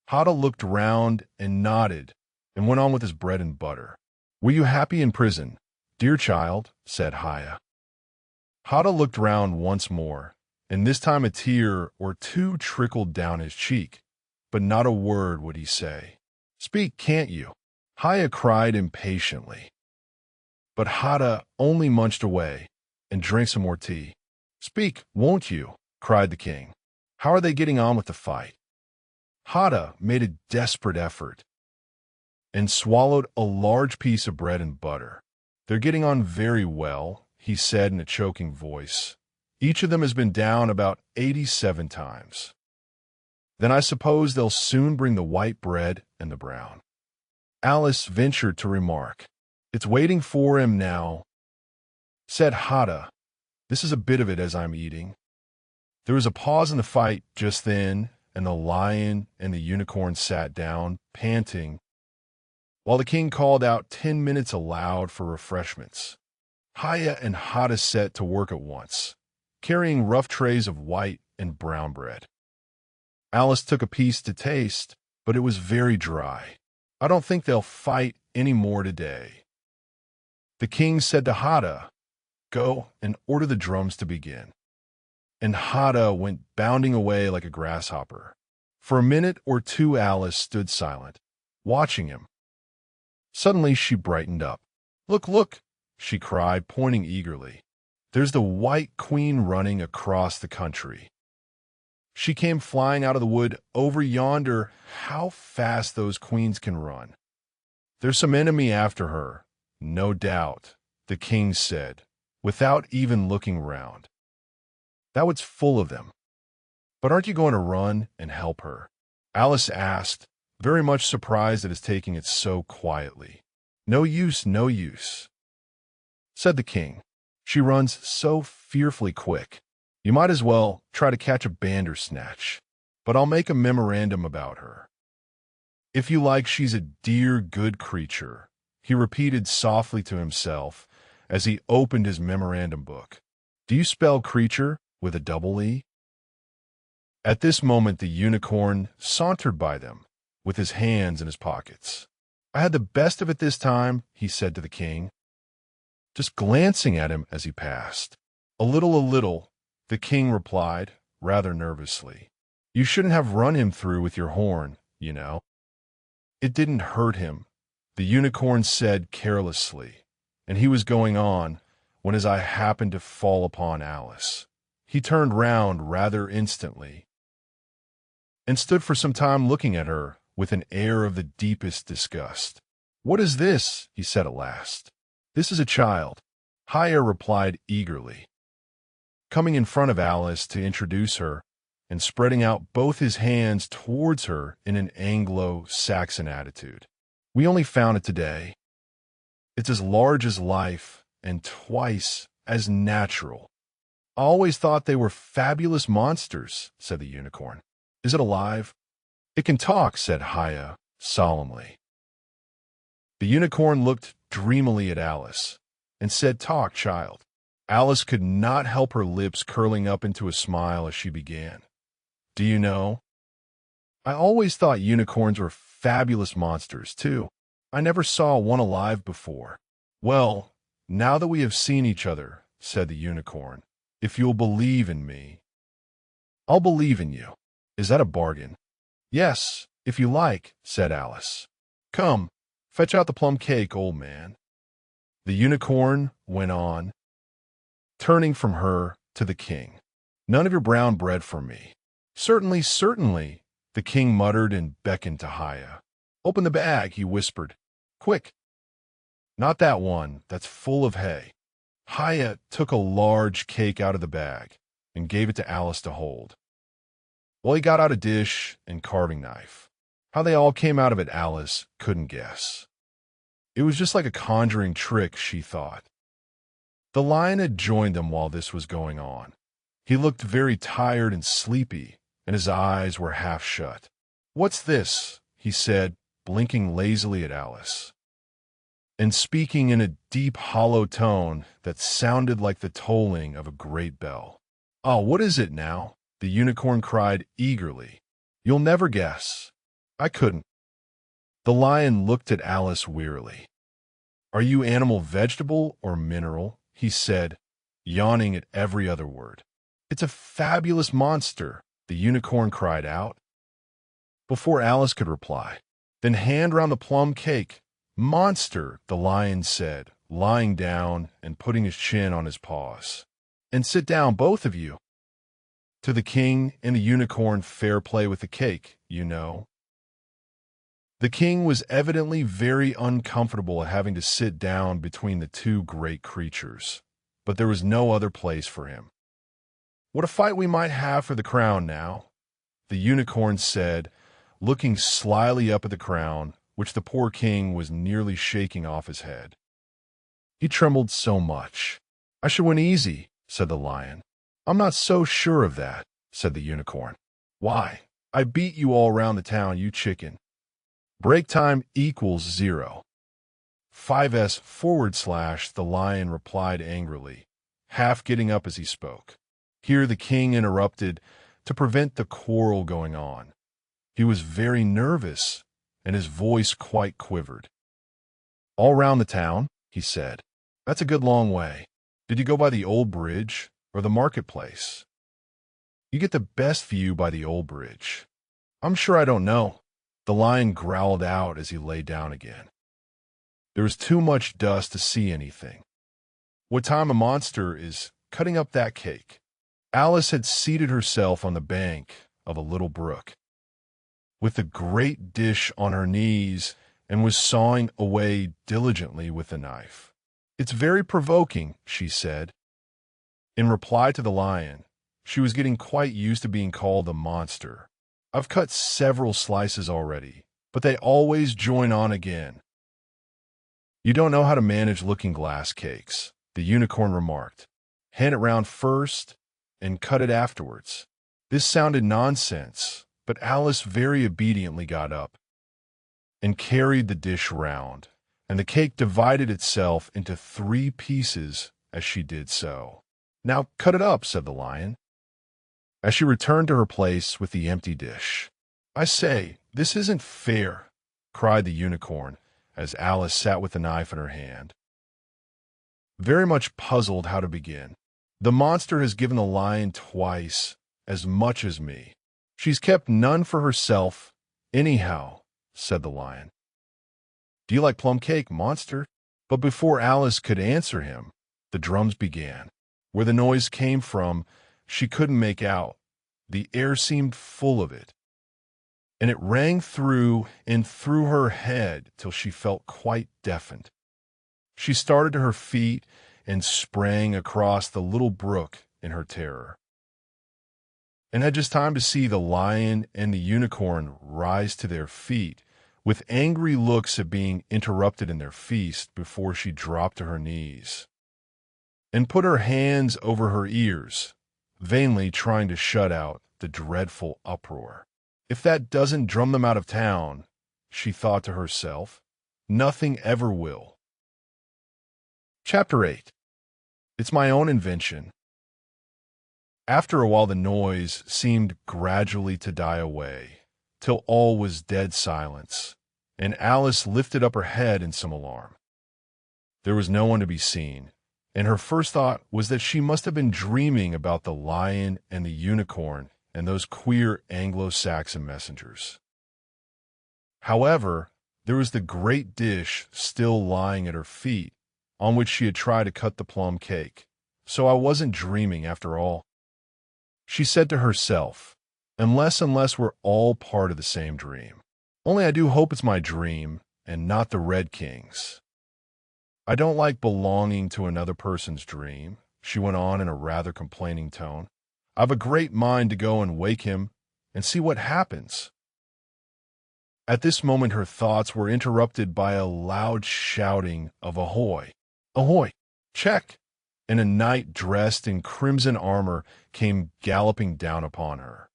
Hada looked round and nodded and went on with his bread and butter. Were you happy in prison, dear child? Said Haya. Hada looked round once more, and this time a tear or two trickled down his cheek, but not a word would he say. Speak, can't you? Haya cried impatiently. But Hada only munched away and drank some more tea. Speak, won't you? Cried the king. How are they getting on with the fight? Hada made a desperate effort and swallowed a large piece of bread and butter. They're getting on very well, he said in a choking voice. Each of them has been down about 87 times. Then I suppose they'll soon bring the white bread and the brown. Alice ventured to remark, It's waiting for him now. Said Hada, This is a bit of it as I'm eating. There was a pause in the fight just then, and the lion and the unicorn sat down, panting, while the king called out 10 minutes aloud for refreshments. Haya and Hada set to work at once, carrying rough trays of white and brown bread. Alice took a piece to taste, but it was very dry. I don't think they'll fight any more today. The king said to Hada, "Go and order the drums to begin." And Hada went bounding away like a grasshopper. For a minute or two Alice stood silent, watching him. Suddenly she brightened up. "Look, look," she cried, pointing eagerly. "There's the White Queen running across the country. She came flying out of the wood over yonder. How fast those queens can run. There's some enemy after her, no doubt," the king said, without even looking round. "That was full of them. But aren't you going to run and help her?" Alice asked, very much surprised at his taking it so quietly. "No use, no use," said the king. "She runs so fearfully quick. You might as well try to catch a bandersnatch. But I'll make a memorandum about her. If you like, she's a dear, good creature," he repeated softly to himself as he opened his memorandum book. "Do you spell creature with a double E?" At this moment the unicorn sauntered by them, with his hands in his pockets. "I had the best of it this time," he said to the king, just glancing at him as he passed. A little," the king replied, rather nervously. "You shouldn't have run him through with your horn, you know." "It didn't hurt him," the unicorn said carelessly, and he was going on when his eye happened to fall upon Alice. He turned round rather instantly and stood for some time looking at her with an air of the deepest disgust. "What is this?" he said at last. "This is a child," Haya replied eagerly, coming in front of Alice to introduce her and spreading out both his hands towards her in an Anglo-Saxon attitude. "We only found it today. It's as large as life and twice as natural." "I always thought they were fabulous monsters," said the unicorn. "Is it alive?" "It can talk," said Haya solemnly. The unicorn looked dreamily at Alice and said, "Talk, child." Alice could not help her lips curling up into a smile as she began. "Do you know, I always thought unicorns were fabulous monsters, too. I never saw one alive before." "Well, now that we have seen each other," said the unicorn, "if you'll believe in me, I'll believe in you. Is that a bargain?" "Yes, if you like," said Alice. "Come, fetch out the plum cake, old man," the unicorn went on, turning from her to the king. "None of your brown bread for me." "Certainly, certainly," the king muttered and beckoned to Haya. "Open the bag," he whispered. "Quick." "Not that one. That's full of hay." Haya took a large cake out of the bag and gave it to Alice to hold. Well, he got out a dish and carving knife. How they all came out of it, Alice couldn't guess. It was just like a conjuring trick, she thought. The lion had joined them while this was going on. He looked very tired and sleepy, and his eyes were half shut. "What's this?" he said, blinking lazily at Alice, and speaking in a deep, hollow tone that sounded like the tolling of a great bell. "Oh, what is it now?" the unicorn cried eagerly. "You'll never guess." "I couldn't." The lion looked at Alice wearily. "Are you animal, vegetable, or mineral?" he said, yawning at every other word. "It's a fabulous monster," the unicorn cried out, before Alice could reply. "Then hand round the plum cake." "Monster," the lion said, lying down and putting his chin on his paws. "And sit down, both of you." To the king and the unicorn, fair play with the cake, you know. The king was evidently very uncomfortable at having to sit down between the two great creatures, but there was no other place for him. "What a fight we might have for the crown now," the unicorn said, looking slyly up at the crown, which the poor king was nearly shaking off his head. He trembled so much. "I should win easy," said the lion. "I'm not so sure of that," said the unicorn. "Why, I beat you all round the town, you chicken. Break time equals 0. 5s/, the lion replied angrily, half getting up as he spoke. Here the king interrupted, to prevent the quarrel going on. He was very nervous, and his voice quite quivered. "All round the town," he said. "That's a good long way. Did you go by the old bridge or the marketplace?" "You get the best view by the old bridge." "I'm sure I don't know." The lion growled out as he lay down again. There was too much dust to see anything. "What time a monster is cutting up that cake?" Alice had seated herself on the bank of a little brook, with the great dish on her knees, and was sawing away diligently with the knife. "It's very provoking," she said. In reply to the lion, she was getting quite used to being called a monster. "I've cut several slices already, but they always join on again." "You don't know how to manage looking-glass cakes," the unicorn remarked. "Hand it round first and cut it afterwards." This sounded nonsense, but Alice very obediently got up and carried the dish round, and the cake divided itself into 3 pieces as she did so. "Now cut it up," said the lion, as she returned to her place with the empty dish. "I say, this isn't fair," cried the unicorn, as Alice sat with the knife in her hand, very much puzzled how to begin. "The monster has given the lion twice as much as me. She's kept none for herself, anyhow," said the lion. "Do you like plum cake, monster?" But before Alice could answer him, the drums began. Where the noise came from, she couldn't make out. The air seemed full of it, and it rang through and through her head till she felt quite deafened. She started to her feet and sprang across the little brook in her terror, and had just time to see the lion and the unicorn rise to their feet, with angry looks at being interrupted in their feast, before she dropped to her knees and put her hands over her ears, vainly trying to shut out the dreadful uproar. "If that doesn't drum them out of town," she thought to herself, "nothing ever will." Chapter 8. It's my own invention. After a while the noise seemed gradually to die away, till all was dead silence, and Alice lifted up her head in some alarm. There was no one to be seen, and her first thought was that she must have been dreaming about the lion and the unicorn and those queer Anglo-Saxon messengers. However, there was the great dish still lying at her feet, on which she had tried to cut the plum cake, so I wasn't dreaming after all. She said to herself, unless we're all part of the same dream. Only I do hope it's my dream and not the Red King's. I don't like belonging to another person's dream, she went on in a rather complaining tone. I've a great mind to go and wake him and see what happens. At this moment her thoughts were interrupted by a loud shouting of "Ahoy! Ahoy! Check!" and a knight dressed in crimson armor came galloping down upon her,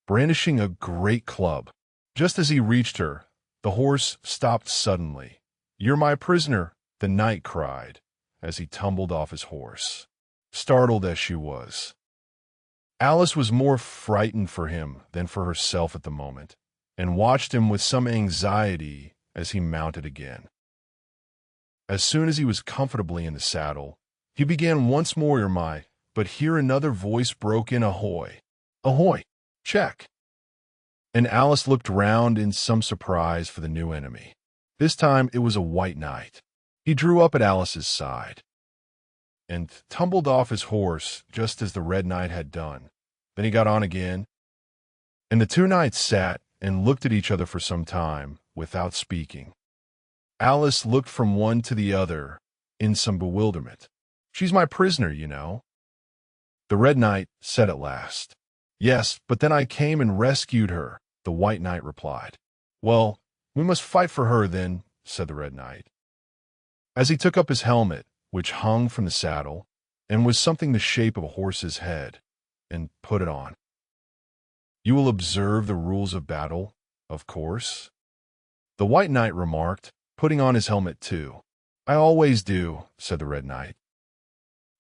brandishing a great club. Just as he reached her, the horse stopped suddenly. "You're my prisoner," the knight cried, as he tumbled off his horse, startled as she was. Alice was more frightened for him than for herself at the moment, and watched him with some anxiety as he mounted again. As soon as he was comfortably in the saddle, he began once more, but here another voice broke in, "Ahoy! Ahoy! Check!" And Alice looked round in some surprise for the new enemy. This time it was a white knight. He drew up at Alice's side, and tumbled off his horse just as the Red Knight had done. Then he got on again, and the two knights sat and looked at each other for some time without speaking. Alice looked from one to the other in some bewilderment. "She's my prisoner, you know," the Red Knight said at last. "Yes, but then I came and rescued her," the White Knight replied. "Well, we must fight for her then," said the Red Knight, as he took up his helmet, which hung from the saddle, and was something the shape of a horse's head, and put it on. "You will observe the rules of battle, of course," the White Knight remarked, putting on his helmet too. "I always do," said the Red Knight.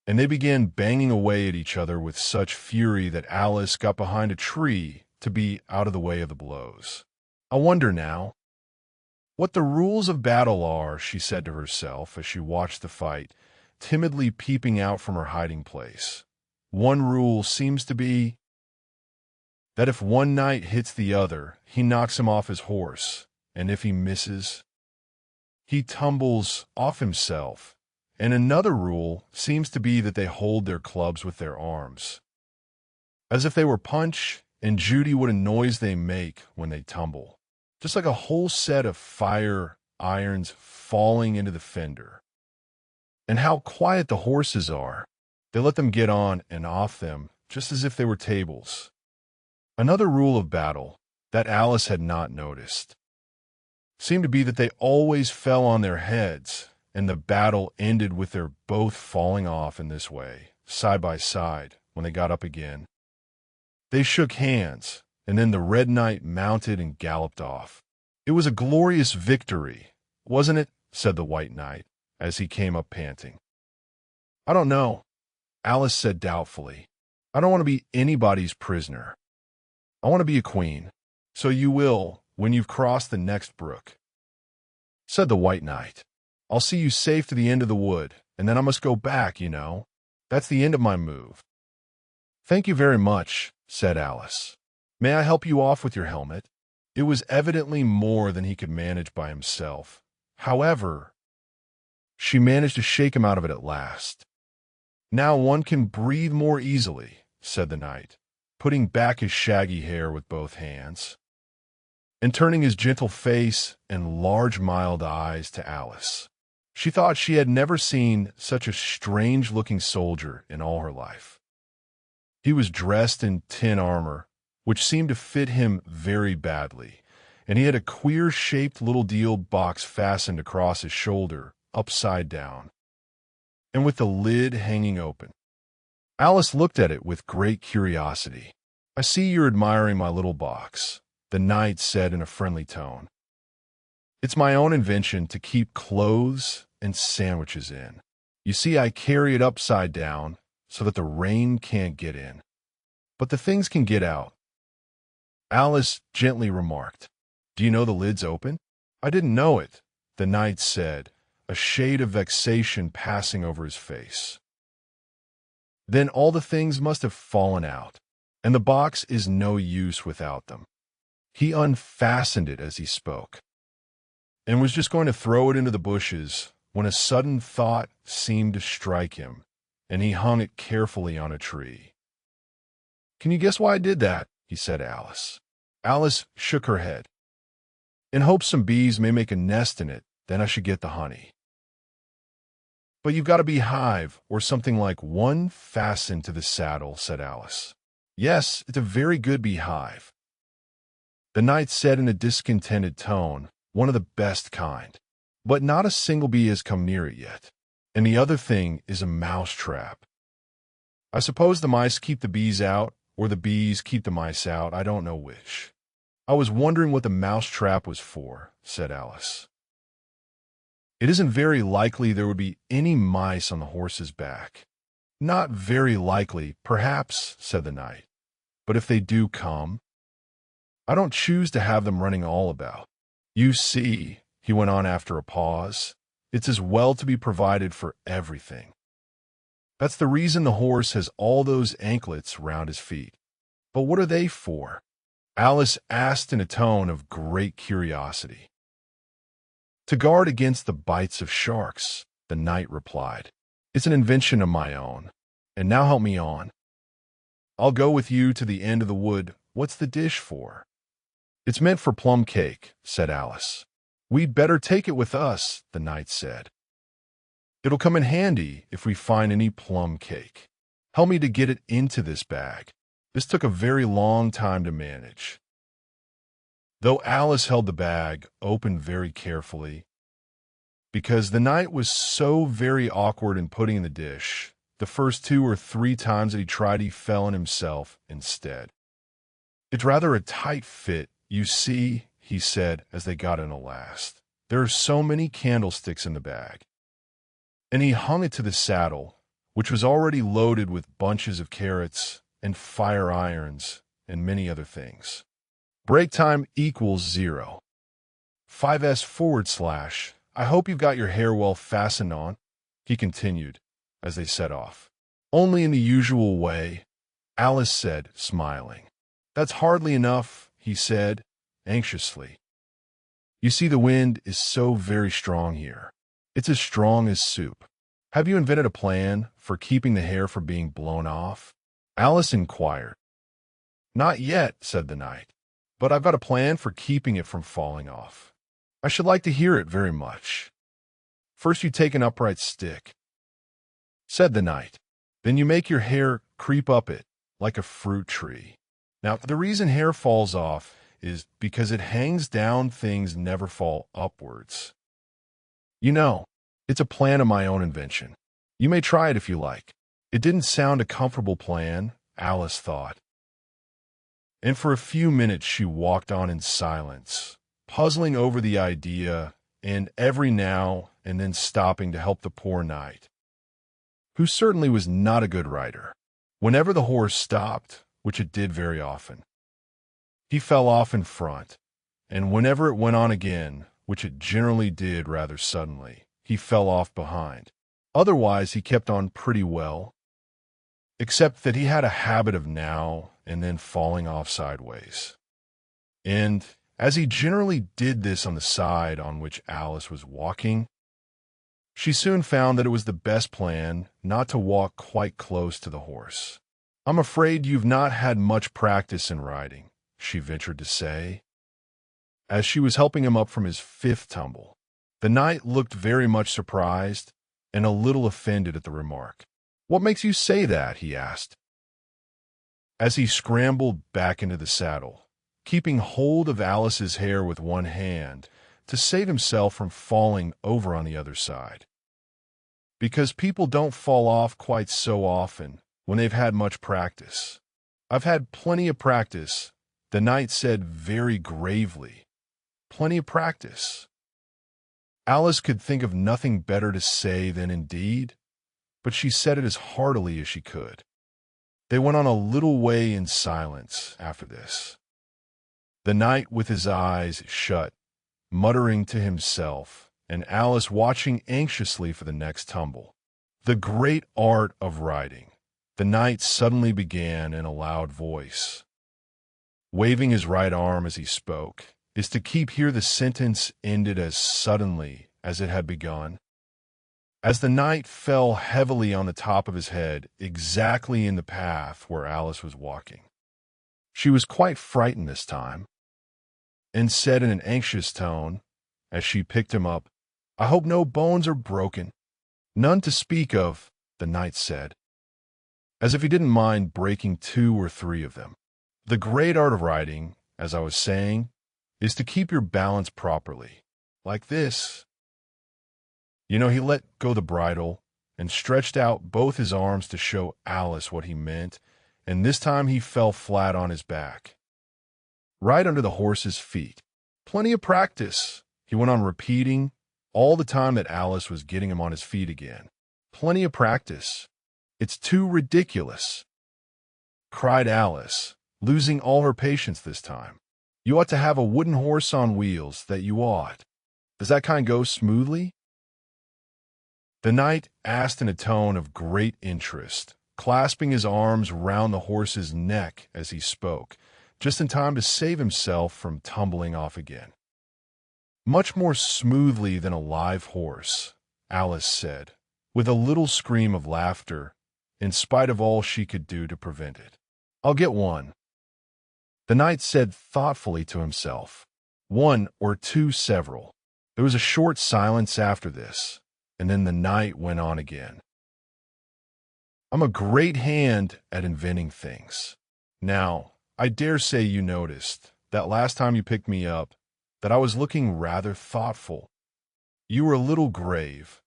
and they began banging away at each other with such fury that Alice got behind a tree to be out of the way of the blows. "I wonder now what the rules of battle are," she said to herself as she watched the fight, timidly peeping out from her hiding place. "One rule seems to be that if one knight hits the other, he knocks him off his horse, and if he misses, he tumbles off himself. And another rule seems to be that they hold their clubs with their arms, as if they were Punch and Judy, what a noise they make when they tumble, just like a whole set of fire irons falling into the fender. And how quiet the horses are. They let them get on and off them, just as if they were tables." Another rule of battle that Alice had not noticed seemed to be that they always fell on their heads, and the battle ended with their both falling off in this way, side by side, when they got up again. They shook hands, and then the Red Knight mounted and galloped off. "It was a glorious victory, wasn't it?" said the White Knight, as he came up panting. "I don't know," Alice said doubtfully. "I don't want to be anybody's prisoner. I want to be a queen." "So you will, when you've crossed the next brook," said the White Knight. "I'll see you safe to the end of the wood, and then I must go back, you know. That's the end of my move." "Thank you very much," said Alice. "May I help you off with your helmet?" It was evidently more than he could manage by himself. However, she managed to shake him out of it at last. "Now one can breathe more easily," said the knight, putting back his shaggy hair with both hands, and turning his gentle face and large mild eyes to Alice. She thought she had never seen such a strange-looking soldier in all her life. He was dressed in tin armor, which seemed to fit him very badly, and he had a queer-shaped little deal box fastened across his shoulder, upside down, and with the lid hanging open. Alice looked at it with great curiosity. "I see you're admiring my little box," the knight said in a friendly tone. "It's my own invention to keep clothes and sandwiches in. You see, I carry it upside down so that the rain can't get in, but the things can get out." Alice gently remarked, "Do you know the lid's open?" "I didn't know it," the knight said, a shade of vexation passing over his face. "Then all the things must have fallen out, and the box is no use without them." He unfastened it as he spoke, and was just going to throw it into the bushes when a sudden thought seemed to strike him, and he hung it carefully on a tree. "Can you guess why I did that?" he said to Alice. Alice shook her head. "In hopes some bees may make a nest in it, then I should get the honey." "But you've got a beehive, or something like one fastened to the saddle," said Alice. "Yes, it's a very good beehive," the knight said in a discontented tone, "one of the best kind. But not a single bee has come near it yet. And the other thing is a mouse trap. I suppose the mice keep the bees out, or the bees keep the mice out, I don't know which." "I was wondering what the mouse trap was for," said Alice. "It isn't very likely there would be any mice on the horse's back." "Not very likely, perhaps," said the knight. "But if they do come, I don't choose to have them running all about. You see," he went on after a pause, "it's as well to be provided for everything. That's the reason the horse has all those anklets round his feet." "But what are they for?" Alice asked in a tone of great curiosity. "To guard against the bites of sharks," the knight replied. "It's an invention of my own. And now help me on. I'll go with you to the end of the wood. What's the dish for?" "It's meant for plum cake," said Alice. "We'd better take it with us," the knight said. "It'll come in handy if we find any plum cake. Help me to get it into this bag." This took a very long time to manage, though Alice held the bag open very carefully, because the knight was so very awkward in putting in the dish. The first 2 or 3 times that he tried, he fell on himself instead. "It's rather a tight fit, you see," he said as they got in at last. "There are so many candlesticks in the bag." And he hung it to the saddle, which was already loaded with bunches of carrots and fire irons and many other things. Break time equals 0. 5s/. I hope you've got your hair well fastened on, he continued, as they set off. Only in the usual way, Alice said, smiling. That's hardly enough, he said, anxiously. You see, the wind is so very strong here. It's as strong as soup. Have you invented a plan for keeping the hair from being blown off? Alice inquired. Not yet, said the knight, but I've got a plan for keeping it from falling off. I should like to hear it very much. First you take an upright stick, said the knight. Then you make your hair creep up it like a fruit tree. Now, the reason hair falls off is because it hangs down, things never fall upwards. You know, it's a plan of my own invention. You may try it if you like. It didn't sound a comfortable plan, Alice thought. And for a few minutes she walked on in silence, puzzling over the idea and every now and then stopping to help the poor knight, who certainly was not a good rider. Whenever the horse stopped, which it did very often, he fell off in front, and whenever it went on again, which it generally did rather suddenly, he fell off behind. Otherwise, he kept on pretty well, except that he had a habit of now and then falling off sideways. And as he generally did this on the side on which Alice was walking, she soon found that it was the best plan not to walk quite close to the horse. I'm afraid you've not had much practice in riding, she ventured to say, as she was helping him up from his 5th tumble. The knight looked very much surprised and a little offended at the remark. What makes you say that? He asked, as he scrambled back into the saddle, keeping hold of Alice's hair with one hand to save himself from falling over on the other side. Because people don't fall off quite so often when they've had much practice. I've had plenty of practice, the knight said very gravely. Plenty of practice. Alice could think of nothing better to say than indeed, but she said it as heartily as she could. They went on a little way in silence after this, the knight with his eyes shut, muttering to himself, and Alice watching anxiously for the next tumble. The great art of riding, the knight suddenly began in a loud voice, waving his right arm as he spoke, is to keep here the sentence ended as suddenly as it had begun. As the knight fell heavily on the top of his head, exactly in the path where Alice was walking. She was quite frightened this time, and said in an anxious tone, as she picked him up, I hope no bones are broken. None to speak of, the knight said, as if he didn't mind breaking 2 or 3 of them. The great art of riding, as I was saying, is to keep your balance properly, like this. You know, he let go the bridle and stretched out both his arms to show Alice what he meant, and this time he fell flat on his back, right under the horse's feet. Plenty of practice, he went on repeating, all the time that Alice was getting him on his feet again. Plenty of practice. It's too ridiculous, cried Alice, losing all her patience this time. You ought to have a wooden horse on wheels, that you ought. Does that kind go smoothly? The knight asked in a tone of great interest, clasping his arms round the horse's neck as he spoke, just in time to save himself from tumbling off again. Much more smoothly than a live horse, Alice said, with a little scream of laughter, in spite of all she could do to prevent it. I'll get one. The knight said thoughtfully to himself, 1 or 2 several. There was a short silence after this, and then the knight went on again. I'm a great hand at inventing things. Now, I dare say you noticed that last time you picked me up that I was looking rather thoughtful. You were a little grave,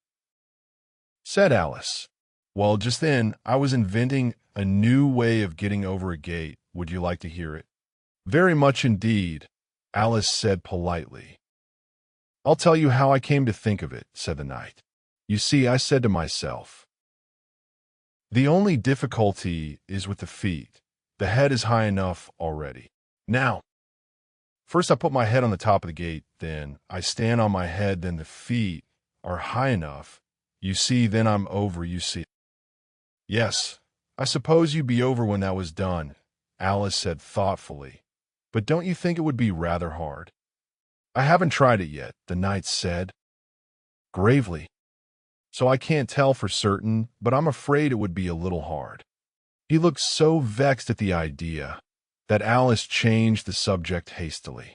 said Alice. Well, just then I was inventing a new way of getting over a gate. Would you like to hear it? Very much indeed, Alice said politely. I'll tell you how I came to think of it, said the knight. You see, I said to myself, The only difficulty is with the feet. The head is high enough already. Now, first I put my head on the top of the gate, then I stand on my head, then the feet are high enough. You see, then I'm over, you see. Yes, I suppose you'd be over when that was done, Alice said thoughtfully. But don't you think it would be rather hard? I haven't tried it yet, the knight said gravely. So I can't tell for certain, but I'm afraid it would be a little hard. He looked so vexed at the idea that Alice changed the subject hastily.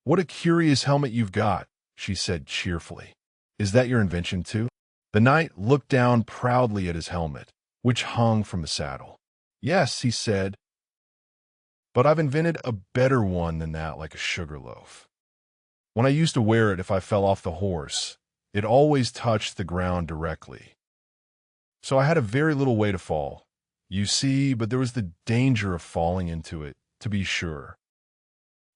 What a curious helmet you've got, she said cheerfully. Is that your invention too? The knight looked down proudly at his helmet, which hung from the saddle. Yes, he said, but I've invented a better one than that, like a sugar loaf. When I used to wear it, if I fell off the horse, it always touched the ground directly. So I had a very little way to fall, you see, but there was the danger of falling into it, to be sure.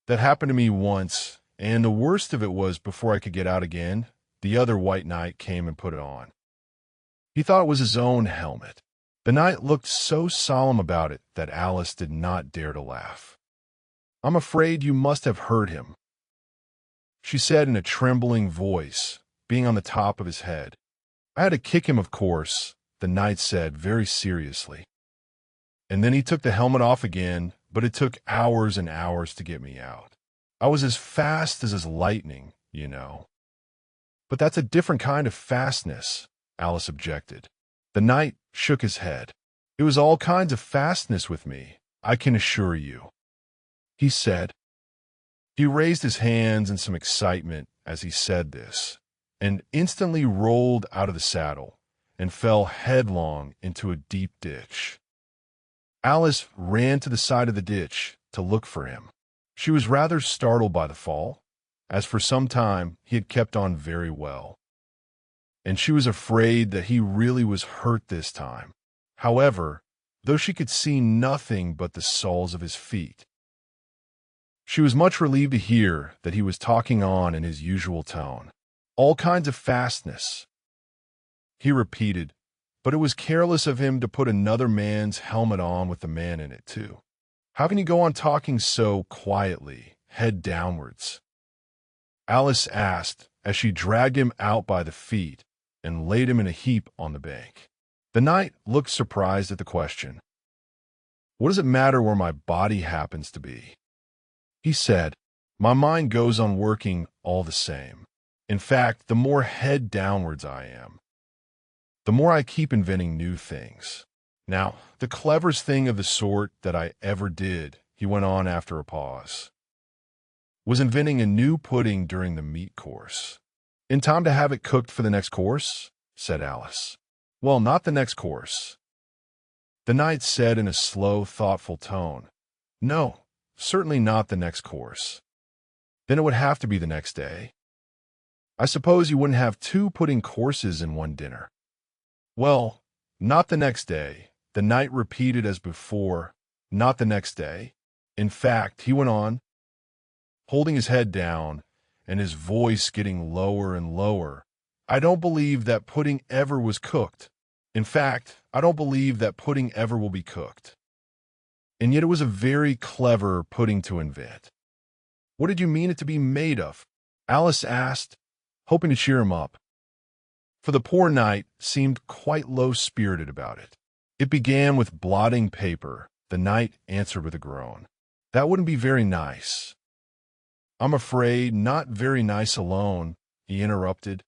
That happened to me once, and the worst of it was before I could get out again, the other white knight came and put it on. He thought it was his own helmet. The knight looked so solemn about it that Alice did not dare to laugh. I'm afraid you must have heard him, she said in a trembling voice, being on the top of his head. I had to kick him, of course, the knight said very seriously. And then he took the helmet off again, but it took hours and hours to get me out. I was as fast as lightning, you know. But that's a different kind of fastness, Alice objected. The knight shook his head. It was all kinds of fastness with me, I can assure you, he said. He raised his hands in some excitement as he said this, and instantly rolled out of the saddle and fell headlong into a deep ditch. Alice ran to the side of the ditch to look for him. She was rather startled by the fall, as for some time he had kept on very well, and she was afraid that he really was hurt this time. However, though she could see nothing but the soles of his feet, she was much relieved to hear that he was talking on in his usual tone. All kinds of fastness, he repeated, but it was careless of him to put another man's helmet on with the man in it, too. How can you go on talking so quietly, head downwards? Alice asked as she dragged him out by the feet and laid him in a heap on the bank. The knight looked surprised at the question. What does it matter where my body happens to be? He said, my mind goes on working all the same. In fact, the more head downwards I am, the more I keep inventing new things. Now, the cleverest thing of the sort that I ever did, he went on after a pause, was inventing a new pudding during the meat course. In time to have it cooked for the next course? Said Alice. Well, not the next course, the knight said in a slow, thoughtful tone. No, certainly not the next course. Then it would have to be the next day. I suppose you wouldn't have two pudding courses in one dinner. Well, not the next day, the knight repeated as before, not the next day. In fact, he went on, holding his head down and his voice getting lower and lower, I don't believe that pudding ever was cooked. In fact, I don't believe that pudding ever will be cooked. And yet it was a very clever pudding to invent. What did you mean it to be made of? Alice asked, hoping to cheer him up. For the poor knight seemed quite low-spirited about it. It began with blotting paper, the knight answered with a groan. That wouldn't be very nice. I'm afraid not very nice alone, he interrupted,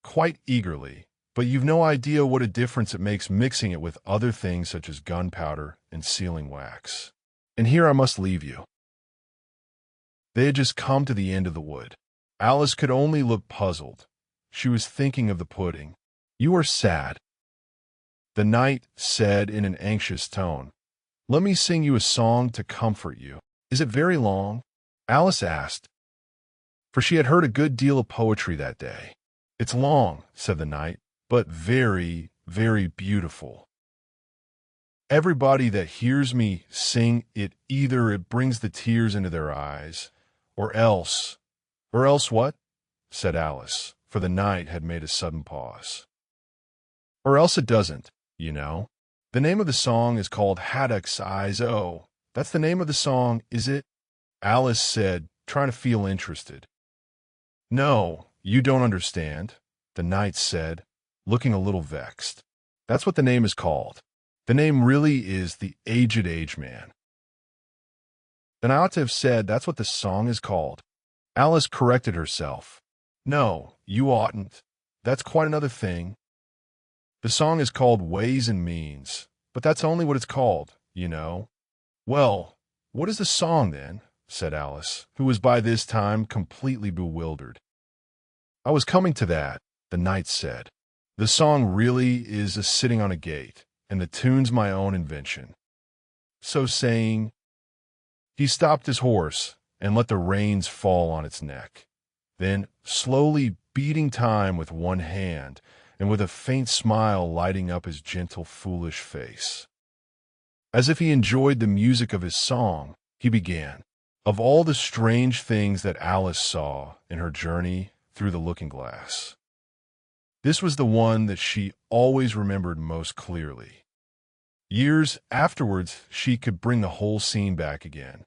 quite eagerly. But you've no idea what a difference it makes mixing it with other things such as gunpowder and sealing wax. And here I must leave you. They had just come to the end of the wood. Alice could only look puzzled. She was thinking of the pudding. You are sad, the knight said in an anxious tone. Let me sing you a song to comfort you. Is it very long? Alice asked, for she had heard a good deal of poetry that day. It's long, said the knight, but very, very beautiful. Everybody that hears me sing it, either it brings the tears into their eyes, or else what? Said Alice, for the knight had made a sudden pause. Or else it doesn't. you know. The name of the song is called Haddock's Eyes. Oh, that's the name of the song, is it? Alice said, trying to feel interested. No, you don't understand, the knight said, looking a little vexed. That's what the name is called. The name really is the Aged Age Man. Then I ought to have said that's what the song is called. Alice corrected herself. No, you oughtn't. That's quite another thing. The song is called Ways and Means, but that's only what it's called, you know. Well, what is the song then? Said Alice, who was by this time completely bewildered. I was coming to that, the knight said. The song really is a sitting on a gate, and the tune's my own invention. So saying, he stopped his horse and let the reins fall on its neck. Then, slowly beating time with one hand, and with a faint smile lighting up his gentle, foolish face. As if he enjoyed the music of his song, he began, of all the strange things that Alice saw in her journey through the looking-glass, this was the one that she always remembered most clearly. Years afterwards, she could bring the whole scene back again.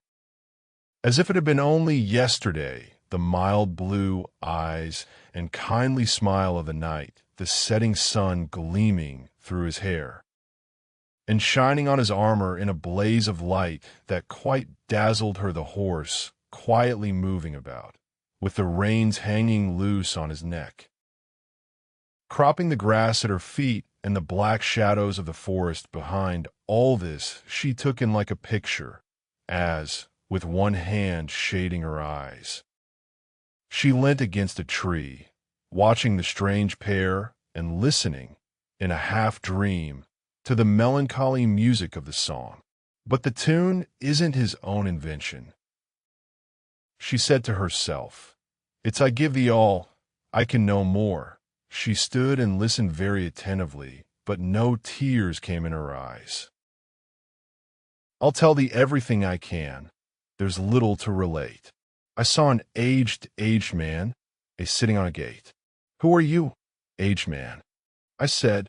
As if it had been only yesterday, the mild blue eyes and kindly smile of the night, the setting sun gleaming through his hair, and shining on his armor in a blaze of light that quite dazzled her, the horse quietly moving about, with the reins hanging loose on his neck. Cropping the grass at her feet and the black shadows of the forest behind, all this she took in like a picture, as, with one hand shading her eyes, she leant against a tree, watching the strange pair and listening, in a half-dream, to the melancholy music of the song. But the tune isn't his own invention. She said to herself, it's I give thee all, I can no more. She stood and listened very attentively, but no tears came in her eyes. I'll tell thee everything I can. There's little to relate. I saw an aged man, sitting on a gate. Who are you, aged man? I said,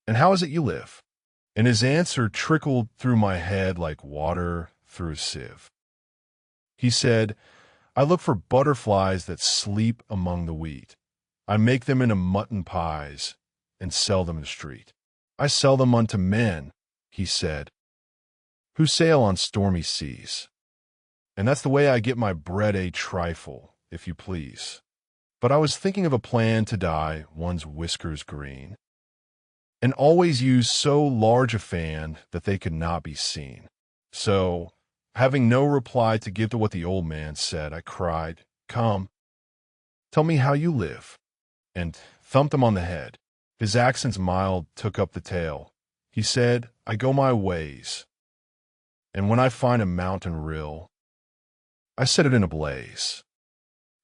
and how is it you live? And his answer trickled through my head like water through a sieve. He said, I look for butterflies that sleep among the wheat. I make them into mutton pies and sell them in the street. I sell them unto men, he said, who sail on stormy seas. And that's the way I get my bread, a trifle, if you please. But I was thinking of a plan to dye one's whiskers green, and always use so large a fan that they could not be seen. So, having no reply to give to what the old man said, I cried, come, tell me how you live, and thumped him on the head. His accents mild took up the tale. He said, I go my ways, and when I find a mountain rill, I set it in a blaze.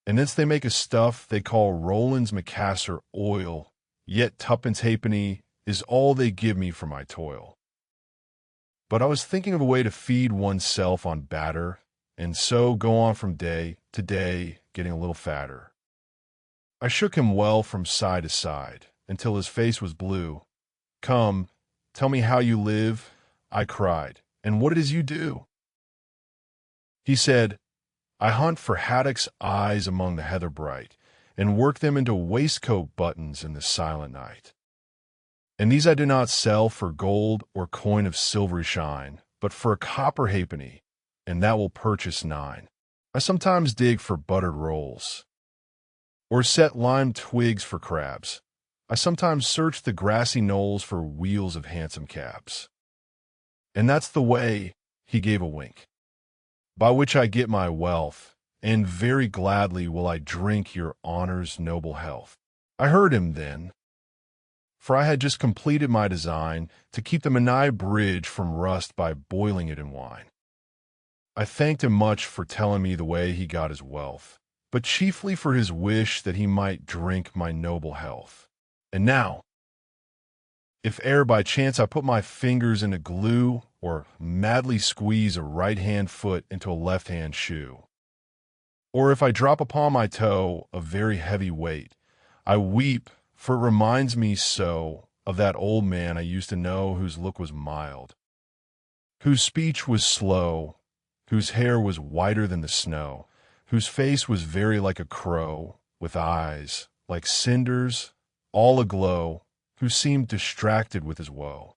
And thence they make a stuff they call Roland's Macassar oil, yet tuppence halfpenny is all they give me for my toil. But I was thinking of a way to feed oneself on batter, and so go on from day to day, getting a little fatter. I shook him well from side to side, until his face was blue. Come, tell me how you live, I cried, and what it is you do. He said, I hunt for haddock's eyes among the heather bright, and work them into waistcoat buttons in the silent night. And these I do not sell for gold or coin of silvery shine, but for a copper halfpenny, and that will purchase 9. I sometimes dig for buttered rolls, or set lime twigs for crabs. I sometimes search the grassy knolls for wheels of handsome cabs. And that's the way, he gave a wink, by which I get my wealth, and very gladly will I drink your honor's noble health. I heard him then, for I had just completed my design to keep the Menai Bridge from rust by boiling it in wine. I thanked him much for telling me the way he got his wealth, but chiefly for his wish that he might drink my noble health. And now, if e'er by chance I put my fingers into glue, or madly squeeze a right-hand foot into a left-hand shoe, or if I drop upon my toe a very heavy weight, I weep, for it reminds me so of that old man I used to know whose look was mild, whose speech was slow, whose hair was whiter than the snow, whose face was very like a crow, with eyes like cinders, all aglow, who seemed distracted with his woe,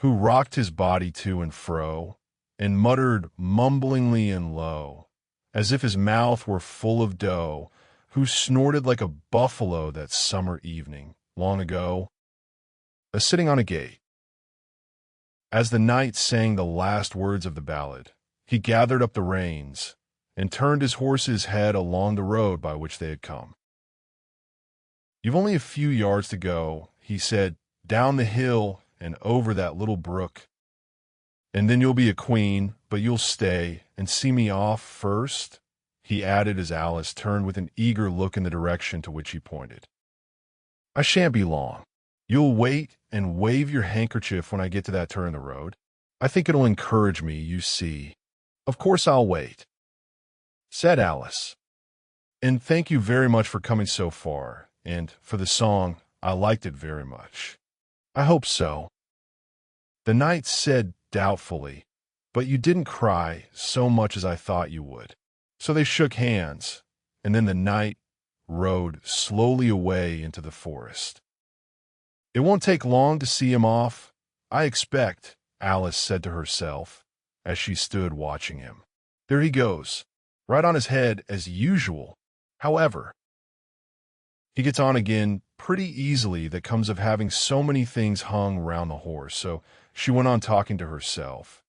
who rocked his body to and fro, and muttered mumblingly and low, as if his mouth were full of dough, who snorted like a buffalo that summer evening, long ago, sitting on a gate. As the knight sang the last words of the ballad, he gathered up the reins and turned his horse's head along the road by which they had come. "You've only a few yards to go," he said, "down the hill and over that little brook, and then you'll be a queen, but you'll stay and see me off first," he added as Alice turned with an eager look in the direction to which he pointed. "I shan't be long. You'll wait and wave your handkerchief when I get to that turn in the road. I think it'll encourage me, you see." "Of course I'll wait," said Alice. "And thank you very much for coming so far, and for the song, I liked it very much." "I hope so," the knight said doubtfully, "but you didn't cry so much as I thought you would." So they shook hands, and then the knight rode slowly away into the forest. "It won't take long to see him off, I expect," Alice said to herself as she stood watching him. "There he goes, right on his head as usual. However, he gets on again pretty easily. That comes of having so many things hung round the horse." So she went on talking to herself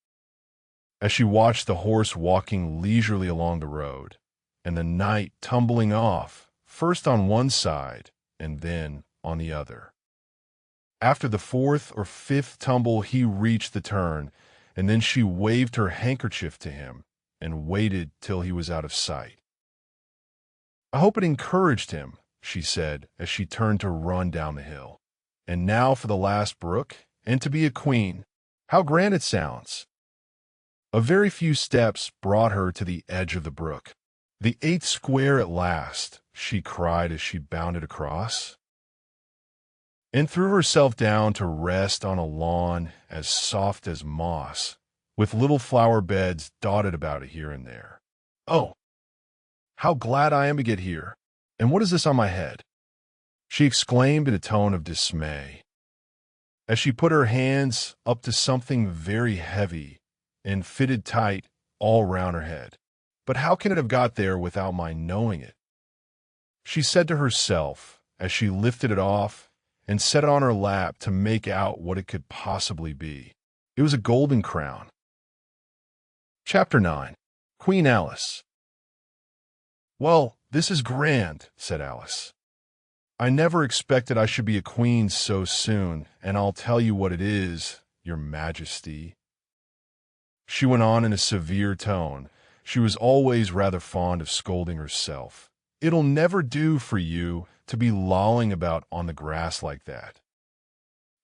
as she watched the horse walking leisurely along the road, and the knight tumbling off, first on one side and then on the other. After the fourth or fifth tumble he reached the turn, and then she waved her handkerchief to him and waited till he was out of sight. "I hope it encouraged him," she said as she turned to run down the hill. "And now for the last brook, and to be a queen. How grand it sounds!" A very few steps brought her to the edge of the brook. "The 8th square at last," she cried as she bounded across, and threw herself down to rest on a lawn as soft as moss, with little flower beds dotted about it here and there. "Oh, how glad I am to get here! And what is this on my head?" she exclaimed in a tone of dismay, as she put her hands up to something very heavy and fitted tight all round her head. "But how can it have got there without my knowing it?" she said to herself as she lifted it off and set it on her lap to make out what it could possibly be. It was a golden crown. Chapter 9. Queen Alice. "Well, this is grand," said Alice. "I never expected I should be a queen so soon, and I'll tell you what it is, your majesty," she went on in a severe tone. She was always rather fond of scolding herself. "It'll never do for you to be lolling about on the grass like that.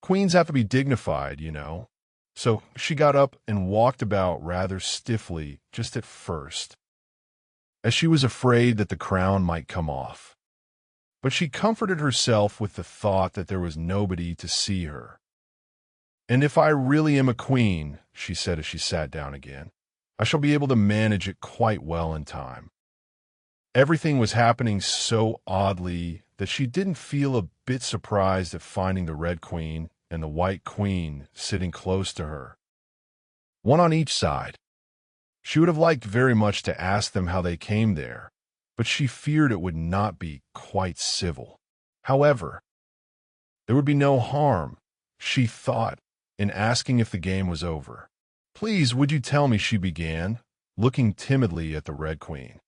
Queens have to be dignified, you know." So she got up and walked about rather stiffly just at first, as she was afraid that the crown might come off. But she comforted herself with the thought that there was nobody to see her. "And if I really am a queen," she said as she sat down again, "I shall be able to manage it quite well in time." Everything was happening so oddly that she didn't feel a bit surprised at finding the Red Queen and the White Queen sitting close to her, one on each side. She would have liked very much to ask them how they came there, but she feared it would not be quite civil. However, there would be no harm, she thought, in asking if the game was over. "Please, would you tell me," she began, looking timidly at the Red Queen.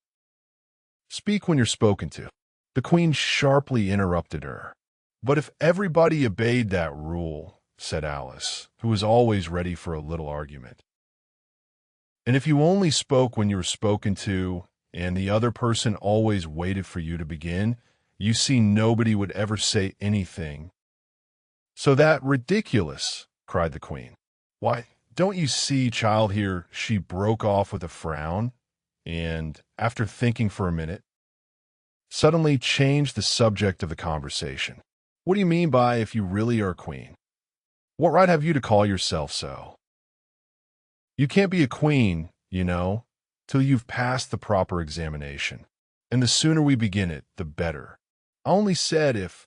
"Speak when you're spoken to," the Queen sharply interrupted her. "But if everybody obeyed that rule," said Alice, who was always ready for a little argument, "and if you only spoke when you were spoken to, and the other person always waited for you to begin, you see nobody would ever say anything." "So that ridiculous," cried the Queen. "Why, don't you see, child," here she broke off with a frown, and, after thinking for a minute, suddenly changed the subject of the conversation. What do you mean by if you really are a queen? What right have you to call yourself so? You can't be a queen, till you've passed the proper examination. And the sooner we begin it, the better. I only said if...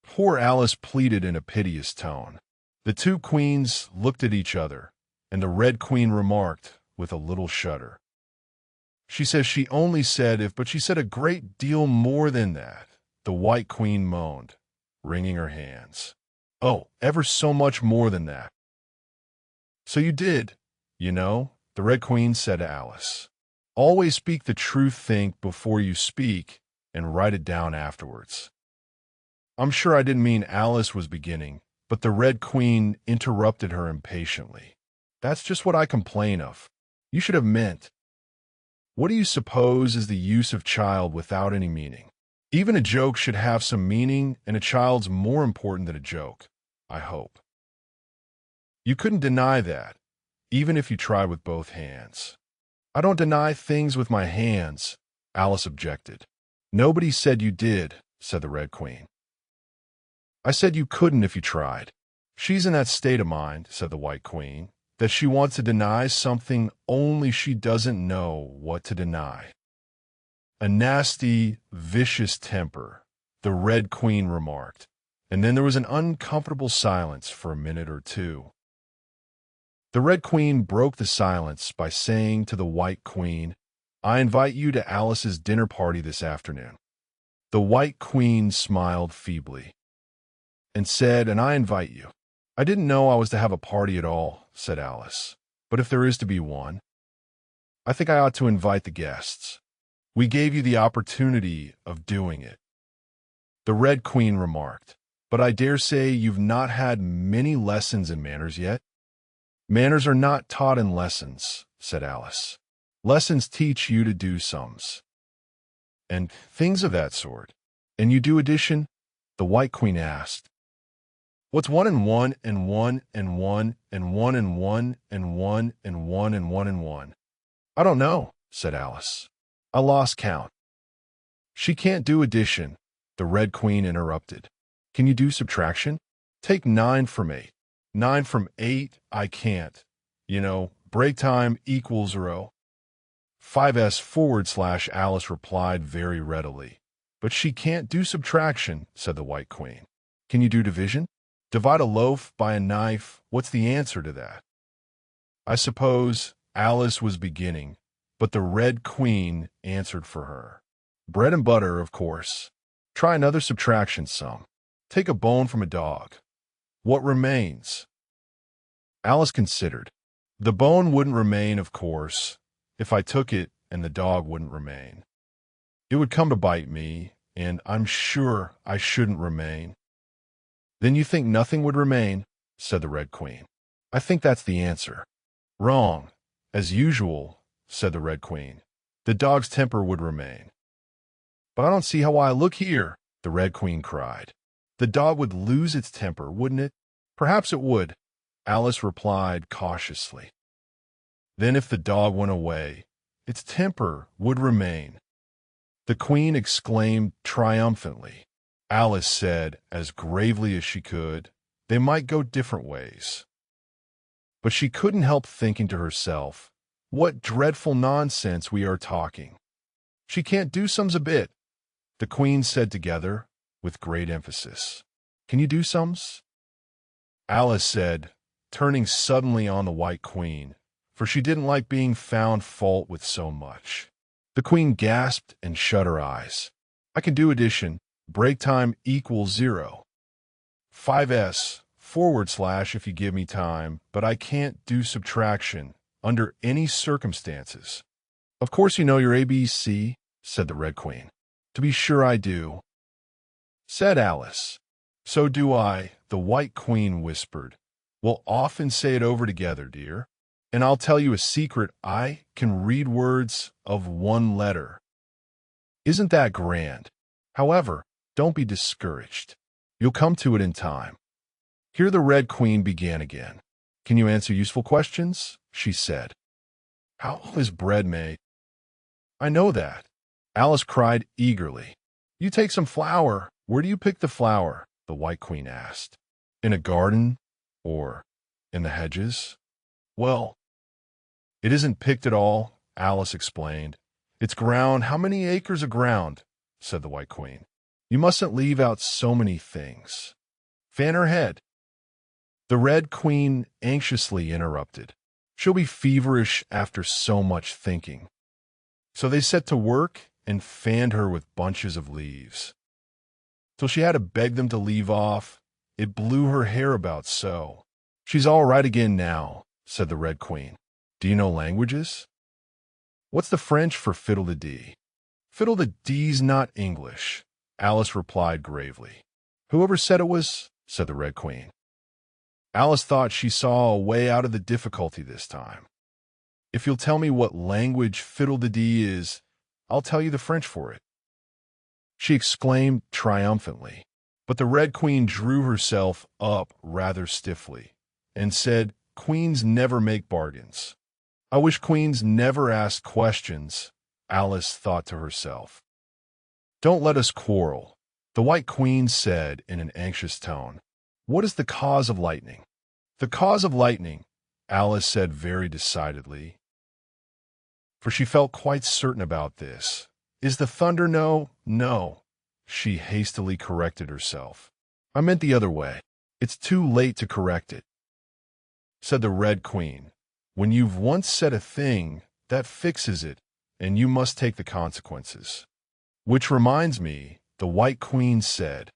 Poor Alice pleaded in a piteous tone. The two queens looked at each other, and the Red Queen remarked with a little shudder. She says she only said if, but she said a great deal more than that, the White Queen moaned, wringing her hands. Oh, ever so much more than that. So you did, the Red Queen said to Alice. Always speak the truth, think before you speak, and write it down afterwards. I'm sure I didn't mean Alice was beginning, but the Red Queen interrupted her impatiently. That's just what I complain of. You should have meant. What do you suppose is the use of child without any meaning? Even a joke should have some meaning, and a child's more important than a joke, I hope. You couldn't deny that, even if you tried with both hands. I don't deny things with my hands, Alice objected. Nobody said you did, said the Red Queen. I said you couldn't if you tried. She's in that state of mind, said the White Queen, that she wants to deny something only she doesn't know what to deny. A nasty, vicious temper, the Red Queen remarked, and then there was an uncomfortable silence for a minute or two. The Red Queen broke the silence by saying to the White Queen, I invite you to Alice's dinner party this afternoon. The White Queen smiled feebly and said, and I invite you. I didn't know I was to have a party at all, said Alice, but if there is to be one, I think I ought to invite the guests. We gave you the opportunity of doing it. The Red Queen remarked, but I dare say you've not had many lessons in manners yet. Manners are not taught in lessons, said Alice. Lessons teach you to do sums. And things of that sort. And you do addition? The White Queen asked. What's 1 and 1 and 1 and 1 and 1 and 1 and 1 and 1 and 1 and 1? I don't know, said Alice. I lost count. She can't do addition, the Red Queen interrupted. Can you do subtraction? Take 9 from 8. 9 from 8, I can't. Break time equals 0. 5s / Alice replied very readily. But she can't do subtraction, said the White Queen. Can you do division? Divide a loaf by a knife. What's the answer to that? I suppose Alice was beginning, but the Red Queen answered for her. Bread and butter, of course. Try another subtraction sum. Take a bone from a dog. What remains? Alice considered. The bone wouldn't remain, of course, if I took it, and the dog wouldn't remain. It would come to bite me, and I'm sure I shouldn't remain. Then you think nothing would remain, said the Red Queen. I think that's the answer. Wrong. As usual, said the Red Queen. The dog's temper would remain. But I don't see how I look here, the Red Queen cried. The dog would lose its temper, wouldn't it? Perhaps it would, Alice replied cautiously. Then if the dog went away, its temper would remain. The Queen exclaimed triumphantly. Alice said, as gravely as she could, they might go different ways. But she couldn't help thinking to herself, what dreadful nonsense we are talking. She can't do sums a bit, the Queen said together, with great emphasis. Can you do sums? Alice said, turning suddenly on the White Queen, for she didn't like being found fault with so much. The Queen gasped and shut her eyes. I can do addition. Break time equals 0. 5s / if you give me time, but I can't do subtraction under any circumstances. Of course you know your ABC, said the Red Queen. To be sure I do, said Alice. So do I, the White Queen whispered. We'll often say it over together, dear. And I'll tell you a secret, I can read words of 1 letter. Isn't that grand? However, don't be discouraged. You'll come to it in time. Here the Red Queen began again. Can you answer useful questions? She said. How is bread made? I know that. Alice cried eagerly. You take some flour. Where do you pick the flower? The White Queen asked. In a garden? Or in the hedges? Well, it isn't picked at all, Alice explained. It's ground. How many acres of ground? Said the White Queen. You mustn't leave out so many things. Fan her head. The Red Queen anxiously interrupted. She'll be feverish after so much thinking. So they set to work and fanned her with bunches of leaves, till she had to beg them to leave off. It blew her hair about so. She's all right again now, said the Red Queen. Do you know languages? What's the French for fiddle-de-dee? Fiddle-de-dee's not English, Alice replied gravely. Whoever said it was, said the Red Queen. Alice thought she saw a way out of the difficulty this time. If you'll tell me what language fiddle-de-dee is, I'll tell you the French for it, she exclaimed triumphantly. But the Red Queen drew herself up rather stiffly and said, Queens never make bargains. I wish queens never asked questions, Alice thought to herself. Don't let us quarrel, the White Queen said in an anxious tone. What is the cause of lightning? The cause of lightning, Alice said very decidedly, for she felt quite certain about this. Is the thunder? No, she hastily corrected herself. I meant the other way. It's too late to correct it, said the Red Queen. When you've once said a thing, that fixes it, and you must take the consequences. Which reminds me, the White Queen said,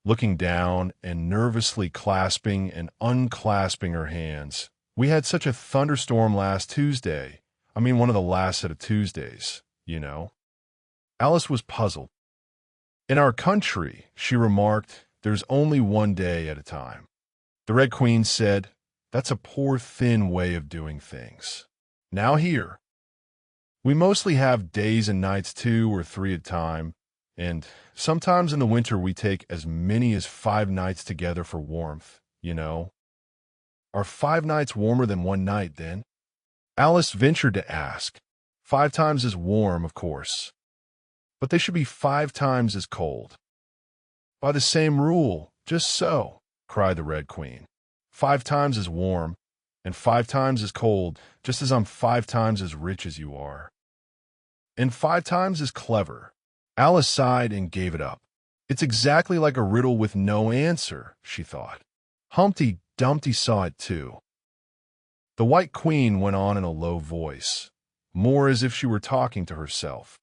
looking down and nervously clasping and unclasping her hands. We had such a thunderstorm last Tuesday. I mean, one of the last set of Tuesdays, you know. Alice was puzzled. In our country, she remarked, there's only one day at a time. The Red Queen said, that's a poor, thin way of doing things. Now here, we mostly have days and nights 2 or 3 at a time, and sometimes in the winter we take as many as 5 nights together for warmth, you know. Are 5 nights warmer than 1 night, then? Alice ventured to ask. 5 times as warm, of course, but they should be 5 times as cold. By the same rule, just so, cried the Red Queen. 5 times as warm, and 5 times as cold, just as I'm 5 times as rich as you are. And 5 times as clever. Alice sighed and gave it up. It's exactly like a riddle with no answer, she thought. Humpty Dumpty saw it too. The White Queen went on in a low voice, more as if she were talking to herself.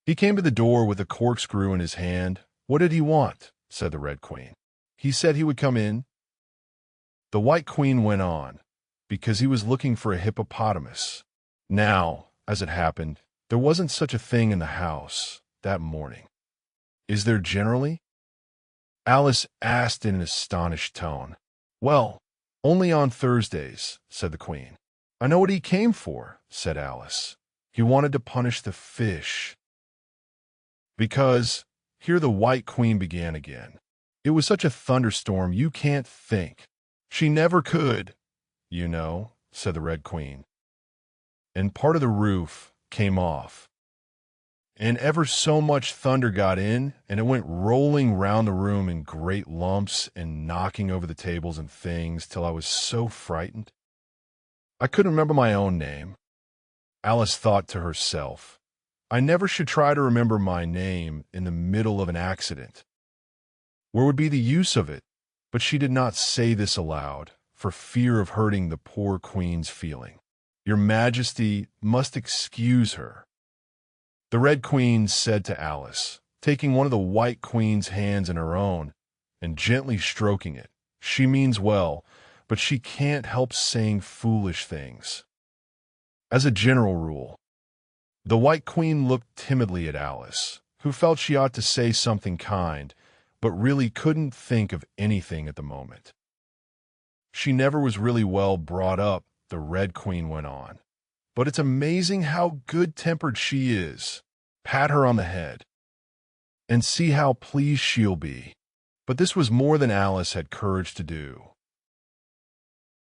He came to the door with a corkscrew in his hand. What did he want? Said the Red Queen. He said he would come in. The White Queen went on, because he was looking for a hippopotamus. Now, as it happened, there wasn't such a thing in the house that morning. Is there generally? Alice asked in an astonished tone. Well, only on Thursdays, said the Queen. I know what he came for, said Alice. He wanted to punish the fish. Because, here the White Queen began again. It was such a thunderstorm you can't think. She never could, you know, said the Red Queen. And part of the roof came off. And ever so much thunder got in, and it went rolling round the room in great lumps and knocking over the tables and things till I was so frightened. I couldn't remember my own name. Alice thought to herself, I never should try to remember my name in the middle of an accident. Where would be the use of it? But she did not say this aloud, for fear of hurting the poor Queen's feeling. Your Majesty must excuse her. The Red Queen said to Alice, taking one of the White Queen's hands in her own and gently stroking it. She means well, but she can't help saying foolish things. As a general rule, the White Queen looked timidly at Alice, who felt she ought to say something kind, but really couldn't think of anything at the moment. She never was really well brought up, the Red Queen went on. But it's amazing how good-tempered she is. Pat her on the head, and see how pleased she'll be. But this was more than Alice had courage to do.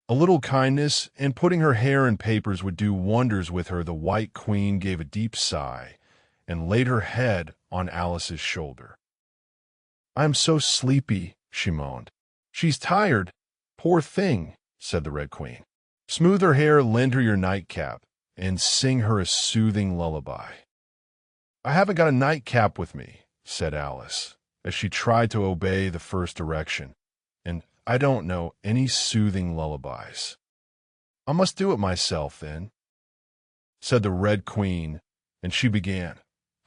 A little kindness and putting her hair in papers would do wonders with her. The White Queen gave a deep sigh and laid her head on Alice's shoulder. I'm so sleepy, she moaned. She's tired. Poor thing, said the Red Queen. Smooth her hair, lend her your nightcap, and sing her a soothing lullaby. I haven't got a nightcap with me, said Alice, as she tried to obey the first direction, and I don't know any soothing lullabies. I must do it myself, then, said the Red Queen, and she began,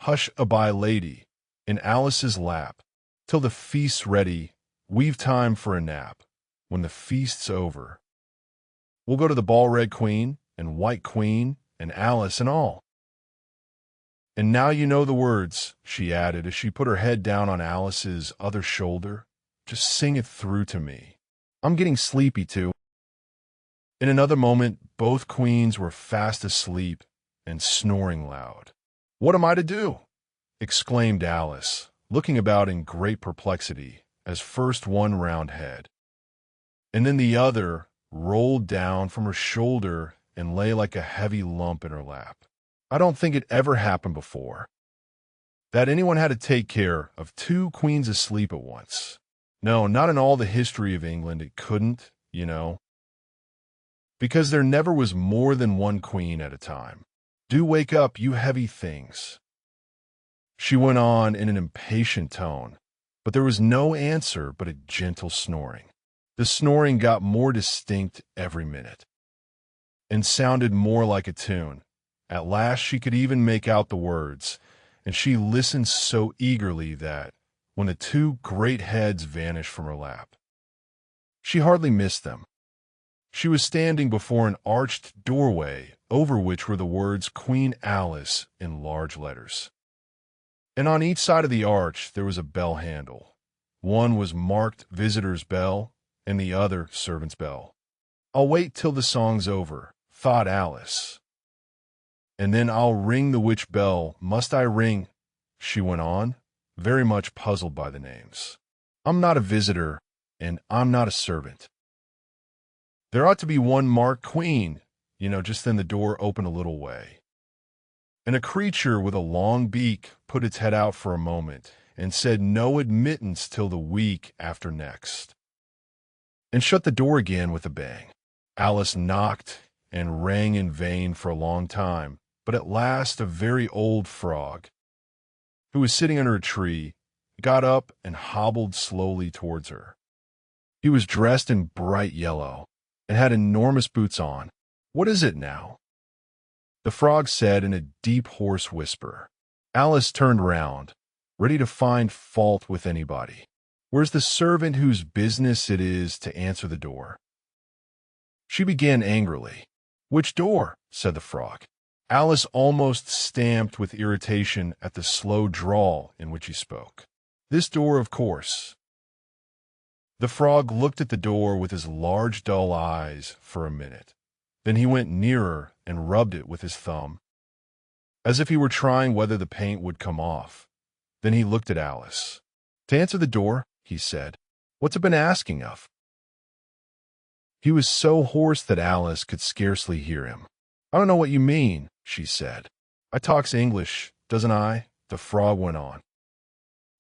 Hush-a-bye, lady, in Alice's lap, till the feast's ready, we've time for a nap. When the feast's over, we'll go to the ball, Red Queen, and White Queen, and Alice and all. And now you know the words, she added as she put her head down on Alice's other shoulder. Just sing it through to me. I'm getting sleepy, too. In another moment, both queens were fast asleep and snoring loud. What am I to do? Exclaimed Alice, looking about in great perplexity, as first one round head, and then the other rolled down from her shoulder and lay like a heavy lump in her lap. I don't think it ever happened before, that anyone had to take care of two queens asleep at once. No, not in all the history of England it couldn't, you know, because there never was more than one queen at a time. Do wake up, you heavy things, she went on in an impatient tone, but there was no answer but a gentle snoring. The snoring got more distinct every minute and sounded more like a tune. At last she could even make out the words, and she listened so eagerly that, when the two great heads vanished from her lap, she hardly missed them. She was standing before an arched doorway over which were the words Queen Alice in large letters. And on each side of the arch there was a bell handle. One was marked Visitor's Bell, and the other Servant's Bell. I'll wait till the song's over, thought Alice. And then I'll ring the which bell must I ring, she went on, very much puzzled by the names. I'm not a visitor, and I'm not a servant. There ought to be one marked Queen, just then the door opened a little way, and a creature with a long beak put its head out for a moment and said no admittance till the week after next, and shut the door again with a bang. Alice knocked and rang in vain for a long time, but at last a very old frog, who was sitting under a tree, got up and hobbled slowly towards her. He was dressed in bright yellow and had enormous boots on. What is it now? The frog said in a deep, hoarse whisper. Alice turned round, ready to find fault with anybody. Where's the servant whose business it is to answer the door? She began angrily. Which door? Said the frog. Alice almost stamped with irritation at the slow drawl in which he spoke. This door, of course. The frog looked at the door with his large, dull eyes for a minute. Then he went nearer and rubbed it with his thumb, as if he were trying whether the paint would come off. Then he looked at Alice. To answer the door, he said, what's it been asking of? He was so hoarse that Alice could scarcely hear him. I don't know what you mean, she said. I talks English, doesn't I? The frog went on.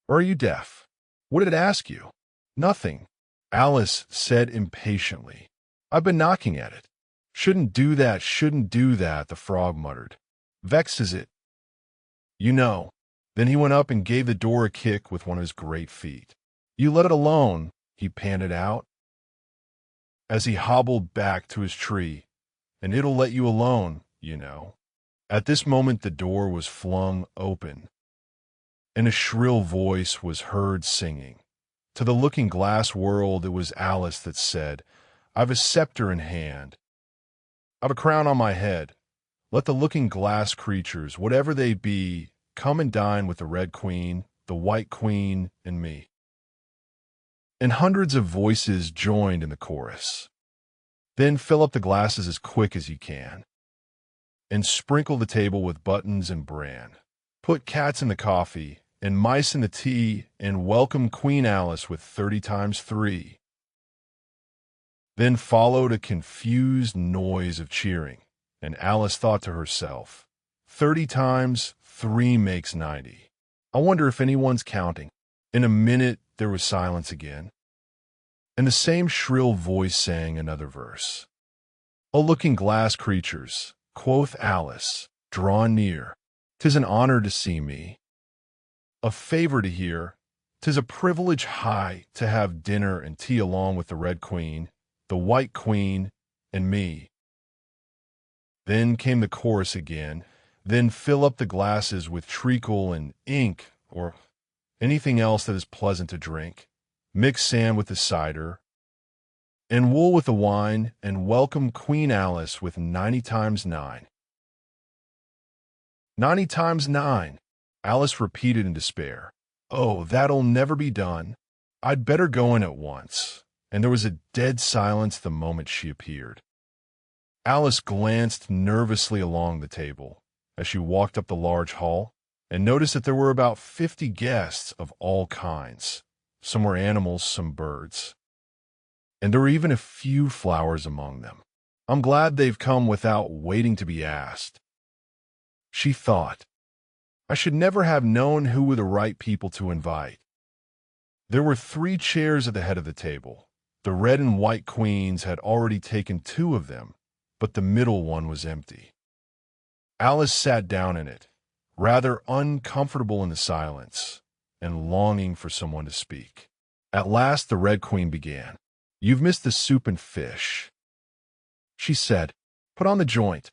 Or are you deaf? What did it ask you? Nothing, Alice said impatiently. I've been knocking at it. Shouldn't do that, the frog muttered. Vexes it. You know. Then he went up and gave the door a kick with one of his great feet. You let it alone, he panted out, as he hobbled back to his tree, and it'll let you alone, you know. At this moment the door was flung open, and a shrill voice was heard singing. To the looking-glass world it was Alice that said, I've a scepter in hand. I've a crown on my head. Let the looking-glass creatures, whatever they be, come and dine with the Red Queen, the White Queen, and me. And hundreds of voices joined in the chorus. Then fill up the glasses as quick as you can, and sprinkle the table with buttons and bran. Put cats in the coffee, and mice in the tea, and welcome Queen Alice with 30 times 3. Then followed a confused noise of cheering, and Alice thought to herself, 30 times 3 makes 90. I wonder if anyone's counting. In a minute, there was silence again, and the same shrill voice sang another verse. "O looking-glass creatures," quoth Alice, "draw near. 'Tis an honor to see me, a favor to hear. 'Tis a privilege high to have dinner and tea along with the Red Queen, the White Queen, and me." Then came the chorus again. "Then fill up the glasses with treacle and ink, or anything else that is pleasant to drink. Mix sand with the cider, and wool with the wine, and welcome Queen Alice with 90 times 9. 90 times 9, Alice repeated in despair. "Oh, that'll never be done. I'd better go in at once." And there was a dead silence the moment she appeared. Alice glanced nervously along the table as she walked up the large hall and noticed that there were about 50 guests of all kinds. Some were animals, some birds, and there were even a few flowers among them. "I'm glad they've come without waiting to be asked," she thought. "I should never have known who were the right people to invite." There were 3 chairs at the head of the table. The red and white queens had already taken 2 of them, but the middle one was empty. Alice sat down in it, rather uncomfortable in the silence, and longing for someone to speak. At last the Red Queen began. "You've missed the soup and fish," she said. "Put on the joint."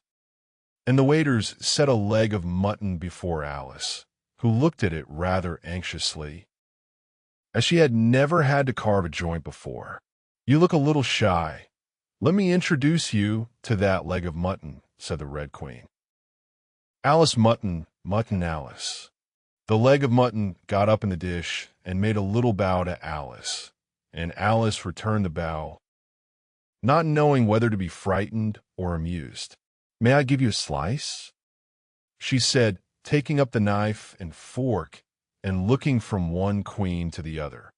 And the waiters set a leg of mutton before Alice, who looked at it rather anxiously, as she had never had to carve a joint before. "You look a little shy. Let me introduce you to that leg of mutton," said the Red Queen. "Alice Mutton, Mutton Alice." The leg of mutton got up in the dish and made a little bow to Alice, and Alice returned the bow, not knowing whether to be frightened or amused. "May I give you a slice?" she said, taking up the knife and fork and looking from one queen to the other.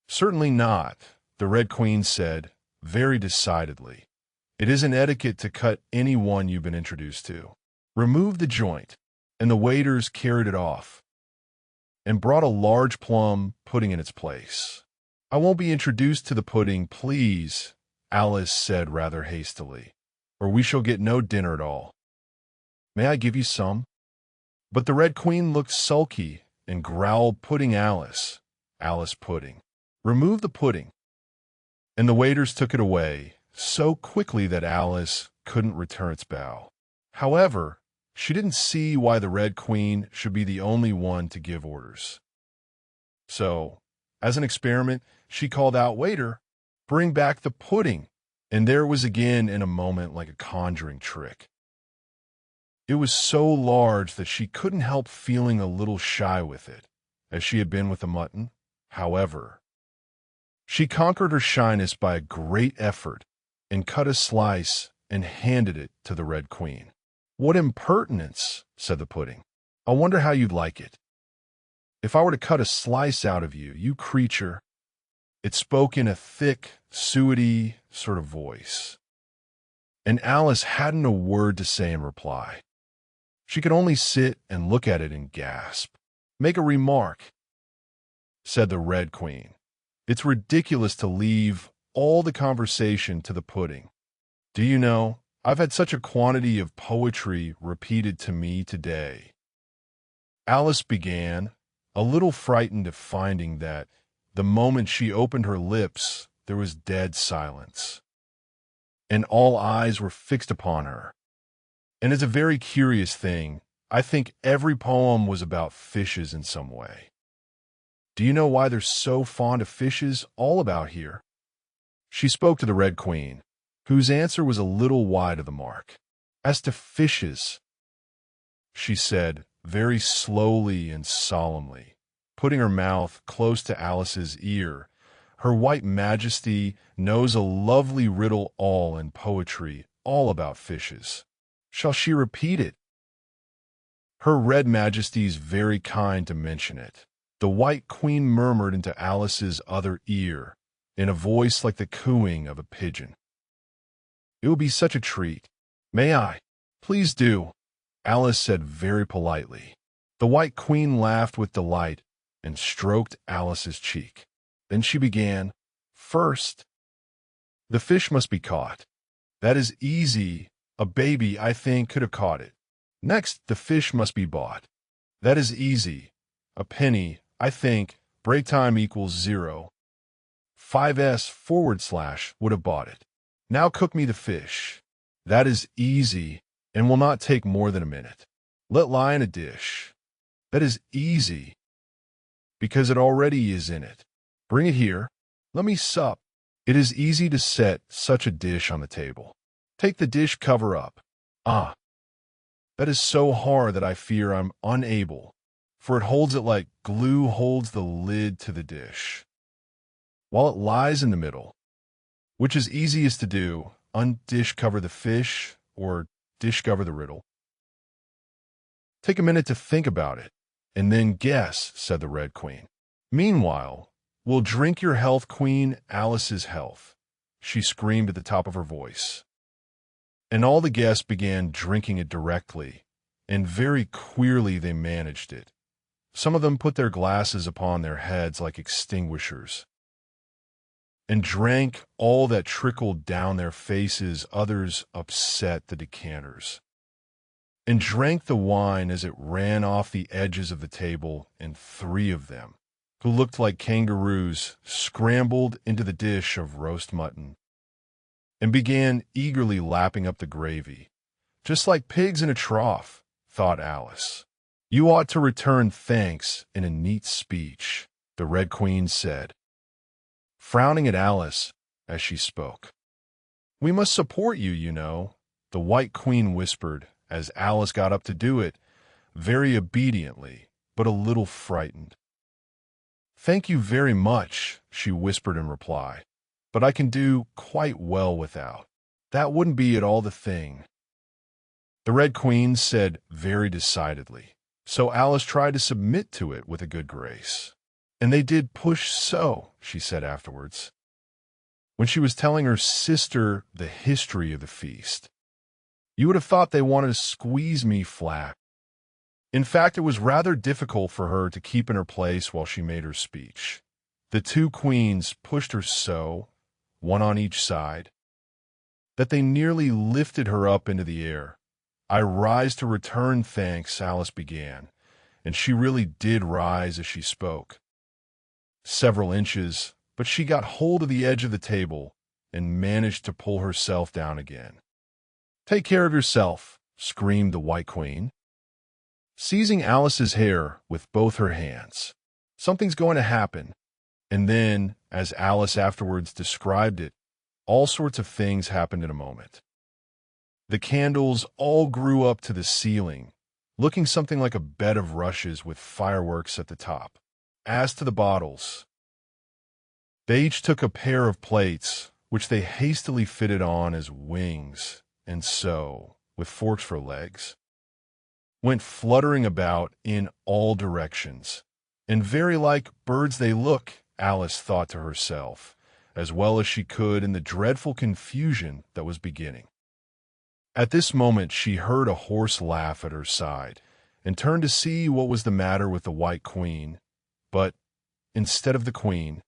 "Certainly not," the Red Queen said, very decidedly. "It isn't etiquette to cut any one you've been introduced to. Remove the joint." And the waiters carried it off and brought a large plum pudding in its place. "I won't be introduced to the pudding, please," Alice said rather hastily, "or we shall get no dinner at all. May I give you some?" But the Red Queen looked sulky and growled, "Pudding, Alice. Alice pudding. Remove the pudding." And the waiters took it away so quickly that Alice couldn't return its bow. However, she didn't see why the Red Queen should be the only one to give orders. So, as an experiment, she called out, "Waiter, bring back the pudding." And there it was again in a moment, like a conjuring trick. It was so large that she couldn't help feeling a little shy with it, as she had been with the mutton. However, she conquered her shyness by a great effort and cut a slice and handed it to the Red Queen. "What impertinence," said the pudding. "I wonder how you'd like it if I were to cut a slice out of you, you creature." It spoke in a thick, suety sort of voice, and Alice hadn't a word to say in reply. She could only sit and look at it and gasp. "Make a remark," said the Red Queen. "It's ridiculous to leave all the conversation to the pudding. Do you know, I've had such a quantity of poetry repeated to me today." Alice began, a little frightened at finding that the moment she opened her lips, there was dead silence, and all eyes were fixed upon her. And it's a very curious thing. I think every poem was about fishes in some way. Do you know why they're so fond of fishes all about here? She spoke to the Red Queen, whose answer was a little wide of the mark. "As to fishes," she said, very slowly and solemnly, putting her mouth close to Alice's ear, "Her White Majesty knows a lovely riddle all in poetry, all about fishes. Shall she repeat it?" "Her Red Majesty's very kind to mention it," the White Queen murmured into Alice's other ear, in a voice like the cooing of a pigeon. "It will be such a treat." "May I?" "Please do," Alice said very politely. The White Queen laughed with delight, and stroked Alice's cheek. Then she began, "First, the fish must be caught. That is easy. A baby, I think, could have caught it. Next, the fish must be bought. That is easy. A penny, I think, break time equals 0. 5s// would have bought it. Now cook me the fish. That is easy and will not take more than a minute. Let lie in a dish. That is easy, because it already is in it. Bring it here. Let me sup. It is easy to set such a dish on the table. Take the dish cover up. Ah, that is so hard that I fear I'm unable, for it holds it like glue holds the lid to the dish. While it lies in the middle, which is easiest to do, undish cover the fish or dish cover the riddle. Take a minute to think about it, and then guess, said the Red Queen. Meanwhile, we'll drink your health, Queen Alice's health, she screamed at the top of her voice. And all the guests began drinking it directly, and very queerly they managed it. Some of them put their glasses upon their heads like extinguishers, and drank all that trickled down their faces. Others upset the decanters, and drank the wine as it ran off the edges of the table, and 3 of them, who looked like kangaroos, scrambled into the dish of roast mutton, and began eagerly lapping up the gravy. Just like pigs in a trough, thought Alice. You ought to return thanks in a neat speech, the Red Queen said, frowning at Alice as she spoke. We must support you, you know, the White Queen whispered as Alice got up to do it, very obediently, but a little frightened. Thank you very much, she whispered in reply, but I can do quite well without. That wouldn't be at all the thing. The Red Queen said very decidedly, so Alice tried to submit to it with a good grace. And they did push so, she said afterwards, when she was telling her sister the history of the feast. You would have thought they wanted to squeeze me flat. In fact, it was rather difficult for her to keep in her place while she made her speech. The 2 queens pushed her so, one on each side, that they nearly lifted her up into the air. I rise to return thanks, Alice began, and she really did rise as she spoke. Several inches, but she got hold of the edge of the table and managed to pull herself down again. Take care of yourself, screamed the White Queen, seizing Alice's hair with both her hands. Something's going to happen. And then, as Alice afterwards described it, all sorts of things happened in a moment. The candles all grew up to the ceiling, looking something like a bed of rushes with fireworks at the top. As to the bottles, they each took a pair of plates, which they hastily fitted on as wings, and so, with forks for legs, went fluttering about in all directions. And very like birds they look, Alice thought to herself, as well as she could in the dreadful confusion that was beginning. At this moment she heard a hoarse laugh at her side, and turned to see what was the matter with the White Queen. But, instead of the Queen,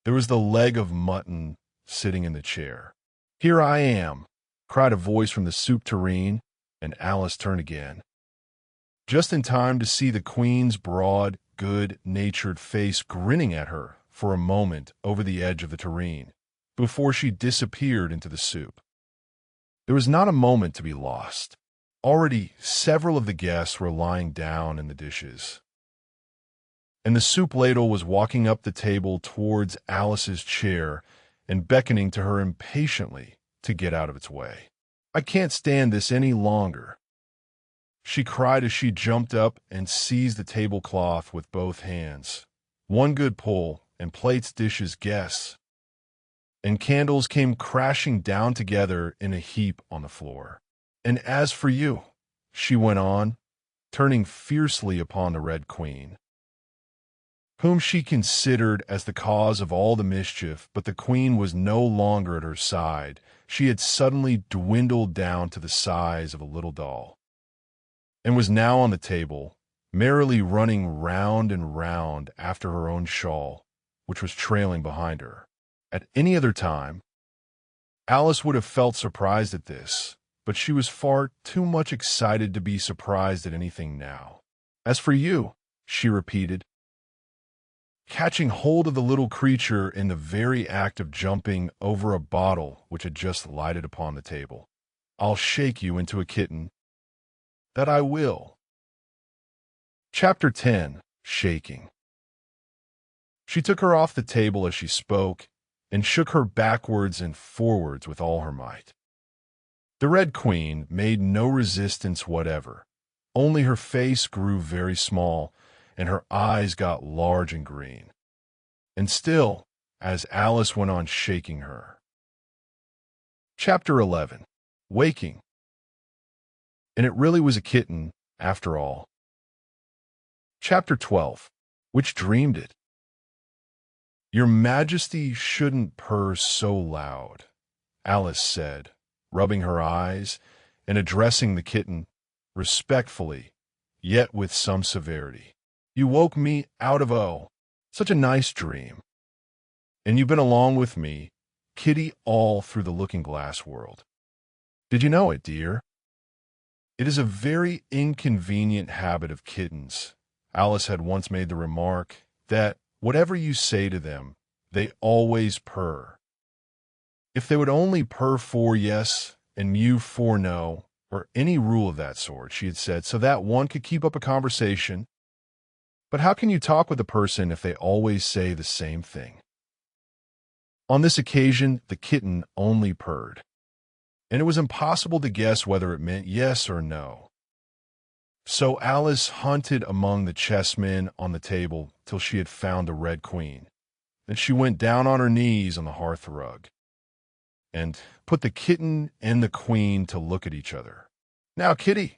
there was the leg of mutton sitting in the chair. Here I am, cried a voice from the soup tureen, and Alice turned again, just in time to see the Queen's broad, good-natured face grinning at her for a moment over the edge of the tureen, before she disappeared into the soup. There was not a moment to be lost. Already several of the guests were lying down in the dishes, and the soup ladle was walking up the table towards Alice's chair and beckoning to her impatiently to get out of its way. I can't stand this any longer, she cried as she jumped up and seized the tablecloth with both hands. One good pull, and plates, dishes, guests, and candles came crashing down together in a heap on the floor. And as for you, she went on, turning fiercely upon the Red Queen, whom she considered as the cause of all the mischief, but the Queen was no longer at her side. She had suddenly dwindled down to the size of a little doll, and was now on the table, merrily running round and round after her own shawl, which was trailing behind her. At any other time, Alice would have felt surprised at this, but she was far too much excited to be surprised at anything now. "As for you," she repeated, catching hold of the little creature in the very act of jumping over a bottle which had just lighted upon the table, "I'll shake you into a kitten. That I will." Chapter 10. Shaking. She took her off the table as she spoke, and shook her backwards and forwards with all her might. The Red Queen made no resistance whatever, only her face grew very small, and her eyes got large and green. And still, as Alice went on shaking her. Chapter 11. Waking. And it really was a kitten, after all. Chapter 12. Which dreamed it? "Your Majesty shouldn't purr so loud," Alice said, rubbing her eyes and addressing the kitten respectfully, yet with some severity. "You woke me out of such a nice dream. And you've been along with me, Kitty, all through the looking-glass world. Did you know it, dear? It is a very inconvenient habit of kittens." Alice had once made the remark that whatever you say to them, they always purr. If they would only purr for yes and mew for no, or any rule of that sort, she had said, so that one could keep up a conversation. But how can you talk with a person if they always say the same thing? On this occasion, the kitten only purred, and it was impossible to guess whether it meant yes or no. So Alice hunted among the chessmen on the table till she had found the Red Queen. Then she went down on her knees on the hearthrug and put the kitten and the queen to look at each other. "Now, Kitty,"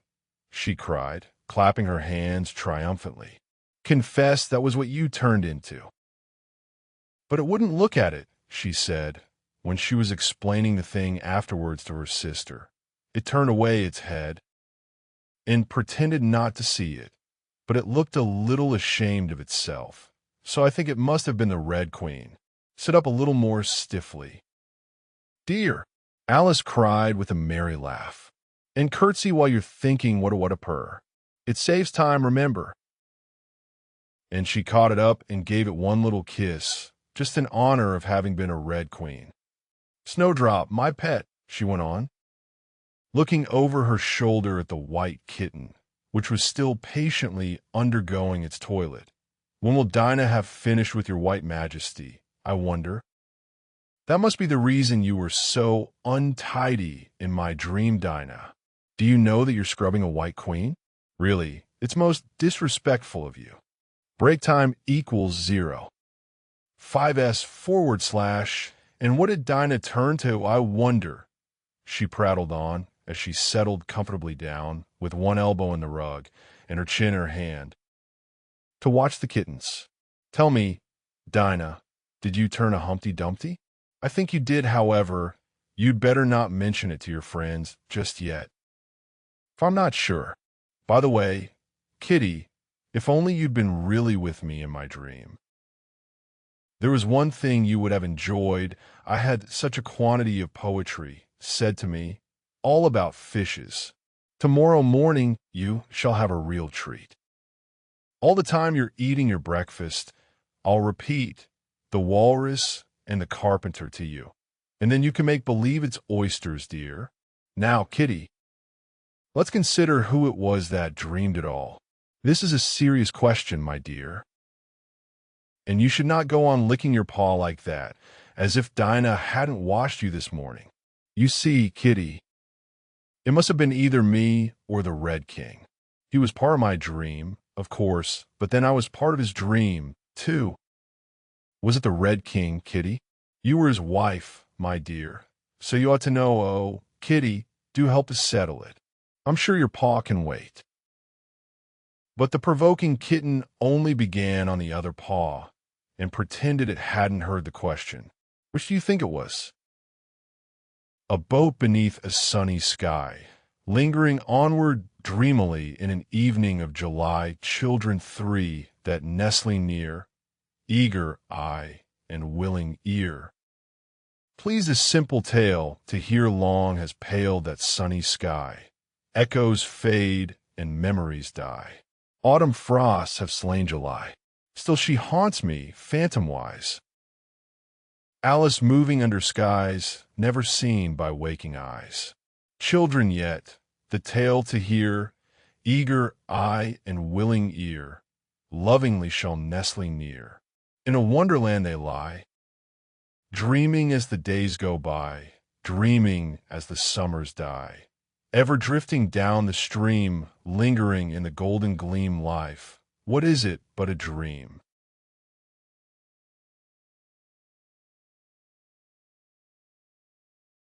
she cried, clapping her hands triumphantly, "confess that was what you turned into." But it wouldn't look at it, she said, when she was explaining the thing afterwards to her sister. It turned away its head and pretended not to see it, but it looked a little ashamed of itself. So I think it must have been the Red Queen. Sit up a little more stiffly. "Dear," Alice cried with a merry laugh, "and curtsy while you're thinking what a purr. It saves time, remember." And she caught it up and gave it one little kiss, just in honor of having been a Red Queen. "Snowdrop, my pet," she went on, looking over her shoulder at the white kitten, which was still patiently undergoing its toilet. "When will Dinah have finished with your white majesty, I wonder? That must be the reason you were so untidy in my dream, Dinah. Do you know that you're scrubbing a white queen? Really, it's most disrespectful of you. Break time equals 0. 5s/, and what did Dinah turn to, I wonder?" she prattled on, as she settled comfortably down, with one elbow in the rug and her chin in her hand, to watch the kittens. "Tell me, Dinah, did you turn a Humpty Dumpty? I think you did, however. You'd better not mention it to your friends just yet, for I'm not sure. By the way, Kitty, if only you'd been really with me in my dream. There was one thing you would have enjoyed. I had such a quantity of poetry said to me, all about fishes. Tomorrow morning you shall have a real treat. All the time you're eating your breakfast, I'll repeat the walrus and the carpenter to you, and then you can make believe it's oysters, dear. Now, Kitty, let's consider who it was that dreamed it all. This is a serious question, my dear. And you should not go on licking your paw like that, as if Dinah hadn't washed you this morning. You see, Kitty, it must have been either me or the Red King. He was part of my dream, of course, but then I was part of his dream, too. Was it the Red King, Kitty? You were his wife, my dear, so you ought to know. Oh, Kitty, do help us settle it. I'm sure your paw can wait." But the provoking kitten only began on the other paw and pretended it hadn't heard the question. "Which do you think it was?" "A boat beneath a sunny sky," Lingering onward dreamily in an evening of July, children three that nestling near, eager eye and willing ear. Pleased a simple tale to hear long has paled that sunny sky. Echoes fade and memories die. Autumn frosts have slain July. Still she haunts me, phantom-wise. Alice moving under skies never seen by waking eyes. Children yet, the tale to hear, eager eye and willing ear, lovingly shall nestling near. In a wonderland they lie, dreaming as the days go by, dreaming as the summers die. Ever drifting down the stream, lingering in the golden gleam life. What is it but a dream?